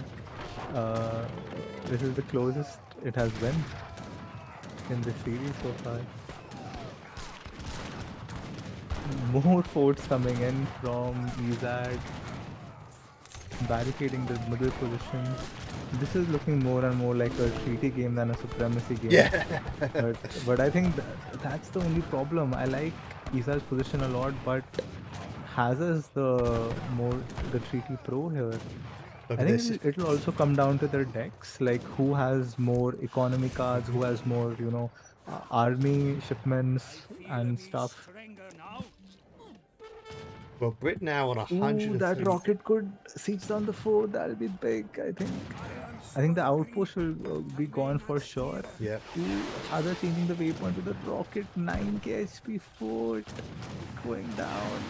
this is the closest it has been in this series so far. More forts coming in from Ezad, barricading the middle position. This is looking more and more like a treaty game than a supremacy game. Yeah. but I think that's the only problem. I like Ezad's position a lot, but Hazza is the treaty pro here. Look I at think this. it'll also come down to their decks, like who has more economy cards, who has more, army shipments and stuff. Well, Brit now on Ooh, 103. that rocket could siege down the fort. That'll be big, I think. I think the outpost will be gone for sure. Yeah. Ooh, Hazza changing the waypoint to the rocket. 9k HP fort going down.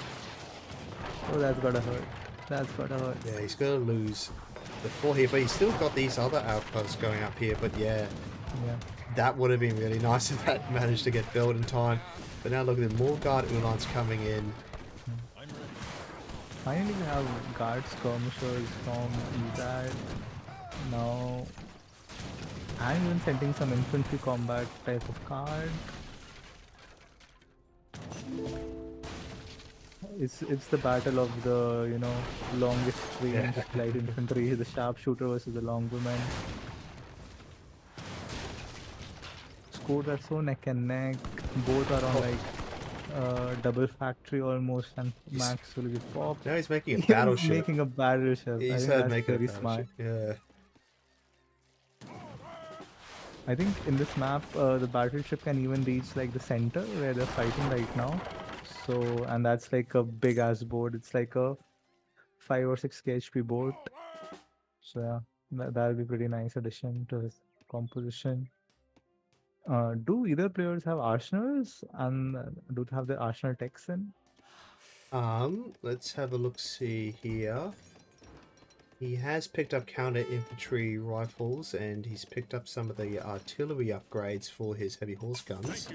Oh, that's gotta hurt. That's gotta hurt. Yeah, he's gonna lose the 4 here, but he's still got these other outposts going up here. But yeah, that would have been really nice if that managed to get built in time. But now look at the more guard Ulans coming in. Finally, we have guard skirmishers from Ezad. Now, I'm even sending some infantry combat type of card. It's the battle of the longest range light infantry, the sharpshooter versus the longbowmen. Scores are so neck and neck. Both are on like double factory almost, and Max will be popped. Now he's making a battleship. Making a battleship. He's making a battleship. Yeah. I think in this map, the battleship can even reach like the center where they're fighting right now. So, and that's like a big ass board. It's like a 5 or 6 HP board. So yeah, that'll be pretty nice addition to his composition. Do either players have arsenals, and do they have their arsenal techs in? Let's have a look. See here. He has picked up counter infantry rifles, and he's picked up some of the artillery upgrades for his heavy horse guns.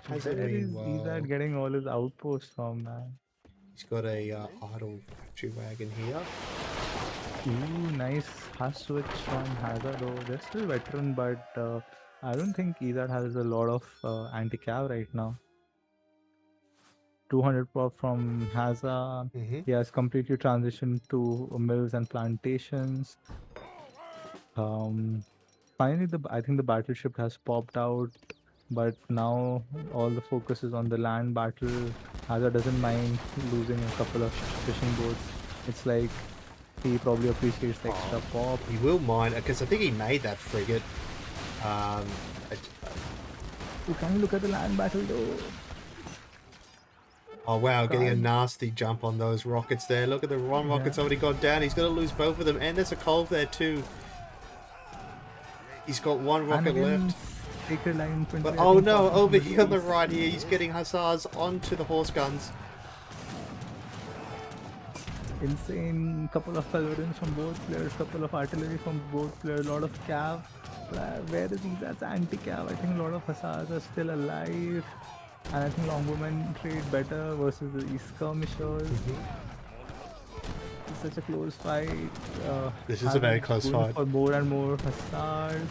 Where is Ezad getting all his outposts from, man? He's got a idle factory wagon here. Ooh, nice hush switch from Hazza though. They're still veteran, but I don't think Ezad has a lot of anti-cav right now. 200 prop from Hazza. He has completely transitioned to mills and plantations. Finally, I think the battleship has popped out, but now all the focus is on the land battle. Hazza doesn't mind losing a couple of fishing boats. It's like he probably appreciates the extra pop. He will mind, because I think he made that frigate. You can look at the land battle though. Oh wow, getting a nasty jump on those rockets there. Look at the one rocket's already gone down. He's going to lose both of them, and there's a Cove there too. He's got one rocket left. But oh no, over here on the right here, he's getting hussars onto the horse guns. Insane, couple of culverins from both players, couple of artillery from both players, a lot of cav. Where is Ezad's anti-cav? I think a lot of hussars are still alive. And I think longbowmen trade better versus the skirmishers. It's such a close fight. This is a very close fight. For more and more hussars.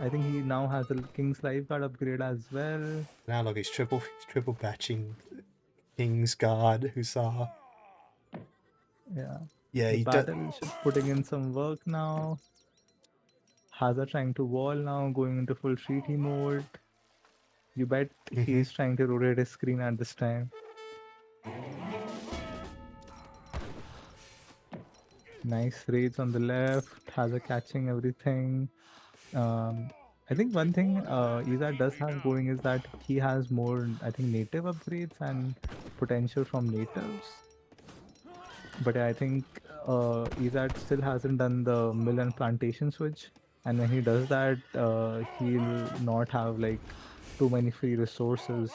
I think he now has the King's Lifeguard upgrade as well. Now look, he's triple batching King's Guard Hussar. Yeah. Yeah, he Battleship putting in some work now. Hazza trying to wall now, going into full treaty mode. You bet he's trying to rotate his screen at this time. Nice raids on the left. Hazza catching everything. I think one thing Ezad does have going is that he has more, I think, native upgrades and potential from natives. But I think Ezad still hasn't done the mill and plantation switch. And when he does that, he'll not have like too many free resources.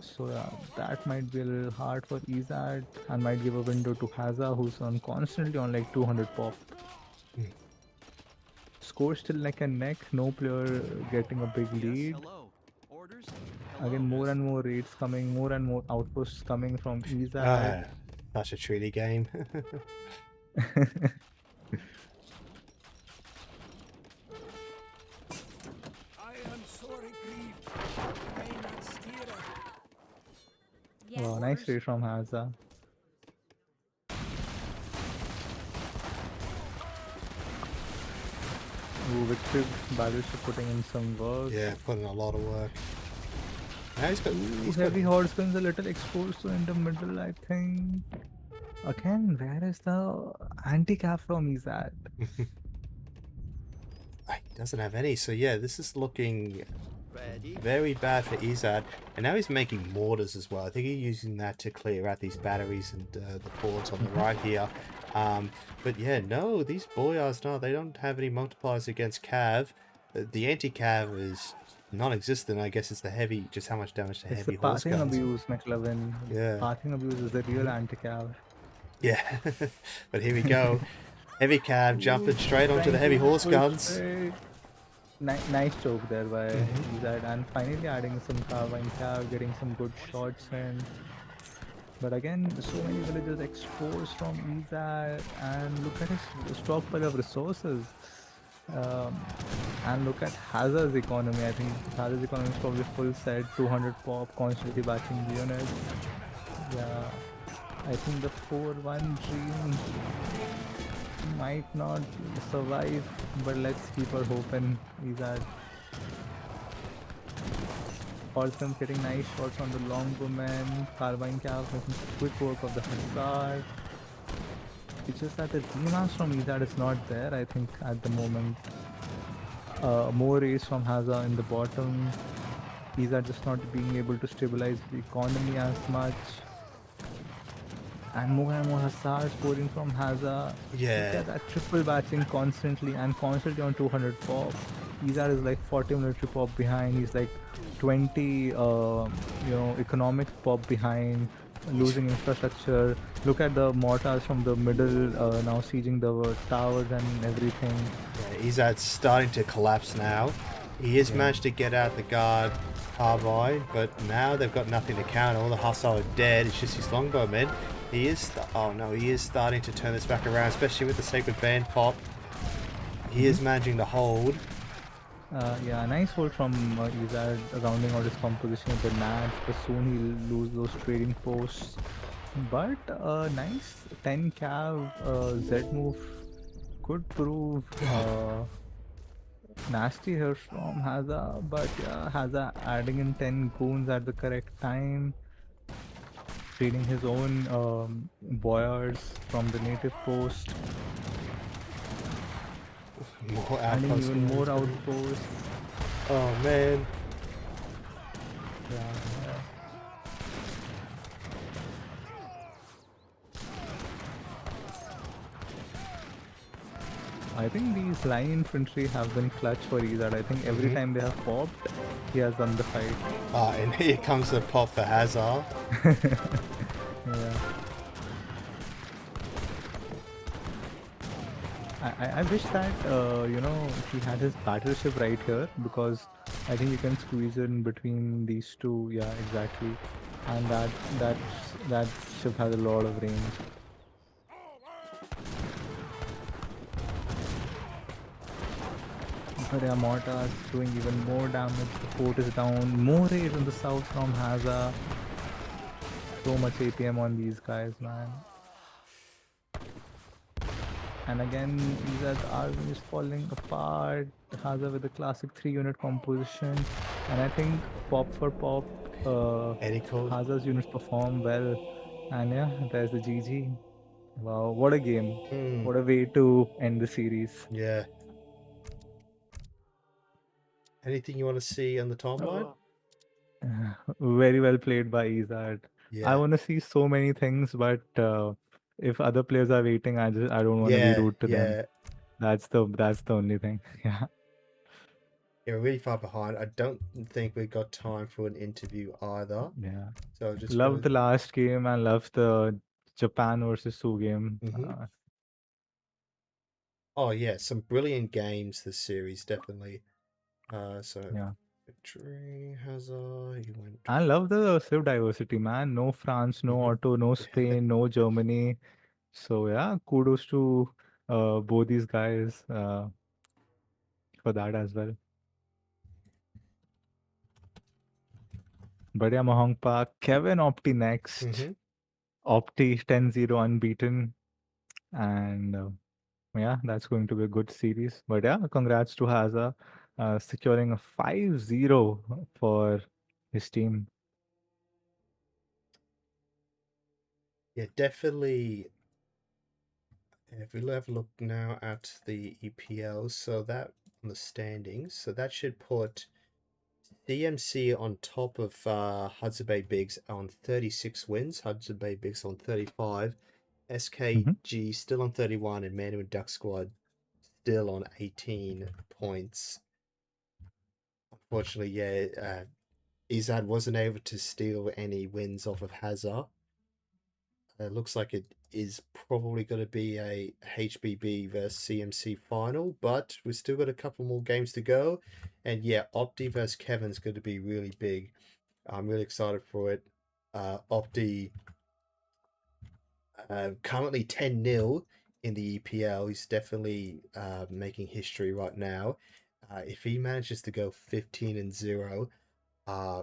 So yeah, that might be a little hard for Ezad and might give a window to Hazza, who's constantly on like 200 pop. Score still neck and neck, no player getting a big lead. Again, more and more raids coming, more and more outposts coming from Ezad. Such a treaty game. Wow, nice raid from Hazza. Ooh, Victor Battleship putting in some work. Yeah, putting a lot of work. Now he's got heavy horse guns a little exposed to in the middle, I think. Again, where is the anti-cap from Ezad? He doesn't have any, so yeah, this is looking very bad for Ezad. And now he's making mortars as well. I think he's using that to clear out these batteries and the ports on the right here. But yeah, no, these boyars, no, they don't have any multipliers against Cav. The anti-Cav is non-existent. I guess it's the heavy, just how much damage to It's heavy the horse pathing guns. abuse, McLovin. Yeah. Pathing abuse is the real anti-cav. Yeah, but here we go. Heavy Cav jumping straight onto the heavy horse guns. Nice choke there by Ezad, and finally adding some carbine cav, getting some good shots in. But again, so many villages exposed from Ezad, and look at his stockpile of resources. And look at Hazza's economy. I think Hazza's economy is probably full set, 200 pop, constantly batching the units. Yeah, I think the 4-1 dream might not survive, but let's keep our hope in Ezad. Horseguns getting nice shots on the longbowmen, carbine cav making quick work of the Hazza. It's just that the rematch from Ezad is not there, I think, at the moment. More race from Hazza in the bottom. Ezad just not being able to stabilize the economy as much. And more Hassas pouring from Hazza. Yeah. Look at that triple batching constantly and constantly on 200 pop. Ezad is like 40 military pop behind. He's like 20 economic pop behind, losing infrastructure. Look at the mortars from the middle now sieging the towers and everything. Yeah, Ezad's starting to collapse now. He has managed to get out the guard carbine, but now they've got nothing to counter. All the Hazza are dead. It's just his longbowmen. He is starting to turn this back around, especially with the Sacred Band pop. He is managing to hold. Yeah, nice hold from Ezad, rounding out his composition with the Nats, but soon he'll lose those trading posts. But nice 10 cav Z move could prove nasty here from Hazza, but yeah, Hazza adding in 10 goons at the correct time, trading his own boyars from the native post. More adding outposts. even more outposts. Oh man. Yeah. I think these line infantry have been clutch for Ezad. I think every time they have popped, he has won the fight. And here comes the pop for Hazza. Yeah. I wish that he had his battleship right here, because I think you can squeeze it in between these two. Yeah, exactly. And that ship has a lot of range. But yeah, mortars doing even more damage. The fort is down. More raids in the south from Hazza. So much APM on these guys, man. And again, Ezad's army is falling apart. Hazza with the classic 3-unit composition. And I think pop for pop, Hazza's units perform well. And yeah, there's the GG. Wow, what a game. Hmm. What a way to end the series. Yeah. Anything you want to see on the timeline? Very well played by Ezad. I Yeah. want to see so many things, but if other players are waiting, I don't want to be Yeah. rude to them. Yeah. That's the only thing. Yeah. Yeah, we're really far behind. I don't think we've got time for an interview either. Yeah. So just Love gonna. the last game and love the Japan versus Su game. Mhm. Oh yeah, some brilliant games this series, definitely. So Yeah. victory Hazza, he went. I love the Civ diversity, man. No France, no Auto, no Spain, no Germany. So yeah, kudos to both these guys for that as well. But yeah, Mahongpa, Kevin Opti next. Mhm. Opti 10-0 unbeaten. And yeah, that's going to be a good series. But yeah, congrats to Hazza securing a 5-0 for his team. Yeah, definitely. If we have a look now at the EPL, so that on the standings, so that should put CMC on top of Hudson Bay Bigs on 36 wins, Hudson Bay Bigs on 35, SKG still on 31, and Manu and Duck Squad still on 18 points. Unfortunately, yeah, Ezad wasn't able to steal any wins off of Hazza. It looks like it is probably going to be a HBB versus CMC final, but we've still got a couple more games to go. And yeah, Opti versus Kevin's going to be really big. I'm really excited for it. Opti currently 10-0 in the EPL. He's definitely making history right now. If he manages to go 15-0, I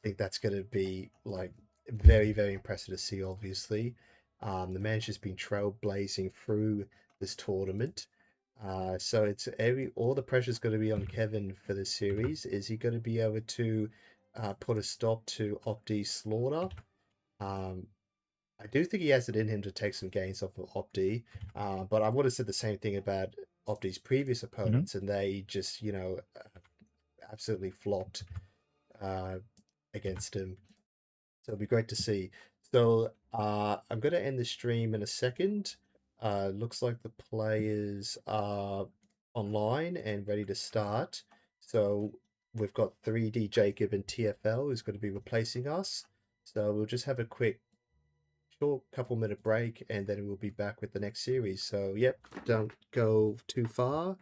think that's going to be like very, very impressive to see, obviously. The manager's been trailblazing through this tournament. So it's all the pressure's going to be on Kevin for this series. Is he going to be able to put a stop to Opti's slaughter? I do think he has it in him to take some gains off of Opti, but I would have said the same thing about Opti's previous opponents, and they just, absolutely flopped against him. So it'll be great to see. So I'm going to end the stream in a second. Looks like the players are online and ready to start. So we've got 3D Jacob and TFL who's going to be replacing us. So we'll just have a quick short couple minute break and then we'll be back with the next series. So yep, don't go too far.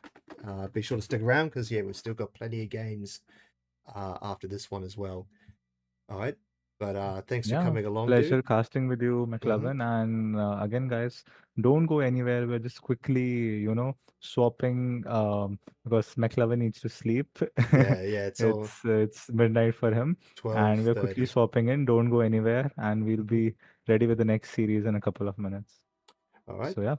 Be sure to stick around because yeah, we've still got plenty of games after this one as well. All right. But thanks for Yeah, coming along, pleasure dude. casting with you, McLovin. And again, guys, don't go anywhere. We're just quickly, swapping because McLovin needs to sleep. Yeah, it's all It's midnight for him, and we're quickly 12:30. swapping in. Don't go anywhere, and we'll be ready with the next series in a couple of minutes. All right. So yeah.